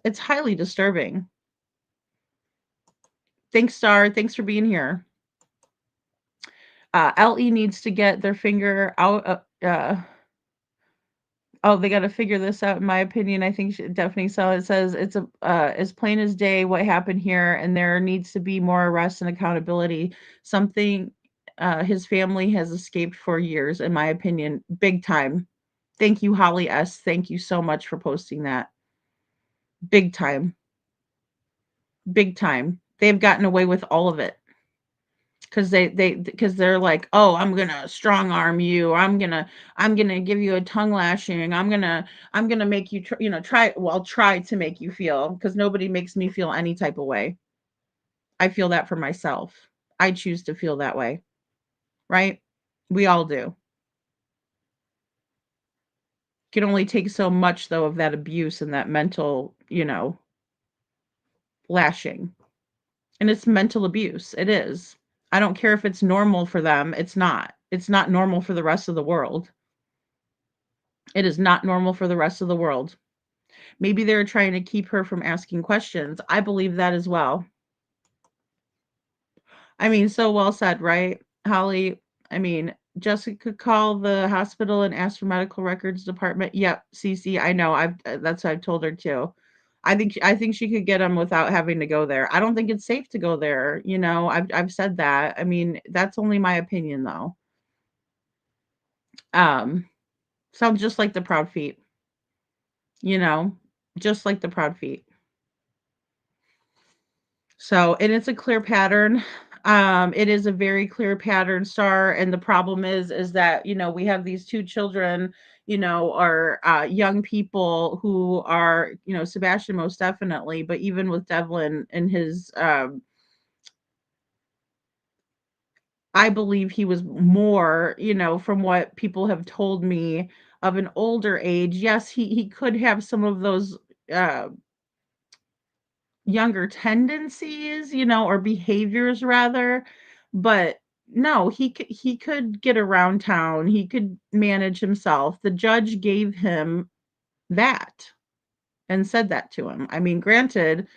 It's highly disturbing. Thanks, Star. Thanks for being here. LE needs to get their finger out. Oh, they got to figure this out. In my opinion, I think definitely so. It says it's a as plain as day what happened here, and there needs to be more arrest and accountability. Something his family has escaped for years, in my opinion, big time. Thank you, Holly S. Thank you so much for posting that. Big time, big time. They've gotten away with all of it because because they're like, oh, I'm gonna strong arm you. I'm gonna give you a tongue lashing. I'm gonna make you try to make you feel, because nobody makes me feel any type of way. I feel that for myself. I choose to feel that way, right? We all do. Can only take so much though of that abuse and that mental, lashing. And it's mental abuse. It is. I don't care if it's normal for them. It's not. It's not normal for the rest of the world. It is not normal for the rest of the world. Maybe they're trying to keep her from asking questions. I believe that as well. I mean, so well said, right, Holly? I mean, Jessica could call the hospital and ask for medical records department. Yep, Cece, I know. That's what I've told her too. I think she could get them without having to go there. I don't think it's safe to go there. I've said that. I mean, that's only my opinion though. Um, Sounds just like the Proud Feet. You know, just like the Proud Feet. So, and it's a clear pattern. It is a very clear pattern, Star. And the problem is that, we have these two children, are young people who are, Sebastian most definitely, but even with Devlin and his, I believe he was more, from what people have told me, of an older age. Yes, he could have some of those uh younger tendencies, or behaviors rather, but no, he could get around town, he could manage himself. The judge gave him that and said that to him. I mean, granted,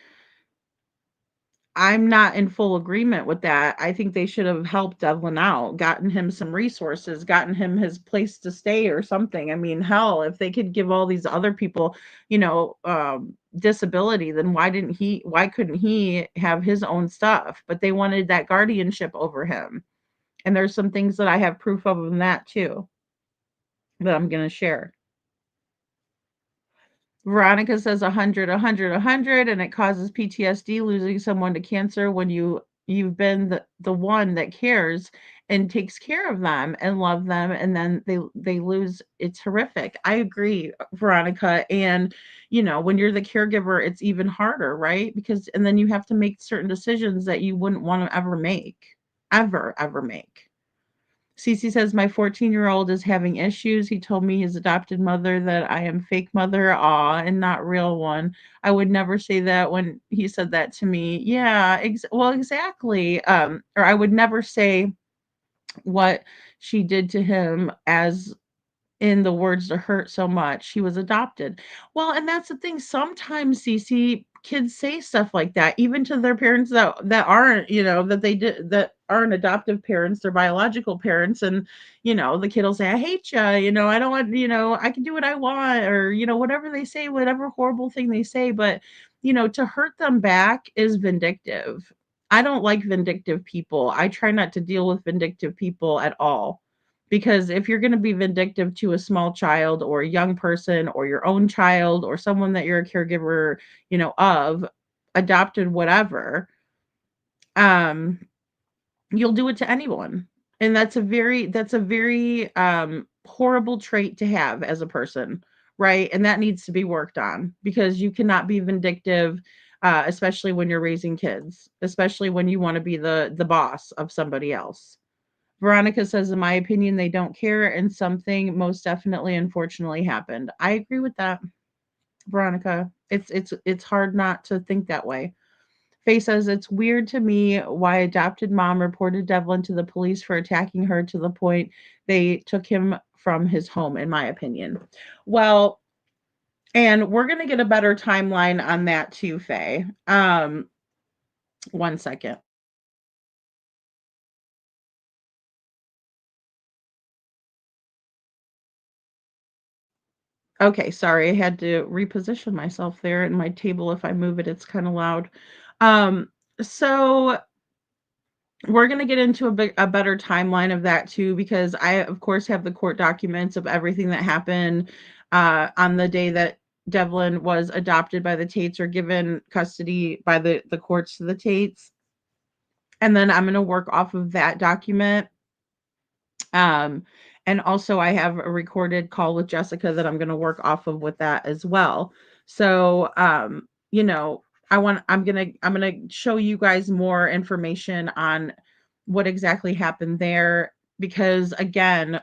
I'm not in full agreement with that. I think they should have helped Devlin out, gotten him some resources, gotten him his place to stay or something. I mean, hell, if they could give all these other people, disability, then why couldn't he have his own stuff? But they wanted that guardianship over him. And there's some things that I have proof of in that too that I'm going to share. Veronica says 100, 100, 100, and it causes PTSD losing someone to cancer when you've been the one that cares and takes care of them and love them, and then they lose. It's horrific. I agree, Veronica. And when you're the caregiver, it's even harder, right? Because and then you have to make certain decisions that you wouldn't want to ever make. Ever make. Cece says, my 14-year-old is having issues. He told me his adopted mother that I am fake mother, aw, and not real one. I would never say that when he said that to me. Yeah, well, exactly. Or I would never say what she did to him as in the words to hurt so much. He was adopted. Well, and that's the thing. Sometimes, Cece, kids say stuff like that, even to their parents that aren't, that they did that aren't adoptive parents, their biological parents, and the kid will say, "I hate you," I don't want, I can do what I want, or whatever they say, whatever horrible thing they say, but to hurt them back is vindictive. I don't like vindictive people. I try not to deal with vindictive people at all, because if you're going to be vindictive to a small child or a young person or your own child or someone that you're a caregiver, of, adopted, whatever, um, you'll do it to anyone. And that's a very horrible trait to have as a person, right? And that needs to be worked on, because you cannot be vindictive, especially when you're raising kids, especially when you want to be the boss of somebody else. Veronica says, in my opinion, they don't care, and something most definitely, unfortunately, happened. I agree with that, Veronica. It's hard not to think that way. Faye says, it's weird to me why adopted mom reported Devlin to the police for attacking her to the point they took him from his home, in my opinion. Well, and we're gonna get a better timeline on that too, Faye. One second. Okay, sorry, I had to reposition myself there in my table. If I move it, it's kind of loud. So we're going to get into a better timeline of that too, because I, of course, have the court documents of everything that happened on the day that Devlin was adopted by the Tates or given custody by the courts to the Tates. And then I'm going to work off of that document. Um, and also I have a recorded call with Jessica that I'm going to work off of with that as well. So, you know, I'm going to show you guys more information on what exactly happened there, because again,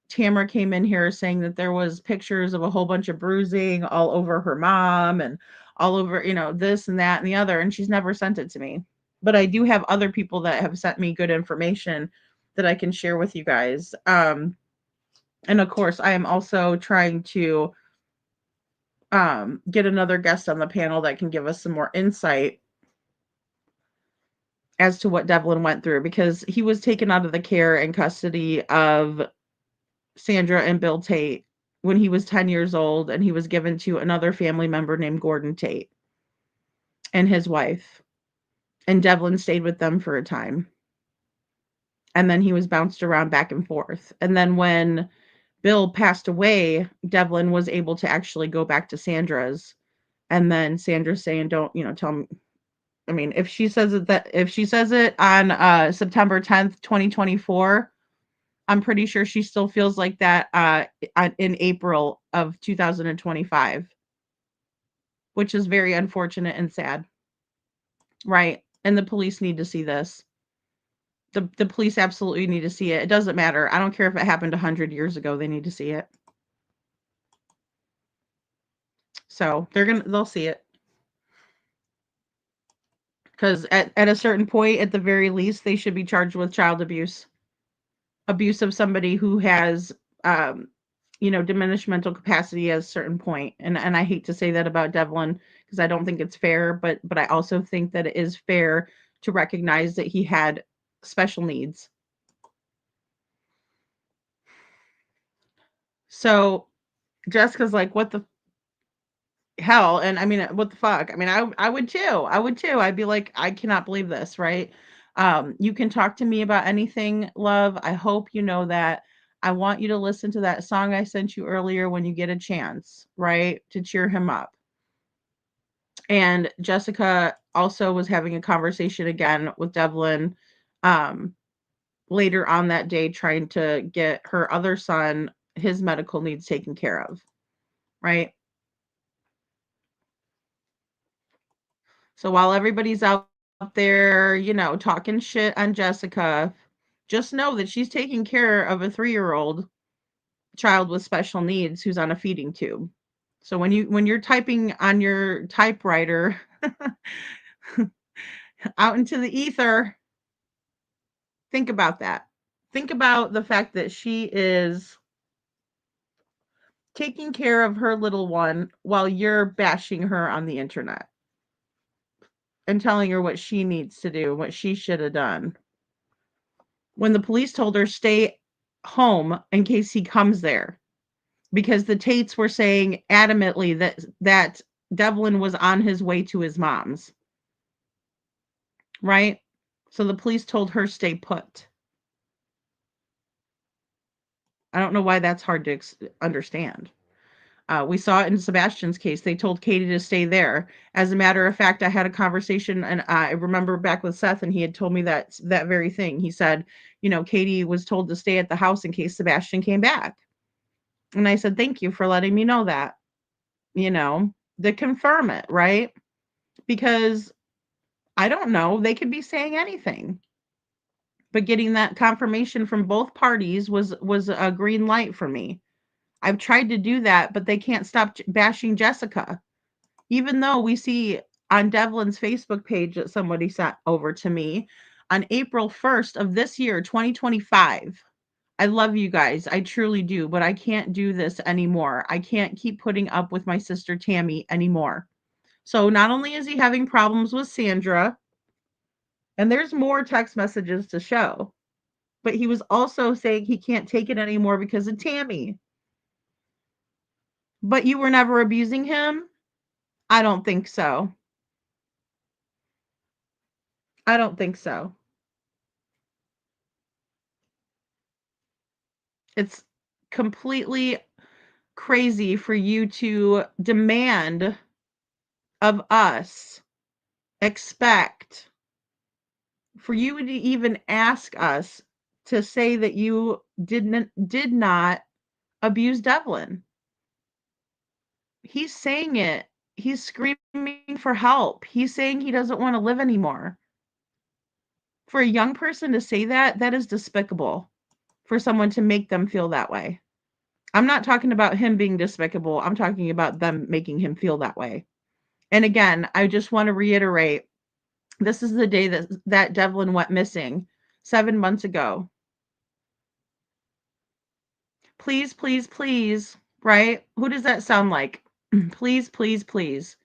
Tamara came in here saying that there was pictures of a whole bunch of bruising all over her mom and all over, this and that and the other, and she's never sent it to me. But I do have other people that have sent me good information that I can share with you guys. And of course, I am also trying to get another guest on the panel that can give us some more insight as to what Devlin went through, because he was taken out of the care and custody of Sandra and Bill Tait when he was 10 years old, and he was given to another family member named Gordon Tait and his wife. And Devlin stayed with them for a time. And then he was bounced around back and forth. And then when Bill passed away, Devlin was able to actually go back to Sandra's. And then Sandra's saying, don't, tell me. I mean, if she says it on September 10th, 2024, I'm pretty sure she still feels like that in April of 2025, which is very unfortunate and sad. Right? And the police need to see this. The police absolutely need to see it. It doesn't matter. I don't care if it happened 100 years ago. They need to see it. So they'll see it. Because at a certain point, at the very least, they should be charged with child abuse. Abuse of somebody who has diminished mental capacity at a certain point. And I hate to say that about Devlin, because I don't think it's fair, but I also think that it is fair to recognize that he had special needs. So Jessica's like, what the hell? And I mean, what the fuck? I mean, I would too. I would too. I'd be like, I cannot believe this, right? You can talk to me about anything, love. I hope you know that. I want you to listen to that song I sent you earlier when you get a chance, right? To cheer him up. And Jessica also was having a conversation again with Devlin later on that day, trying to get her other son, his medical needs taken care of, right? So while everybody's out there, talking shit on Jessica, just know that she's taking care of a 3-year-old child with special needs who's on a feeding tube. So when you're typing on your typewriter out into the ether, think about that. Think about the fact that she is taking care of her little one while you're bashing her on the internet and telling her what she needs to do, what she should have done. When the police told her stay home in case he comes there, because the Tates were saying adamantly that Devlin was on his way to his mom's, right? So the police told her stay put. I don't know why that's hard to understand. We saw it in Sebastian's case. They told Katie to stay there. As a matter of fact, I had a conversation, and I remember back with Seth, and he had told me that very thing. He said, Katie was told to stay at the house in case Sebastian came back. And I said, thank you for letting me know that, to confirm it, right? Because I don't know, they could be saying anything. But getting that confirmation from both parties was a green light for me. I've tried to do that, but they can't stop bashing Jessica. Even though we see on Devlin's Facebook page that somebody sent over to me on April 1st of this year, 2025. I love you guys. I truly do, but I can't do this anymore. I can't keep putting up with my sister Tammy anymore. So not only is he having problems with Sandra, and there's more text messages to show, but he was also saying he can't take it anymore because of Tammy. But you were never abusing him? I don't think so. I don't think so. It's completely crazy for you to demand of us, expect, for you to even ask us to say that you did not abuse Devlin. He's saying it. He's screaming for help. He's saying he doesn't want to live anymore. For a young person to say that, that is despicable. For someone to make them feel that way. I'm not talking about him being despicable. I'm talking about them making him feel that way. And again, I just want to reiterate, this is the day that Devlin went missing 7 months ago. Please, please, please, right? Who does that sound like? Please, please, please.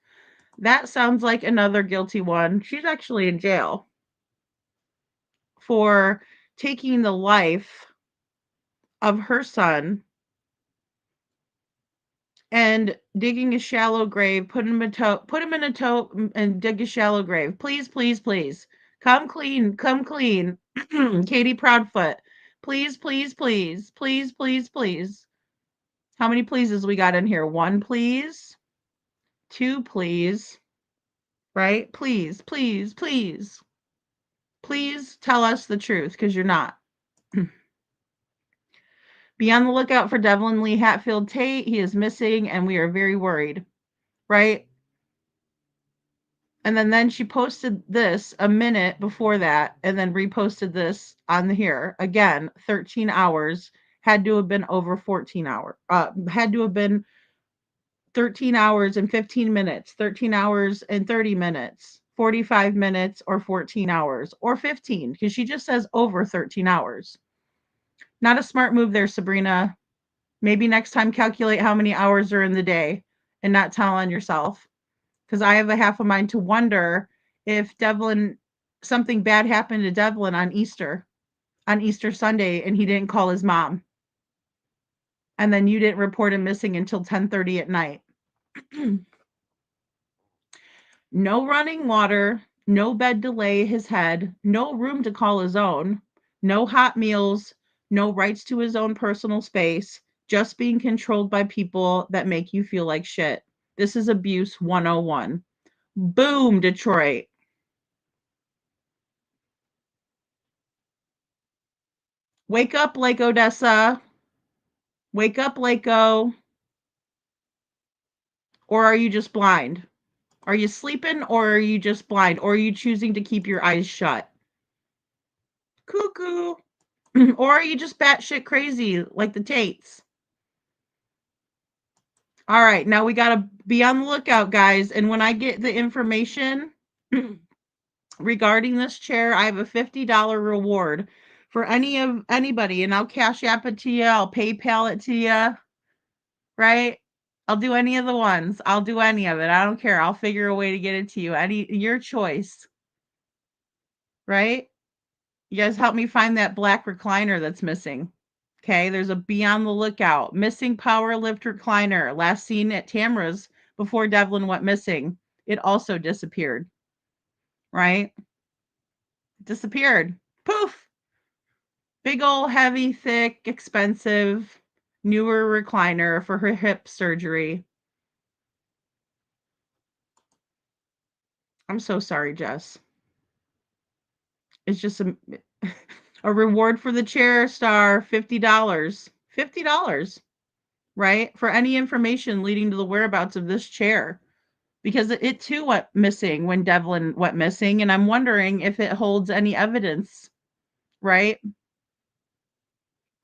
That sounds like another guilty one. She's actually in jail for taking the life of her son and digging a shallow grave, put him in a tote and dig a shallow grave. Please, please, please. Come clean, come clean. Katie Proudfoot. Please, please, please. Please, please, please. How many pleases we got in here? 1, please. 2, please. Right? Please, please, please. Please tell us the truth, because you're not. Be on the lookout for Devlin Lee Hatfield Tait. He is missing, and we are very worried. Right? And then she posted this a minute before that, and then reposted this on here. Again, 13 hours. Had to have been over 14 hours. Had to have been 13 hours and 15 minutes, 13 hours and 30 minutes, 45 minutes, or 14 hours, or 15, because she just says over 13 hours. Not a smart move there, Sabrina. Maybe next time calculate how many hours are in the day and not tell on yourself. Because I have a half a mind to wonder if Devlin, something bad happened to Devlin on Easter Sunday, and he didn't call his mom. And then you didn't report him missing until 10:30 at night. No running water, no bed to lay his head, no room to call his own, no hot meals, no rights to his own personal space, just being controlled by people that make you feel like shit. This is abuse 101. Boom, Detroit. Wake up, Lake Odessa. Wake up, Lako. Or are you just blind? Are you sleeping, or are you just blind? Or are you choosing to keep your eyes shut? Cuckoo. Or are you just batshit crazy like the Taits? All right, now we got to be on the lookout, guys. And when I get the information regarding this chair, I have a $50 reward for anybody, and I'll Cash App it to you. I'll PayPal it to you, right? I'll do any of the ones. I'll do any of it. I don't care. I'll figure a way to get it to you. Your choice, right? You guys help me find that black recliner that's missing. Okay, there's a be on the lookout. Missing power lift recliner. Last seen at Tamra's before Devlin went missing. It also disappeared. Right? Disappeared. Poof! Big old heavy, thick, expensive, newer recliner for her hip surgery. I'm so sorry, Jess. It's just a reward for the chair star, $50. $50, right? For any information leading to the whereabouts of this chair. Because it too went missing when Devlin went missing, and I'm wondering if it holds any evidence, right?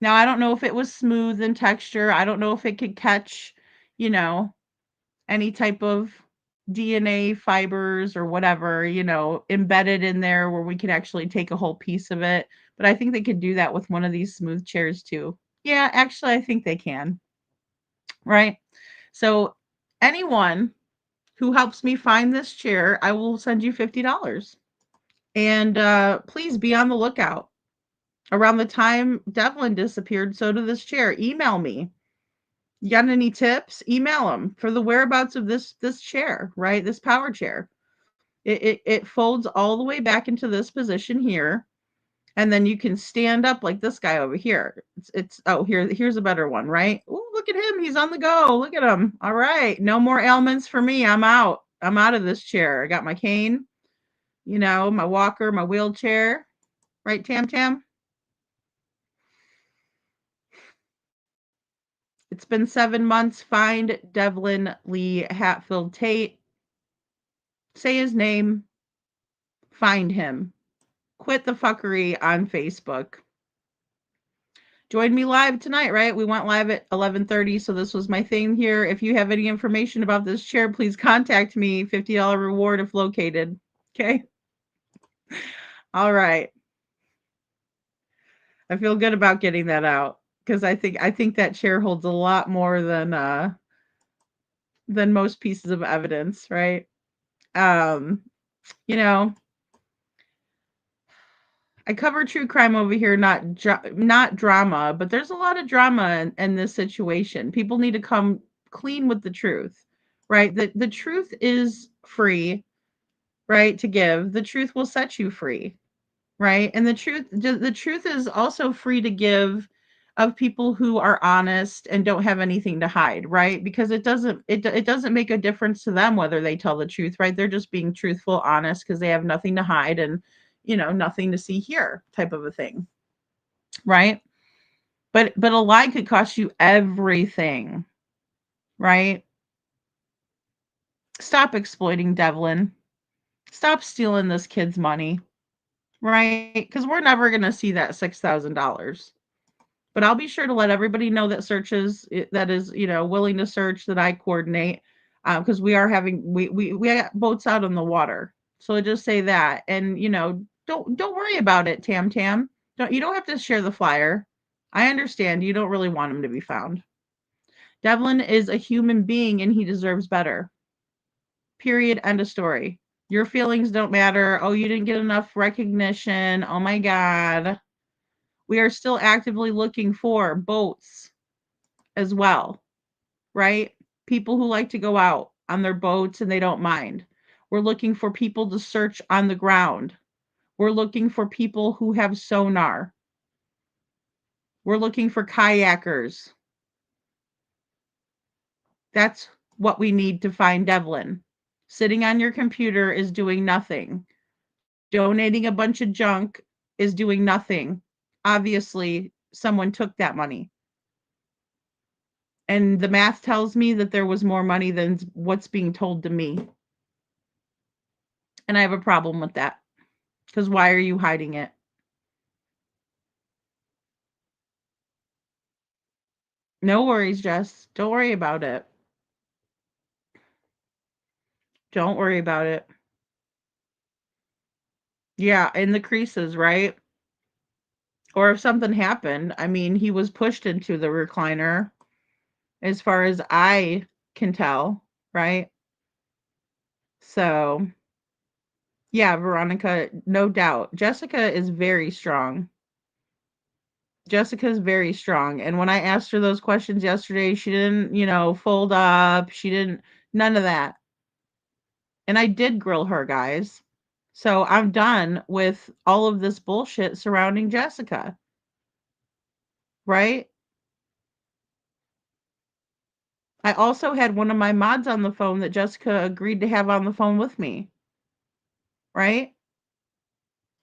Now, I don't know if it was smooth in texture. I don't know if it could catch, any type of DNA fibers or whatever, embedded in there where we could actually take a whole piece of it. But I think they could do that with one of these smooth chairs too. Yeah, actually, I think they can. Right? So anyone who helps me find this chair, I will send you $50. And please be on the lookout. Around the time Devlin disappeared, so did this chair. Email me You got any tips? Email them for the whereabouts of this chair, right? This power chair. It folds all the way back into this position here, and then you can stand up like this guy over here. Here's a better one, right? Oh, look at him. He's on the go. Look at him. All right. No more ailments for me. I'm out. I'm out of this chair. I got my cane, my walker, my wheelchair. Right, Tam Tam? It's been 7 months. Find Devlin Lee Hatfield Tait. Say his name. Find him. Quit the fuckery on Facebook. Join me live tonight, right? We went live at 11:30, so this was my thing here. If you have any information about this chair, please contact me. $50 reward if located. Okay? All right. I feel good about getting that out because I think that chair holds a lot more than most pieces of evidence, right? You know, I cover true crime over here, not drama, but there's a lot of drama in this situation. People need to come clean with the truth, right? The truth is free, right? To give. The truth will set you free, right? And the truth is also free to give of people who are honest and don't have anything to hide, right? Because it doesn't make a difference to them whether they tell the truth, right? They're just being truthful, honest because they have nothing to hide and nothing to see here type of a thing, right? But a lie could cost you everything, right? Stop exploiting Devlin. Stop stealing this kid's money, right? Because we're never going to see that $6,000. But I'll be sure to let everybody know that that is willing to search, that I coordinate, because we are having we got boats out on the water. So just say that, and don't worry about it, Tam Tam. You don't have to share the flyer. I understand you don't really want him to be found. Devlin is a human being and he deserves better. Period. End of story. Your feelings don't matter. Oh, you didn't get enough recognition. Oh my God. We are still actively looking for boats as well, right? People who like to go out on their boats and they don't mind. We're looking for people to search on the ground. We're looking for people who have sonar. We're looking for kayakers. That's what we need to find Devlin. Sitting on your computer is doing nothing. Donating a bunch of junk is doing nothing. Obviously, someone took that money. And the math tells me that there was more money than what's being told to me. And I have a problem with that. Because why are you hiding it? No worries, Jess. Don't worry about it. Don't worry about it. Yeah, in the creases, right? Or if something happened, I mean, he was pushed into the recliner, as far as I can tell, right? So, yeah, Veronica, no doubt. Jessica is very strong. Jessica is very strong. And when I asked her those questions yesterday, she didn't, fold up. She didn't, none of that. And I did grill her, guys. So I'm done with all of this bullshit surrounding Jessica. Right? I also had one of my mods on the phone that Jessica agreed to have on the phone with me. Right?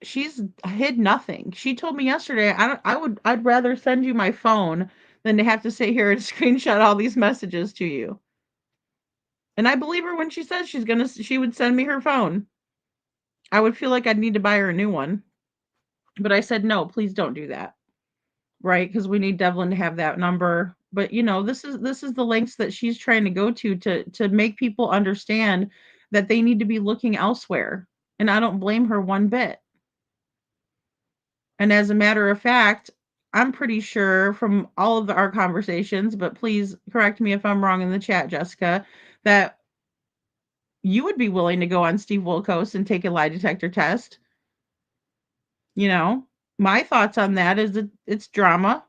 She's hid nothing. She told me yesterday, I'd rather send you my phone than to have to sit here and screenshot all these messages to you. And I believe her when she says she would send me her phone. I would feel like I'd need to buy her a new one. But I said, no, please don't do that. Right? Because we need Devlin to have that number. But this is the lengths that she's trying to go to make people understand that they need to be looking elsewhere. And I don't blame her one bit. And as a matter of fact, I'm pretty sure from all of our conversations, but please correct me if I'm wrong in the chat, Jessica, that you would be willing to go on Steve Wilkos and take a lie detector test. My thoughts on that is that it's drama.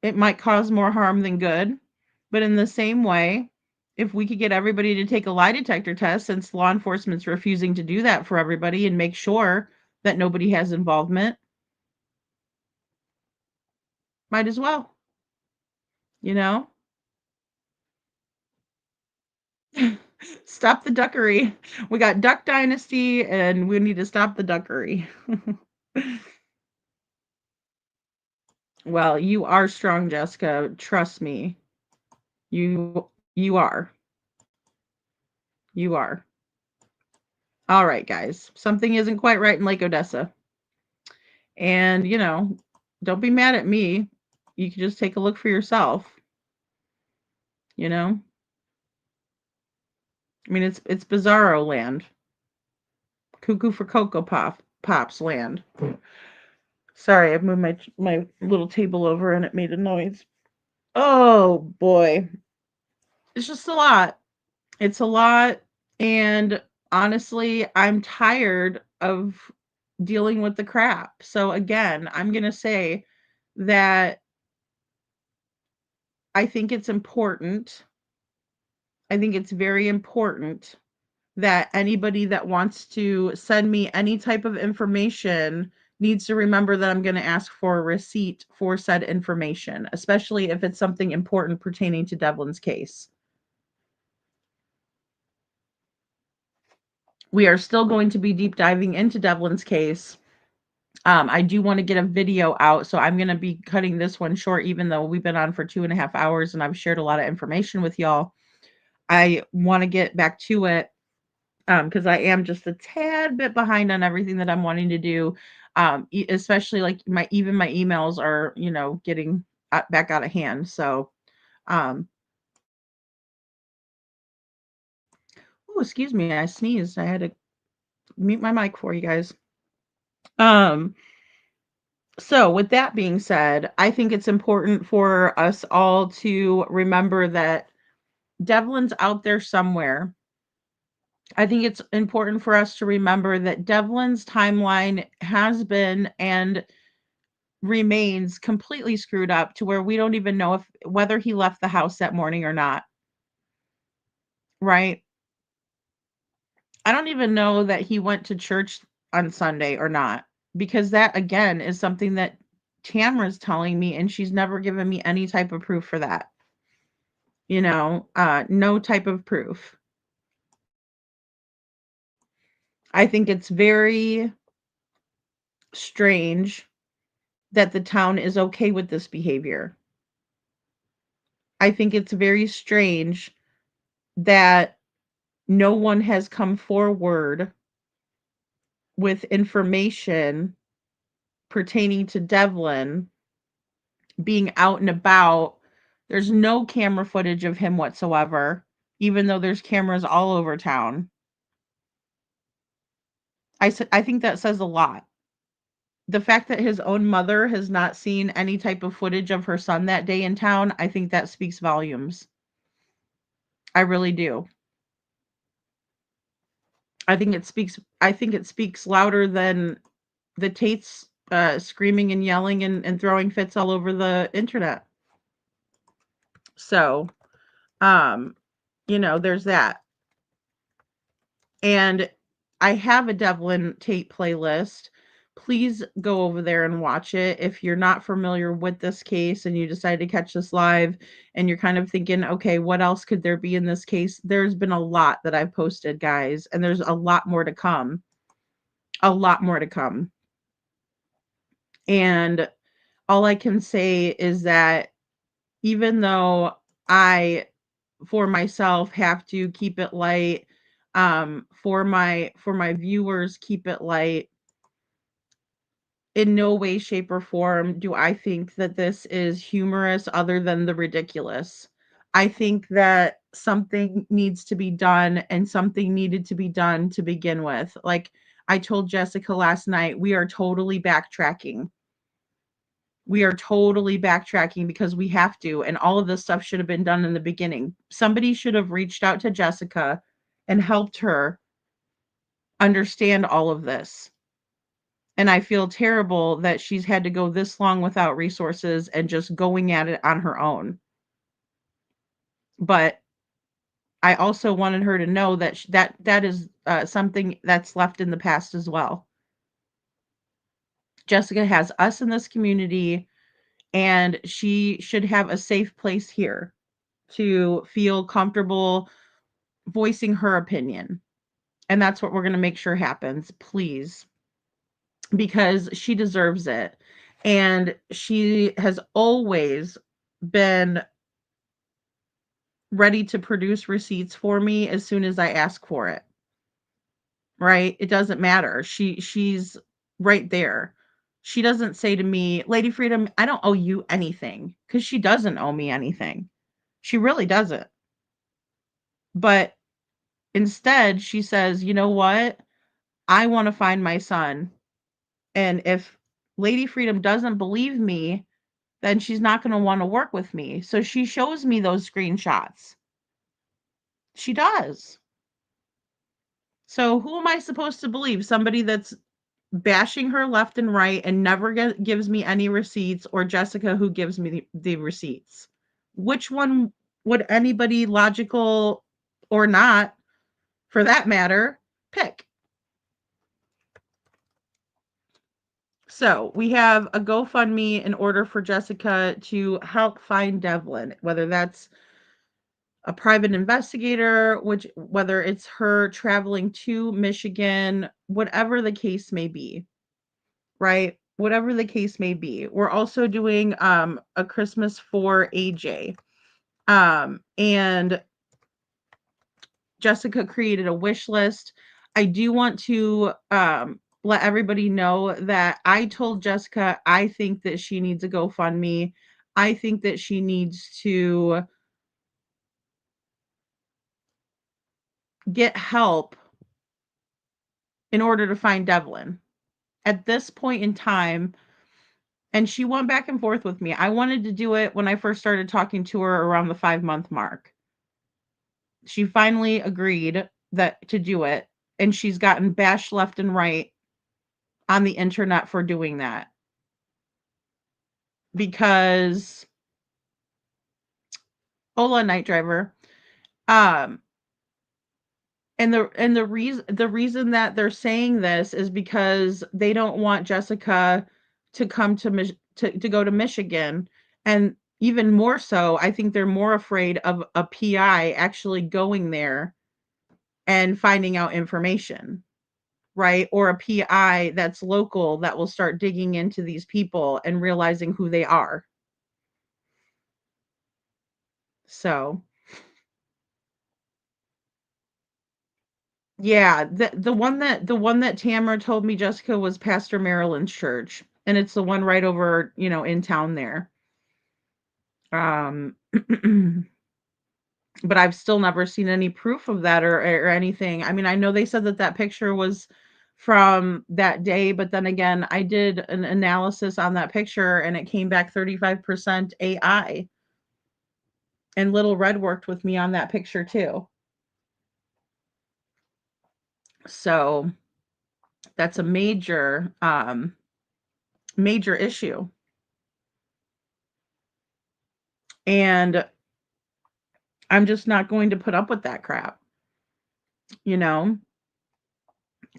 it might cause more harm than good. But in the same way, if we could get everybody to take a lie detector test, since law enforcement's refusing to do that for everybody and make sure that nobody has involvement, might as well, you know? Stop the duckery. We got Duck Dynasty and we need to stop the duckery. Well, you are strong, Jessica. Trust me. You are. You are. All right, guys. Something isn't quite right in Lake Odessa. And, don't be mad at me. You can just take a look for yourself. You know? I mean, it's bizarro land. Cuckoo for Cocoa Pops land. Sorry, I moved my little table over and it made a noise. Oh boy. It's just a lot. It's a lot. And honestly, I'm tired of dealing with the crap. So again, I'm going to say that I think it's important. I think it's very important that anybody that wants to send me any type of information needs to remember that I'm going to ask for a receipt for said information, especially if it's something important pertaining to Devlin's case. We are still going to be deep diving into Devlin's case. I do want to get a video out, so I'm going to be cutting this one short, even though we've been on for 2.5 hours and I've shared a lot of information with y'all. I want to get back to it because I am just a tad bit behind on everything that I'm wanting to do. Especially like my emails are, getting back out of hand. So, oh, excuse me, I sneezed. I had to mute my mic for you guys. So with that being said, I think it's important for us all to remember that Devlin's out there somewhere. I think it's important for us to remember that Devlin's timeline has been and remains completely screwed up to where we don't even know whether he left the house that morning or not. Right? I don't even know that he went to church on Sunday or not, because that again is something that Tamra's telling me, and she's never given me any type of proof for that. No type of proof. I think it's very strange that the town is okay with this behavior. I think it's very strange that no one has come forward with information pertaining to Devlin being out and about. There's no camera footage of him whatsoever, even though there's cameras all over town. I think that says a lot. The fact that his own mother has not seen any type of footage of her son that day in town, I think that speaks volumes. I really do. I think it speaks louder than the Taits screaming and yelling and throwing fits all over the internet. So, there's that. And I have a Devlin Tait playlist. Please go over there and watch it. If you're not familiar with this case and you decide to catch this live and you're kind of thinking, okay, what else could there be in this case? There's been a lot that I've posted, guys, and there's a lot more to come. A lot more to come. And all I can say is that even though I, for myself, have to keep it light, for my viewers, keep it light, in no way, shape, or form do I think that this is humorous other than the ridiculous. I think that something needs to be done and something needed to be done to begin with. Like I told Jessica last night, we are totally backtracking. We are totally backtracking because we have to, and all of this stuff should have been done in the beginning. Somebody should have reached out to Jessica and helped her understand all of this. And I feel terrible that she's had to go this long without resources and just going at it on her own. But I also wanted her to know that that is something that's left in the past as well. Jessica has us in this community, and she should have a safe place here to feel comfortable voicing her opinion. And that's what we're going to make sure happens, please, because she deserves it. And she has always been ready to produce receipts for me as soon as I ask for it. Right? It doesn't matter. She's right there. She doesn't say to me, "Lady Freedom, I don't owe you anything," because she doesn't owe me anything. She really doesn't. But instead, she says, "You know what? I want to find my son. And if Lady Freedom doesn't believe me, then she's not going to want to work with me." So she shows me those screenshots. She does. So who am I supposed to believe? Somebody that's bashing her left and right and never gives me any receipts, or Jessica who gives me the receipts? Which one would anybody, logical or not, for that matter, pick? So we have a GoFundMe in order for Jessica to help find Devlin, whether that's a private investigator, whether it's her traveling to Michigan, whatever the case may be, right? Whatever the case may be. We're also doing a Christmas for AJ. And Jessica created a wish list. I do want to let everybody know that I told Jessica I think that she needs a GoFundMe. I think that she needs to get help in order to find Devlin. At this point in time, and she went back and forth with me. I wanted to do it when I first started talking to her around the 5-month mark. She finally agreed to do it, and she's gotten bashed left and right on the internet for doing that. Because Ola Night Driver, and the reason that they're saying this is because they don't want Jessica to come to go to Michigan. And even more so, I think they're more afraid of a PI actually going there and finding out information, right? Or a PI that's local that will start digging into these people and realizing who they are. So yeah, the one that Tamara told me, Jessica, was Pastor Maryland's church, and it's the one right over, in town there. But I've still never seen any proof of that or anything. I mean, I know they said that picture was from that day, but then again, I did an analysis on that picture and it came back 35% AI. And Little Red worked with me on that picture too. So that's a major issue. And I'm just not going to put up with that crap, you know?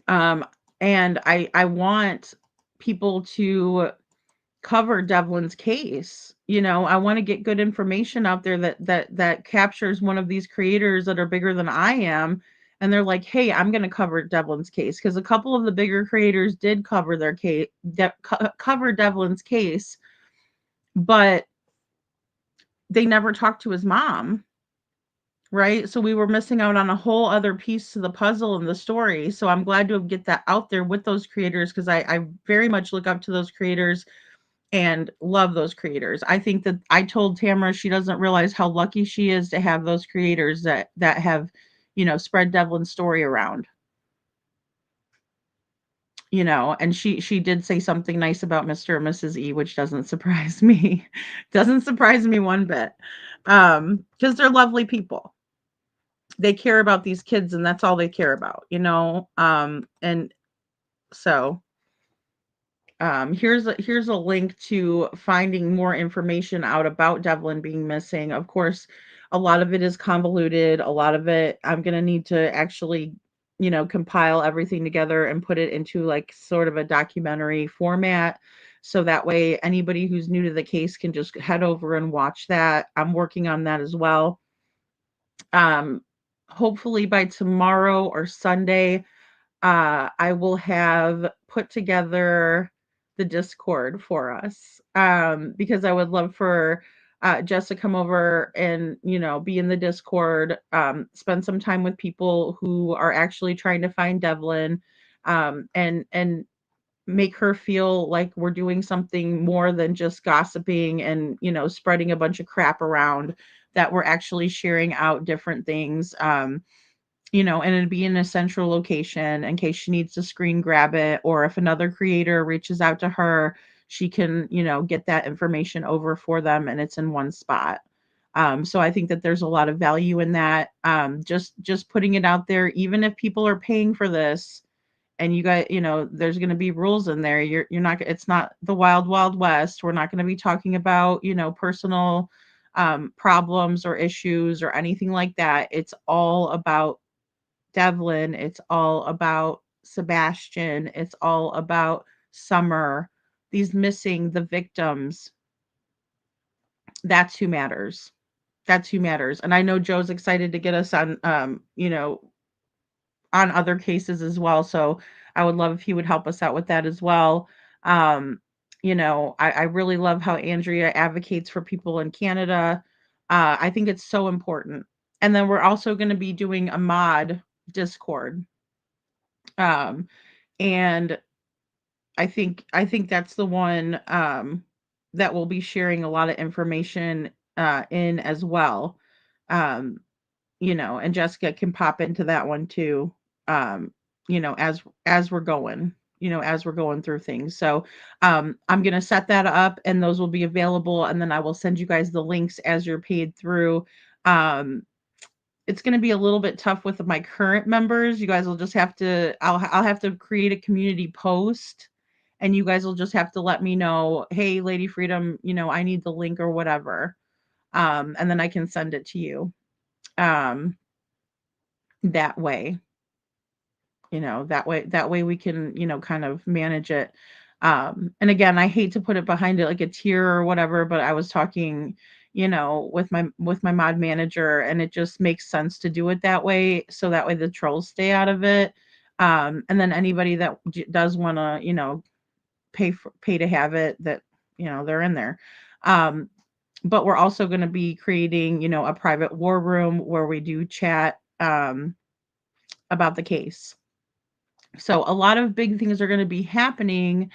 And I want people to cover Devlin's case. I want to get good information out there that captures one of these creators that are bigger than I am. And they're like, "Hey, I'm going to cover Devlin's case," because a couple of the bigger creators did cover their case, cover Devlin's case, but they never talked to his mom. Right? So we were missing out on a whole other piece to the puzzle in the story. So I'm glad to get that out there with those creators, because I very much look up to those creators and love those creators. I think that I told Tamara she doesn't realize how lucky she is to have those creators that have, spread Devlin's story around. And she did say something nice about Mr. and Mrs. E, which doesn't surprise me. Doesn't surprise me one bit. Because they're lovely people. They care about these kids, and that's all they care about, and so Here's a link to finding more information out about Devlin being missing. Of course, a lot of it is convoluted. A lot of it I'm gonna need to actually, compile everything together and put it into like sort of a documentary format. So that way anybody who's new to the case can just head over and watch that. I'm working on that as well. Um, Hopefully by tomorrow or Sunday, I will have put together the Discord for us, because I would love for Jess to come over and be in the Discord, spend some time with people who are actually trying to find Devlin, and make her feel like we're doing something more than just gossiping and spreading a bunch of crap around. That we're actually sharing out different things. And it'd be in a central location in case she needs to screen grab it, or if another creator reaches out to her, she can, get that information over for them and it's in one spot. So I think that there's a lot of value in that. Just putting it out there, even if people are paying for this, and you guys, there's going to be rules in there. You're not. It's not the wild wild west. We're not going to be talking about personal problems or issues or anything like that. It's all about Devlin, it's all about Sebastian, it's all about Summer, these missing, the victims. That's who matters. That's who matters. And I know Joe's excited to get us on on other cases as well. So I would love if he would help us out with that as well. I really love how Andrea advocates for people in Canada. I think it's so important. And then we're also going to be doing a mod Discord. Um, and I think that's the one that will be sharing a lot of information in as well. Um, and Jessica can pop into that one too. As we're going, as we're going through things. So I'm gonna set that up and those will be available, and then I will send you guys the links as you're paid through. Um, it's going to be a little bit tough with my current members. You guys will just have to I'll have to create a community post, and you guys will just have to let me know, "Hey, Lady Freedom, I need the link or whatever." And then I can send it to you. Um that way. That way we can, kind of manage it. And again, I hate to put it behind it like a tier or whatever, but I was talking, with my mod manager, and it just makes sense to do it that way, so that way the trolls stay out of it. And then anybody that does want to, pay to have it, that they're in there. Um, but we're also going to be creating, a private war room where we do chat about the case. So a lot of big things are going to be happening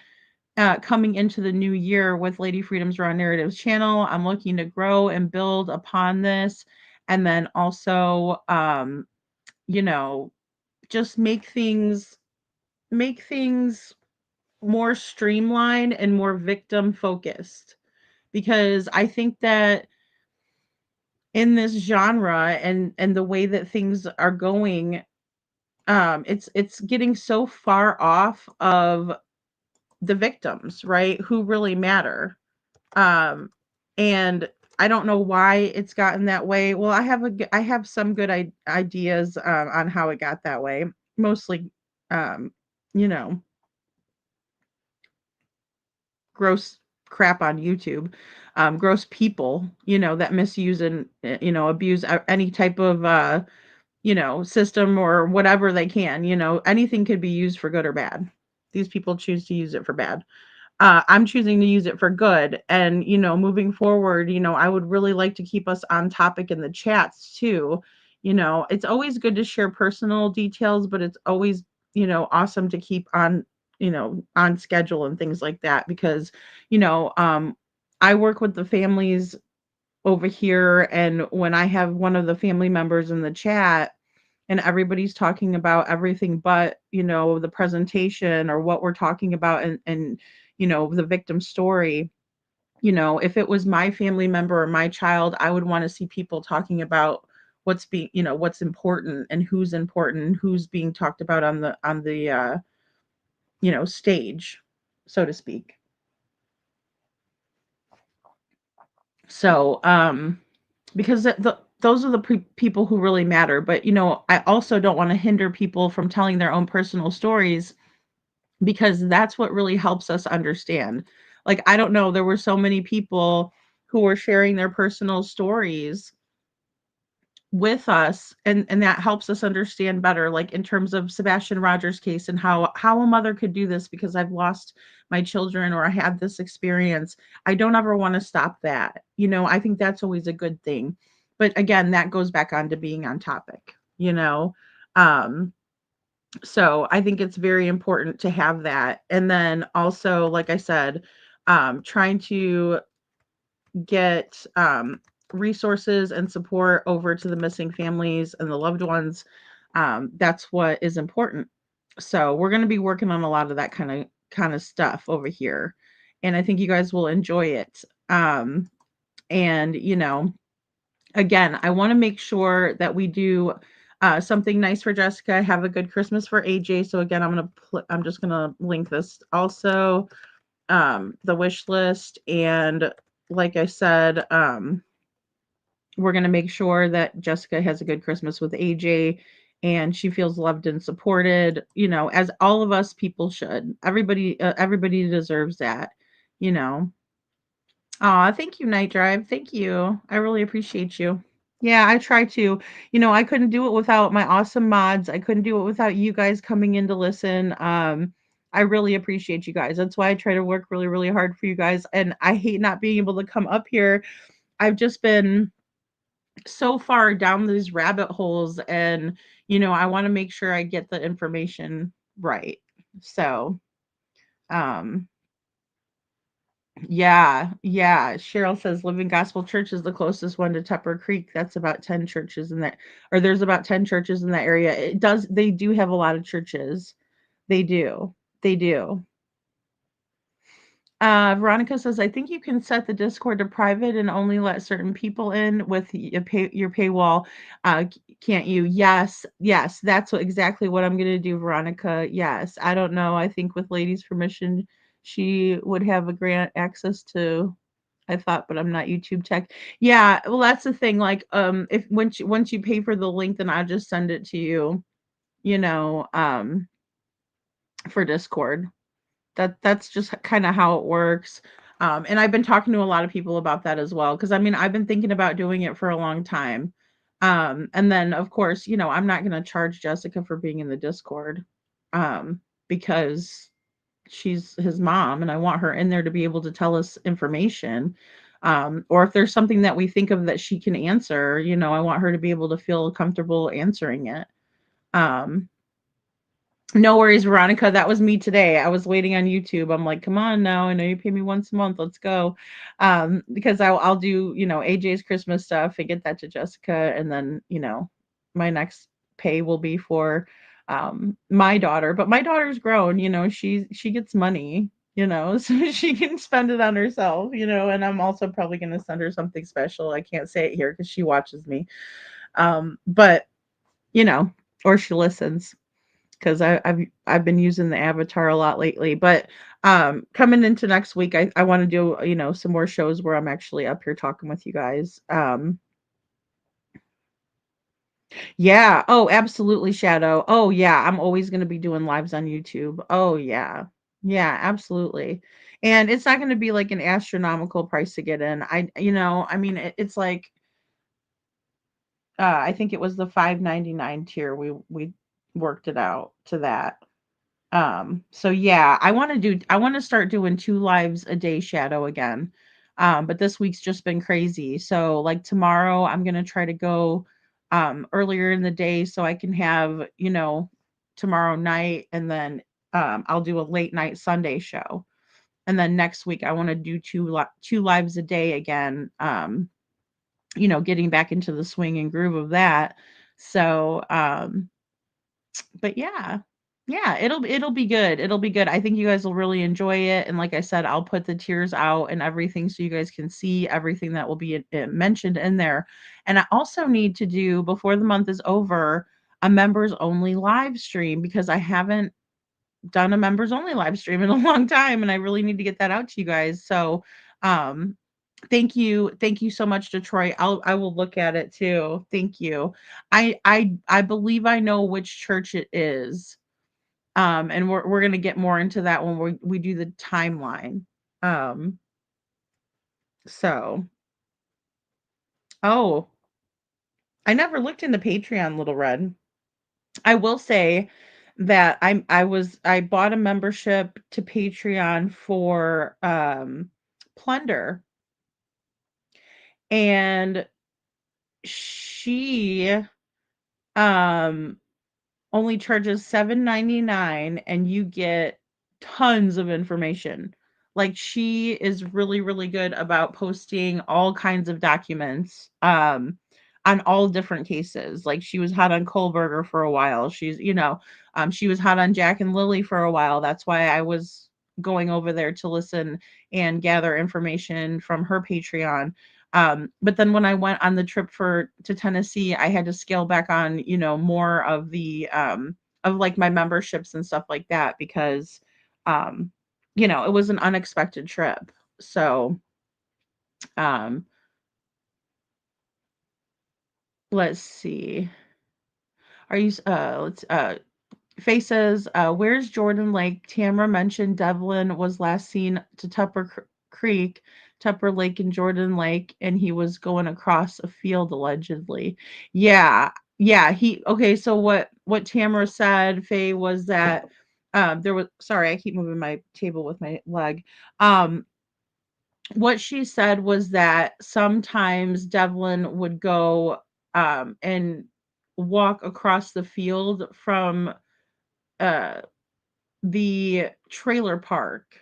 coming into the new year with Lady Freedom's Raw Narratives channel. I'm looking to grow and build upon this, and then also, you know, just make things more streamlined and more victim focused, because I think that in this genre and the way that things are going, it's getting so far off of the victims, right? Who really matter. Um, and I don't know why it's gotten that way. Well, I have some good ideas on how it got that way. Mostly, um, you know, gross crap on YouTube, gross people, that misuse and abuse any type of system or whatever they can. Anything could be used for good or bad. These people choose to use it for bad. I'm choosing to use it for good. And, moving forward, I would really like to keep us on topic in the chats too. It's always good to share personal details, but it's always, awesome to keep on schedule and things like that, because, I work with the families over here. And when I have one of the family members in the chat, and everybody's talking about everything but the presentation or what we're talking about, and the victim story, if it was my family member or my child, I would want to see people talking about what's important and who's being talked about on the stage. so to speak. So, because those are the people who really matter. But, I also don't want to hinder people from telling their own personal stories because that's what really helps us understand. Like, I don't know, there were so many people who were sharing their personal stories with us, and that helps us understand better, like in terms of Sebastian Rogers' case and how a mother could do this because I've lost my children or I had this experience. I don't ever want to stop that. I think that's always a good thing. But again, that goes back on to being on topic, you know. Um so I think it's very important to have that. And then also, like I said, trying to get resources and support over to the missing families and the loved ones. That's what is important. So we're going to be working on a lot of that kind of stuff over here, and I think you guys will enjoy it. And again, I want to make sure that we do something nice for Jessica. Have a good Christmas for AJ. So again, I'm just gonna link this also, the wish list, and like I said, we're gonna make sure that Jessica has a good Christmas with AJ, and she feels loved and supported. As all of us people should. Everybody deserves that. You know. Aw, thank you, Night Drive. Thank you. I really appreciate you. Yeah, I try to. I couldn't do it without my awesome mods. I couldn't do it without you guys coming in to listen. I really appreciate you guys. That's why I try to work really, really hard for you guys. And I hate not being able to come up here. I've just been so far down these rabbit holes, and I want to make sure I get the information right. So, um yeah, yeah. Cheryl says Living Gospel Church is the closest one to Tupper Creek. That's about 10 churches in that, or there's about 10 churches in that area. They do have a lot of churches. They do. They do. Veronica says, I think you can set the Discord to private and only let certain people in with your paywall. Can't you? Yes, yes, that's exactly what I'm going to do, Veronica. Yes, I don't know. I think with ladies' permission, she would have a grant access to. I thought, but I'm not YouTube tech. Yeah, well, that's the thing. Like, if once you pay for the link, then I'll just send it to you. You know, for Discord. That's just kind of how it works. And I've been talking to a lot of people about that as well, because I mean, I've been thinking about doing it for a long time. And then of course, I'm not going to charge Jessica for being in the Discord, because she's his mom and I want her in there to be able to tell us information. Or if there's something that we think of that she can answer, I want her to be able to feel comfortable answering it. Um, no worries, Veronica. That was me today. I was waiting on YouTube. I'm like, come on now. I know you pay me once a month. Let's go. Because I'll do, AJ's Christmas stuff and get that to Jessica. And then, my next pay will be for my daughter. But my daughter's grown, she gets money, so she can spend it on herself, and I'm also probably gonna send her something special. I can't say it here because she watches me. But or she listens, because I've been using the avatar a lot lately. But coming into next week, I want to do some more shows where I'm actually up here talking with you guys. Yeah. Oh, absolutely, Shadow. Oh yeah, I'm always going to be doing lives on YouTube. Oh yeah. Yeah, absolutely. And it's not going to be like an astronomical price to get in. I mean, it's like I think it was the 5.99 tier. We worked it out to that. So yeah, I want to start doing 2 lives a day, Shadow, again. But this week's just been crazy. So like tomorrow I'm going to try to go earlier in the day so I can have, tomorrow night, and then I'll do a late night Sunday show. And then next week I want to do 2 lives a day again. Getting back into the swing and groove of that. So, but yeah. Yeah, it'll be good. It'll be good. I think you guys will really enjoy it, and like I said, I'll put the tiers out and everything so you guys can see everything that will be mentioned in there. And I also need to do, before the month is over, a members only live stream, because I haven't done a members only live stream in a long time, and I really need to get that out to you guys. So, um, thank you so much, Detroit. I will look at it too. Thank you. I believe I know which church it is. And we're gonna get more into that when we do the timeline. Um, so oh, I never looked into Patreon, Little Red. I will say that I bought a membership to Patreon for Plunder, and she um only charges 7.99, and you get tons of information. Like, she is really, really good about posting all kinds of documents on all different cases. Like, she was hot on Kohlberger for a while. She was hot on Jack and Lily for a while. That's why I was going over there to listen and gather information from her Patreon. But then when I went on the trip to Tennessee, I had to scale back on, more of the of like my memberships and stuff like that, because um, it was an unexpected trip. So um let's see. Are you let's Faye says, where's Jordan Lake? Tamara mentioned Devlin was last seen to Creek, Tupper Lake and Jordan Lake, and he was going across a field allegedly. Yeah. Yeah, okay, so what Tamara said, Faye, was that there was, sorry, I keep moving my table with my leg. What she said was that sometimes Devlin would go and walk across the field from uh the trailer park.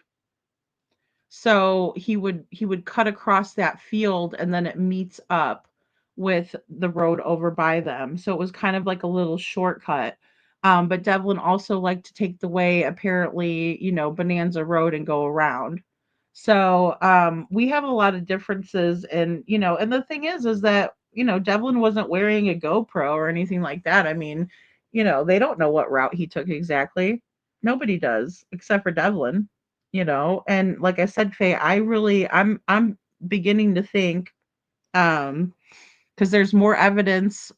So he would cut across that field, and then it meets up with the road over by them. So it was kind of like a little shortcut. But Devlin also liked to take the way, apparently, Bonanza Road, and go around. So we have a lot of differences, and and the thing is that Devlin wasn't wearing a GoPro or anything like that. I mean, they don't know what route he took exactly. Nobody does except for Devlin. And like I said, Faye, I'm beginning to think, because there's more evidence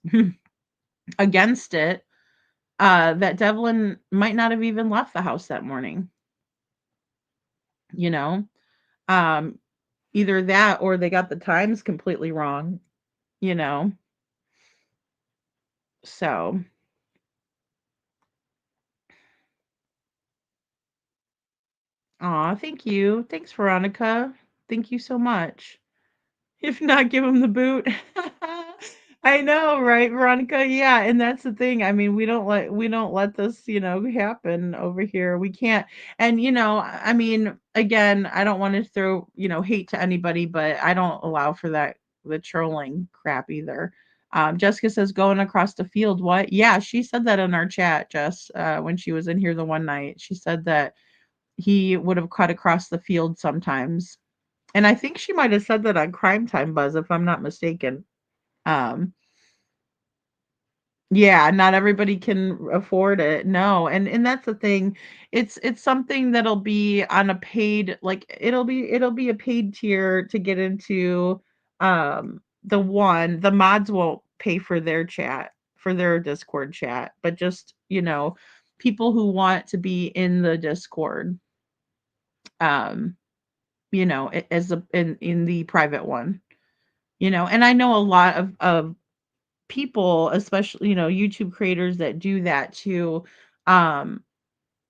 against it, that Devlin might not have even left the house that morning. you know um Either that, or they got the times completely wrong. you know so aw, thank you. Thanks, Veronica. Thank you so much. If not, give him the boot. I know, right, Veronica? Yeah, and that's the thing. I mean, we don't let this, happen over here. We can't. And I mean, again, I don't want to throw, hate to anybody, but I don't allow for that, the trolling crap either. Jessica says going across the field. What? Yeah, she said that in our chat, Jess, when she was in here the one night. She said that he would have cut across the field sometimes. And I think she might have said that on Crime Time Buzz, if I'm not mistaken. Um, yeah, not everybody can afford it. No, and that's the thing. It's something that'll be on a paid, like, it'll be a paid tier to get into the mods won't pay for their chat, for their Discord chat, but just, people who want to be in the Discord, um, as in the private one. And I know a lot of people, especially, YouTube creators, that do that too, um,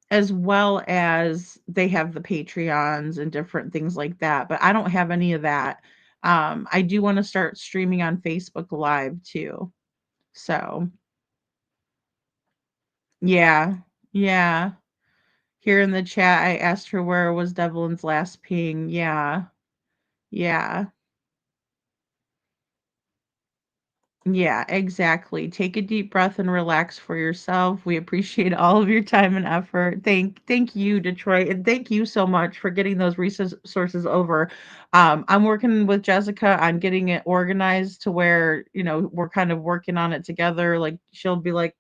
as well as they have the Patreons and different things like that. But I don't have any of that. I do want to start streaming on Facebook Live too. So yeah, yeah. Here in the chat, I asked her where was Devlin's last ping. Yeah, yeah. Yeah, exactly. Take a deep breath and relax for yourself. We appreciate all of your time and effort. Thank you, Detroit, and thank you so much for getting those resources over. I'm working with Jessica on getting it organized to where, we're kind of working on it together. Like, she'll be like,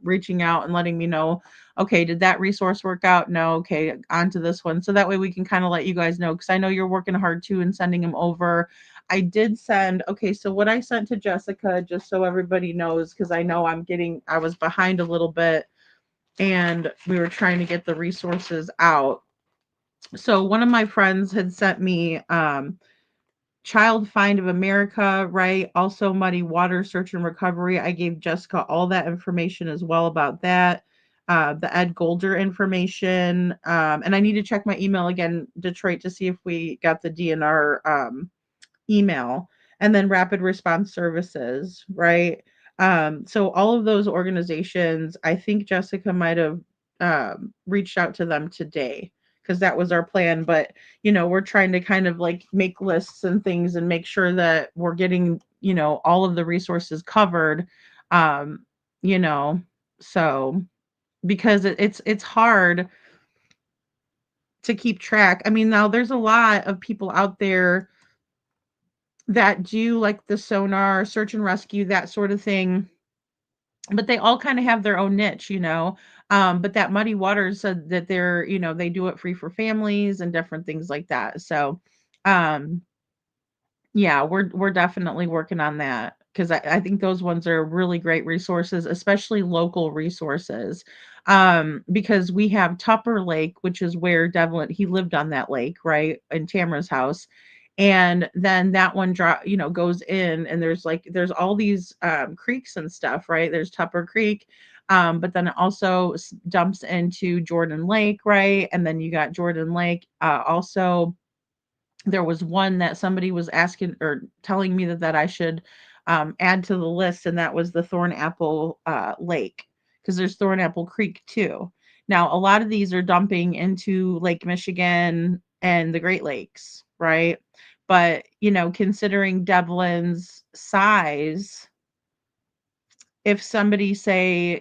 reaching out and letting me know, okay, did that resource work out? No, okay, on to this one. So that way we can kind of let you guys know, because I know you're working hard too and sending them over. I did send, okay, so what I sent to Jessica, just so everybody knows, because I know I was behind a little bit and we were trying to get the resources out. So one of my friends had sent me Child Find of America, right? Also Muddy Water Search and Recovery. I gave Jessica all that information as well about that. The Ed Golder information. And I need to check my email again, Detroit, to see if we got the DNR email. And then Rapid Response Services, right? So all of those organizations, I think Jessica might have reached out to them today, because that was our plan. But we're trying to kind of like make lists and things and make sure that we're getting all of the resources covered. um you know so because it's hard to keep track. I mean, now there's a lot of people out there that do like the sonar, search and rescue, that sort of thing, but they all kind of have their own niche. But that Muddy Waters said that they do it free for families and different things like that. So um yeah, we're definitely working on that, because I think those ones are really great resources, especially local resources. Because we have Tupper Lake, which is where Devlin, he lived on that lake, right, in Tamara's house. And then that one goes in, and there's all these creeks and stuff, right? There's Tupper Creek. But then it also dumps into Jordan Lake, right? And then you got Jordan Lake. Also, there was one that somebody was asking or telling me that I should add to the list, and that was the Thornapple Lake, because there's Thornapple Creek too. Now, a lot of these are dumping into Lake Michigan and the Great Lakes, right? But considering Devlin's size, if somebody say,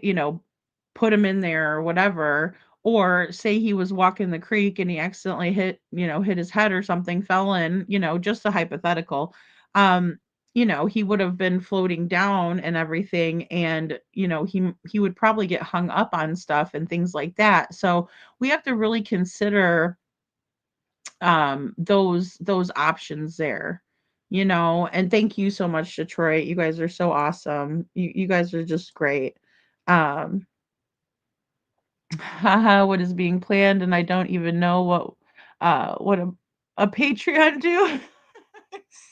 put him in there or whatever, or say he was walking the creek and he accidentally hit his head or something, fell in, just a hypothetical, um, he would have been floating down and everything, and he would probably get hung up on stuff and things like that. So we have to really consider those options there. And thank you so much, Detroit. You guys are so awesome. You guys are just great. um Haha, what is being planned, and I don't even know what a Patreon do.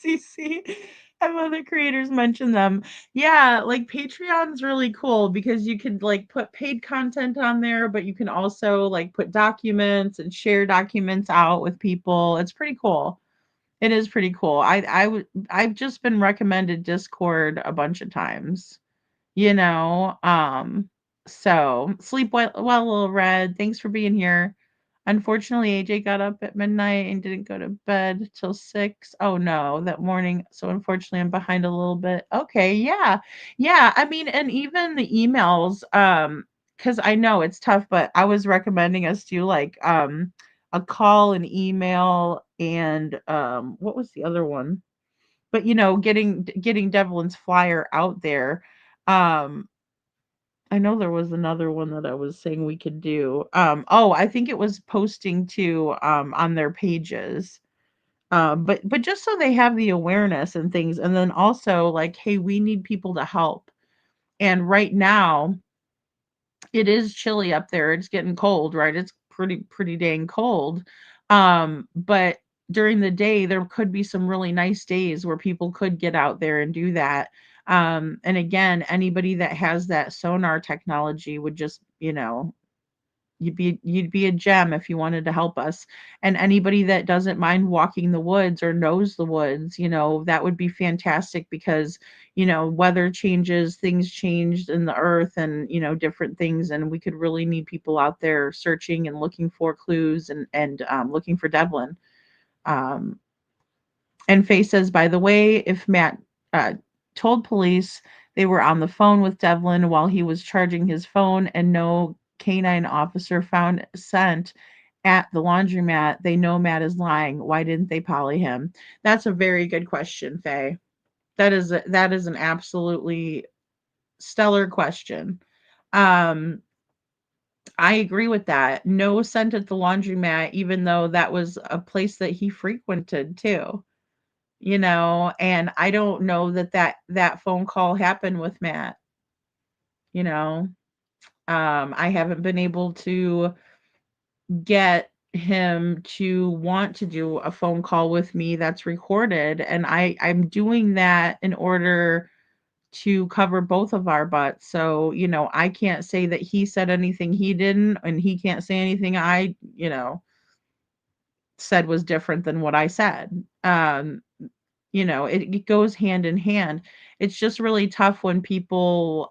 CC. Have other creators mention them. Yeah, like Patreon's really cool because you could like put paid content on there, but you can also like put documents and share documents out with people. It's pretty cool. It is pretty cool. I've just been recommended Discord a bunch of times. You know, so sleep well, little red. Thanks for being here. Unfortunately, AJ got up at midnight and didn't go to bed till 6. Oh no, that morning. So unfortunately, I'm behind a little bit. Okay, yeah. Yeah, I mean, and even the emails, because I know it's tough, but I was recommending us do like a call, an email, and what was the other one? But getting Devlin's flyer out there. Um, I know there was another one that I was saying we could do. Oh, I think it was posting to on their pages. But just so they have the awareness and things, and then also like, hey, we need people to help. And right now, it is chilly up there. It's getting cold, right? It's pretty dang cold. But during the day there could be some really nice days where people could get out there and do that. And again, anybody that has that sonar technology would just, you'd be a gem if you wanted to help us. And anybody that doesn't mind walking the woods or knows the woods, that would be fantastic, because weather changes, things changed in the earth, and different things, and we could really need people out there searching and looking for clues, and looking for Devlin. um, and Faye says, by the way, if Matt uh, told police they were on the phone with Devlin while he was charging his phone and no canine officer found scent at the laundromat, they know Matt is lying. Why didn't they poly him? That's a very good question, Faye. That is an absolutely stellar question. Um, I agree with that. No scent at the laundromat, even though that was a place that he frequented too, and I don't know that phone call happened with Matt, you know. I haven't been able to get him to want to do a phone call with me that's recorded, and I'm doing that in order to cover both of our butts. So, I can't say that he said anything he didn't, and he can't say anything I said was different than what I said. It goes hand in hand. It's just really tough when people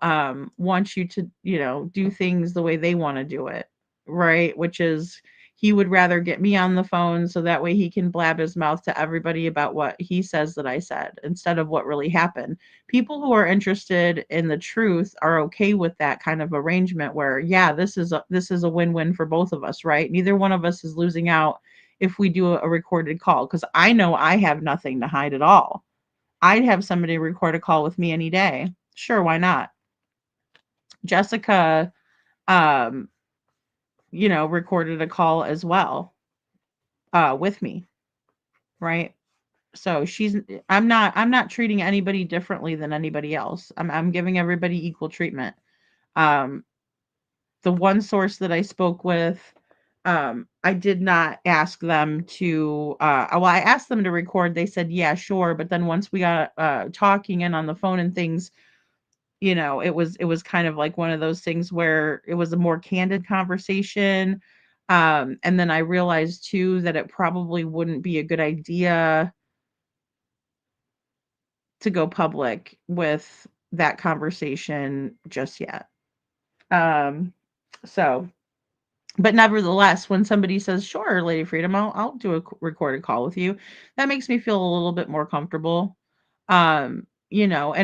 want you to, do things the way they want to do it, right? Which is he would rather get me on the phone so that way he can blab his mouth to everybody about what he says that I said instead of what really happened. People who are interested in the truth are okay with that kind of arrangement where, yeah, this is a win-win for both of us, right? Neither one of us is losing out if we do a recorded call, because I know I have nothing to hide at all. I'd have somebody record a call with me any day. Sure, why not? Jessica, um, recorded a call as well, with me, right? So I'm not treating anybody differently than anybody else. I'm giving everybody equal treatment. Um, the one source that I spoke with, I did not ask them to, well, I asked them to record. They said, yeah, sure. But then once we got talking and on the phone and things, it was kind of like one of those things where it was a more candid conversation. And then I realized too that it probably wouldn't be a good idea to go public with that conversation just yet. Um, so But nevertheless, when somebody says, "Sure, Lady Freedom, I'll do a recorded call with you," that makes me feel a little bit more comfortable. And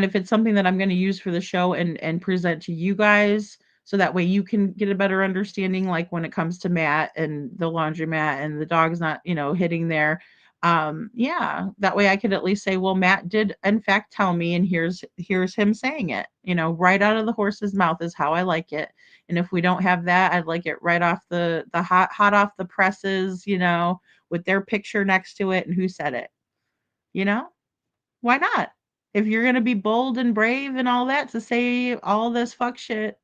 if it's something that I'm going to use for the show and present to you guys, so that way you can get a better understanding, like when it comes to Matt and the laundromat and the dog's not, hitting there. Yeah, that way I could at least say, well, Matt did in fact tell me, and here's him saying it, right out of the horse's mouth is how I like it. And if we don't have that, I'd like it right off the hot off the presses, with their picture next to it and who said it. You know? Why not? If you're gonna be bold and brave and all that to say all this fuck shit,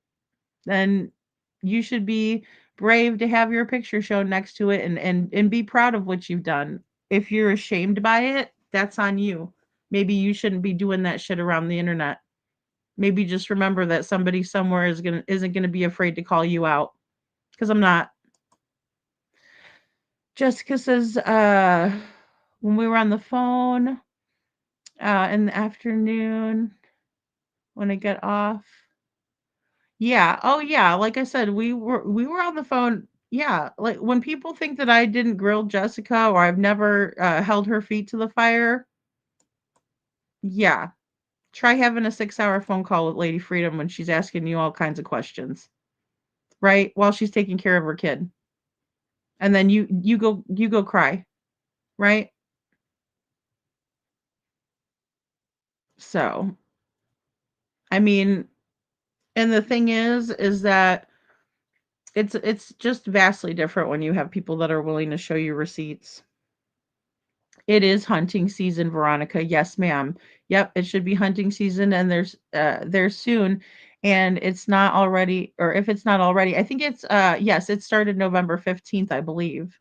then you should be brave to have your picture shown next to it and be proud of what you've done. If you're ashamed by it, that's on you. Maybe you shouldn't be doing that shit around the internet. Maybe just remember that somebody somewhere isn't gonna be afraid to call you out. Because I'm not. Jessica says, when we were on the phone, in the afternoon when I get off. Yeah. Oh yeah. Like I said, we were on the phone. Yeah. Like when people think that I didn't grill Jessica or I've never held her feet to the fire, yeah. Try having a 6-hour phone call with Lady Freedom when she's asking you all kinds of questions, right? While she's taking care of her kid. And then you go cry, right? So, I mean, and the thing is that it's just vastly different when you have people that are willing to show you receipts. It is hunting season, Veronica. Yes, ma'am. Yep, it should be hunting season, and there's soon, and it's not already, or if it's not already, I think it's yes, it started November 15th, I believe.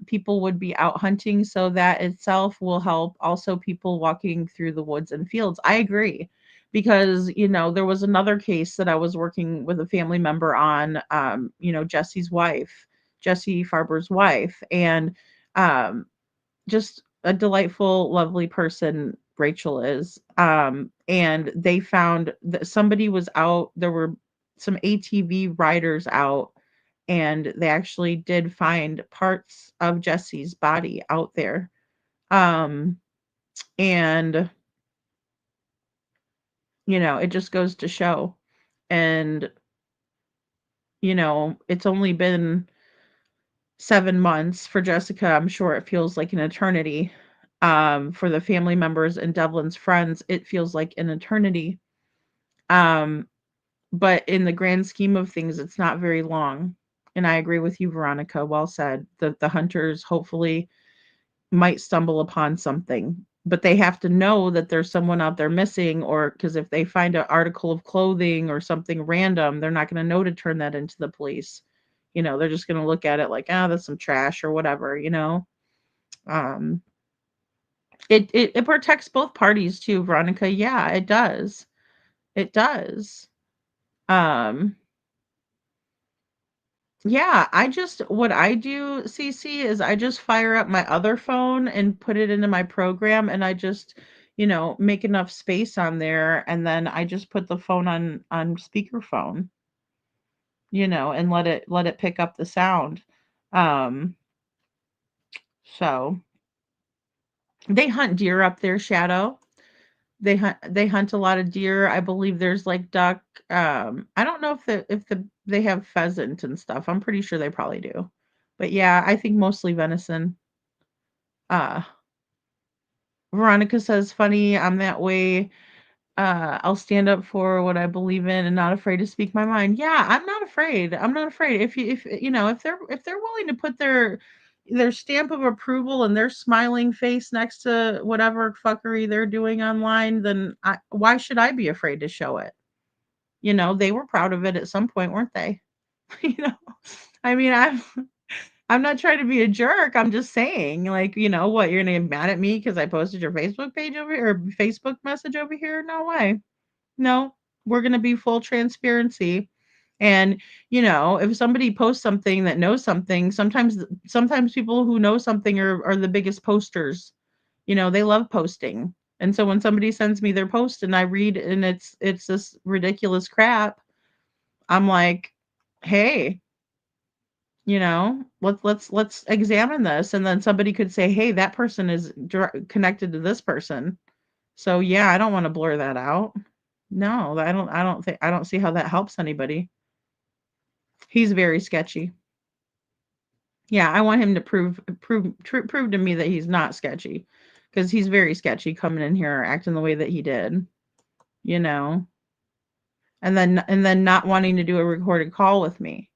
People would be out hunting, so that itself will help. Also, people walking through the woods and fields. I agree, because there was another case that I was working with a family member on. Jesse's wife, Jesse Farber's wife, and um just a delightful, lovely person Rachel is. And they found that somebody was out. There were some ATV riders out, and they actually did find parts of Jesse's body out there. Um, and it just goes to show. And it's only been 7 months for Jessica. I'm sure it feels like an eternity. For the family members and Devlin's friends, it feels like an eternity. Um, but in the grand scheme of things, it's not very long. And I agree with you, Veronica. Well said. The hunters hopefully might stumble upon something, but they have to know that there's someone out there missing, or because if they find an article of clothing or something random, they're not going to know to turn that into the police. They're just going to look at it like, ah, that's some trash or whatever. Um, it protects both parties too, Veronica. Yeah, it does. It does. Um, Yeah, what I do, CC, is I just fire up my other phone and put it into my program, and I just, make enough space on there, and then I just put the phone on speakerphone, and let it pick up the sound. Um, so they hunt deer up there, Shadow. They hunt a lot of deer. I believe there's like duck. I don't know if they have pheasant and stuff. I'm pretty sure they probably do. But yeah, I think mostly venison. Uh Veronica says, funny, I'm that way. I'll stand up for what I believe in and not afraid to speak my mind. Yeah, I'm not afraid. I'm not afraid. If they're willing to put their stamp of approval and their smiling face next to whatever fuckery they're doing online, then why should I be afraid to show it? They were proud of it at some point, weren't they? you know, I mean, I'm not trying to be a jerk. I'm just saying, like, what, you're gonna get mad at me because I posted your Facebook page over here or Facebook message over here? No way. No, we're gonna be full transparency. And if somebody posts something that knows something, sometimes people who know something are the biggest posters. They love posting. And so when somebody sends me their post and I read and it's this ridiculous crap, I'm like, hey, let's examine this. And then somebody could say, hey, that person is connected to this person. So yeah, I don't want to blur that out. No, I don't see how that helps anybody. He's very sketchy. Yeah, I want him to prove to me that he's not sketchy, because he's very sketchy coming in here acting the way that he did, you know, and then not wanting to do a recorded call with me,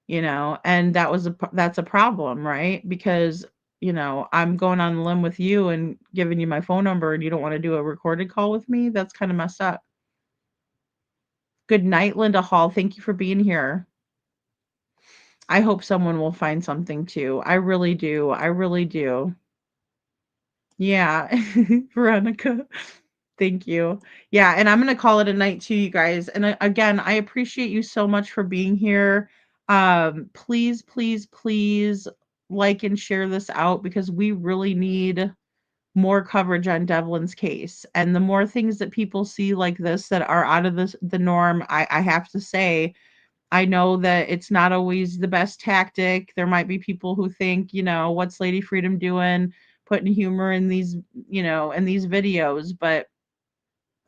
and that's a problem, right? Because I'm going on a limb with you and giving you my phone number, and you don't want to do a recorded call with me. That's kind of messed up. Good night, Linda Hall. Thank you for being here. I hope someone will find something too. I really do. I really do. Yeah, Veronica. Thank you. Yeah, and I'm gonna call it a night too, you guys. And again, I appreciate you so much for being here. Please, please, please like and share this out, because we really need more coverage on Devlin's case. And the more things that people see like this that are out of the norm, I have to say, I know that it's not always the best tactic. There might be people who think, what's Lady Freedom doing, putting humor in these videos, but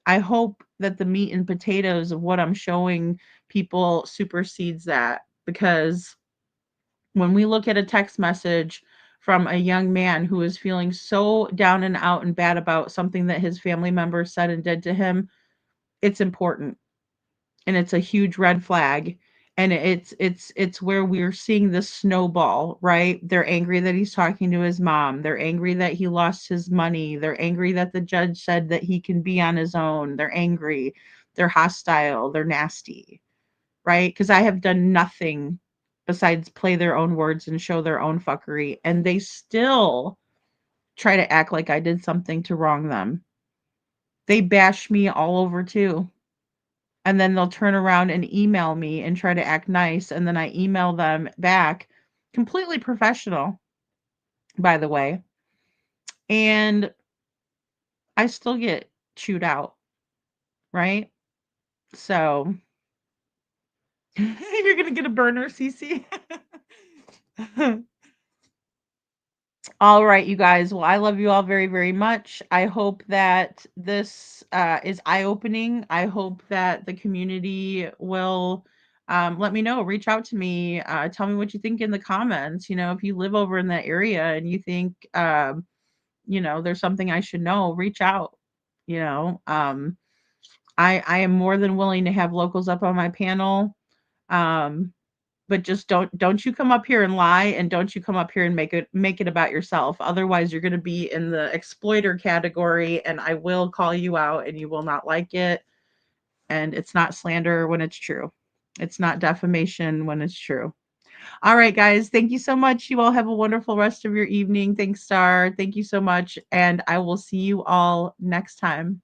I hope that the meat and potatoes of what I'm showing people supersedes that, because when we look at a text message from a young man who is feeling so down and out and bad about something that his family member said and did to him, it's important, and it's a huge red flag. And it's where we're seeing this snowball, right? They're angry that he's talking to his mom. They're angry that he lost his money. They're angry that the judge said that he can be on his own. They're angry. They're hostile. They're nasty, right? Because I have done nothing besides play their own words and show their own fuckery, and they still try to act like I did something to wrong them. They bash me all over too. And then they'll turn around and email me and try to act nice, and then I email them back, completely professional, by the way, and I still get chewed out, right? So you're gonna get a burner, CC. All right, you guys. Well, I love you all very, very much. I hope that this is eye-opening. I hope that the community will let me know. Reach out to me. Tell me what you think in the comments. If you live over in that area and you think, there's something I should know, reach out. You know, um, I am more than willing to have locals up on my panel. But just don't you come up here and lie, and don't you come up here and make it about yourself. Otherwise, you're going to be in the exploiter category, and I will call you out, and you will not like it. And it's not slander when it's true. It's not defamation when it's true. All right, guys. Thank you so much. You all have a wonderful rest of your evening. Thanks, Star. Thank you so much. And I will see you all next time.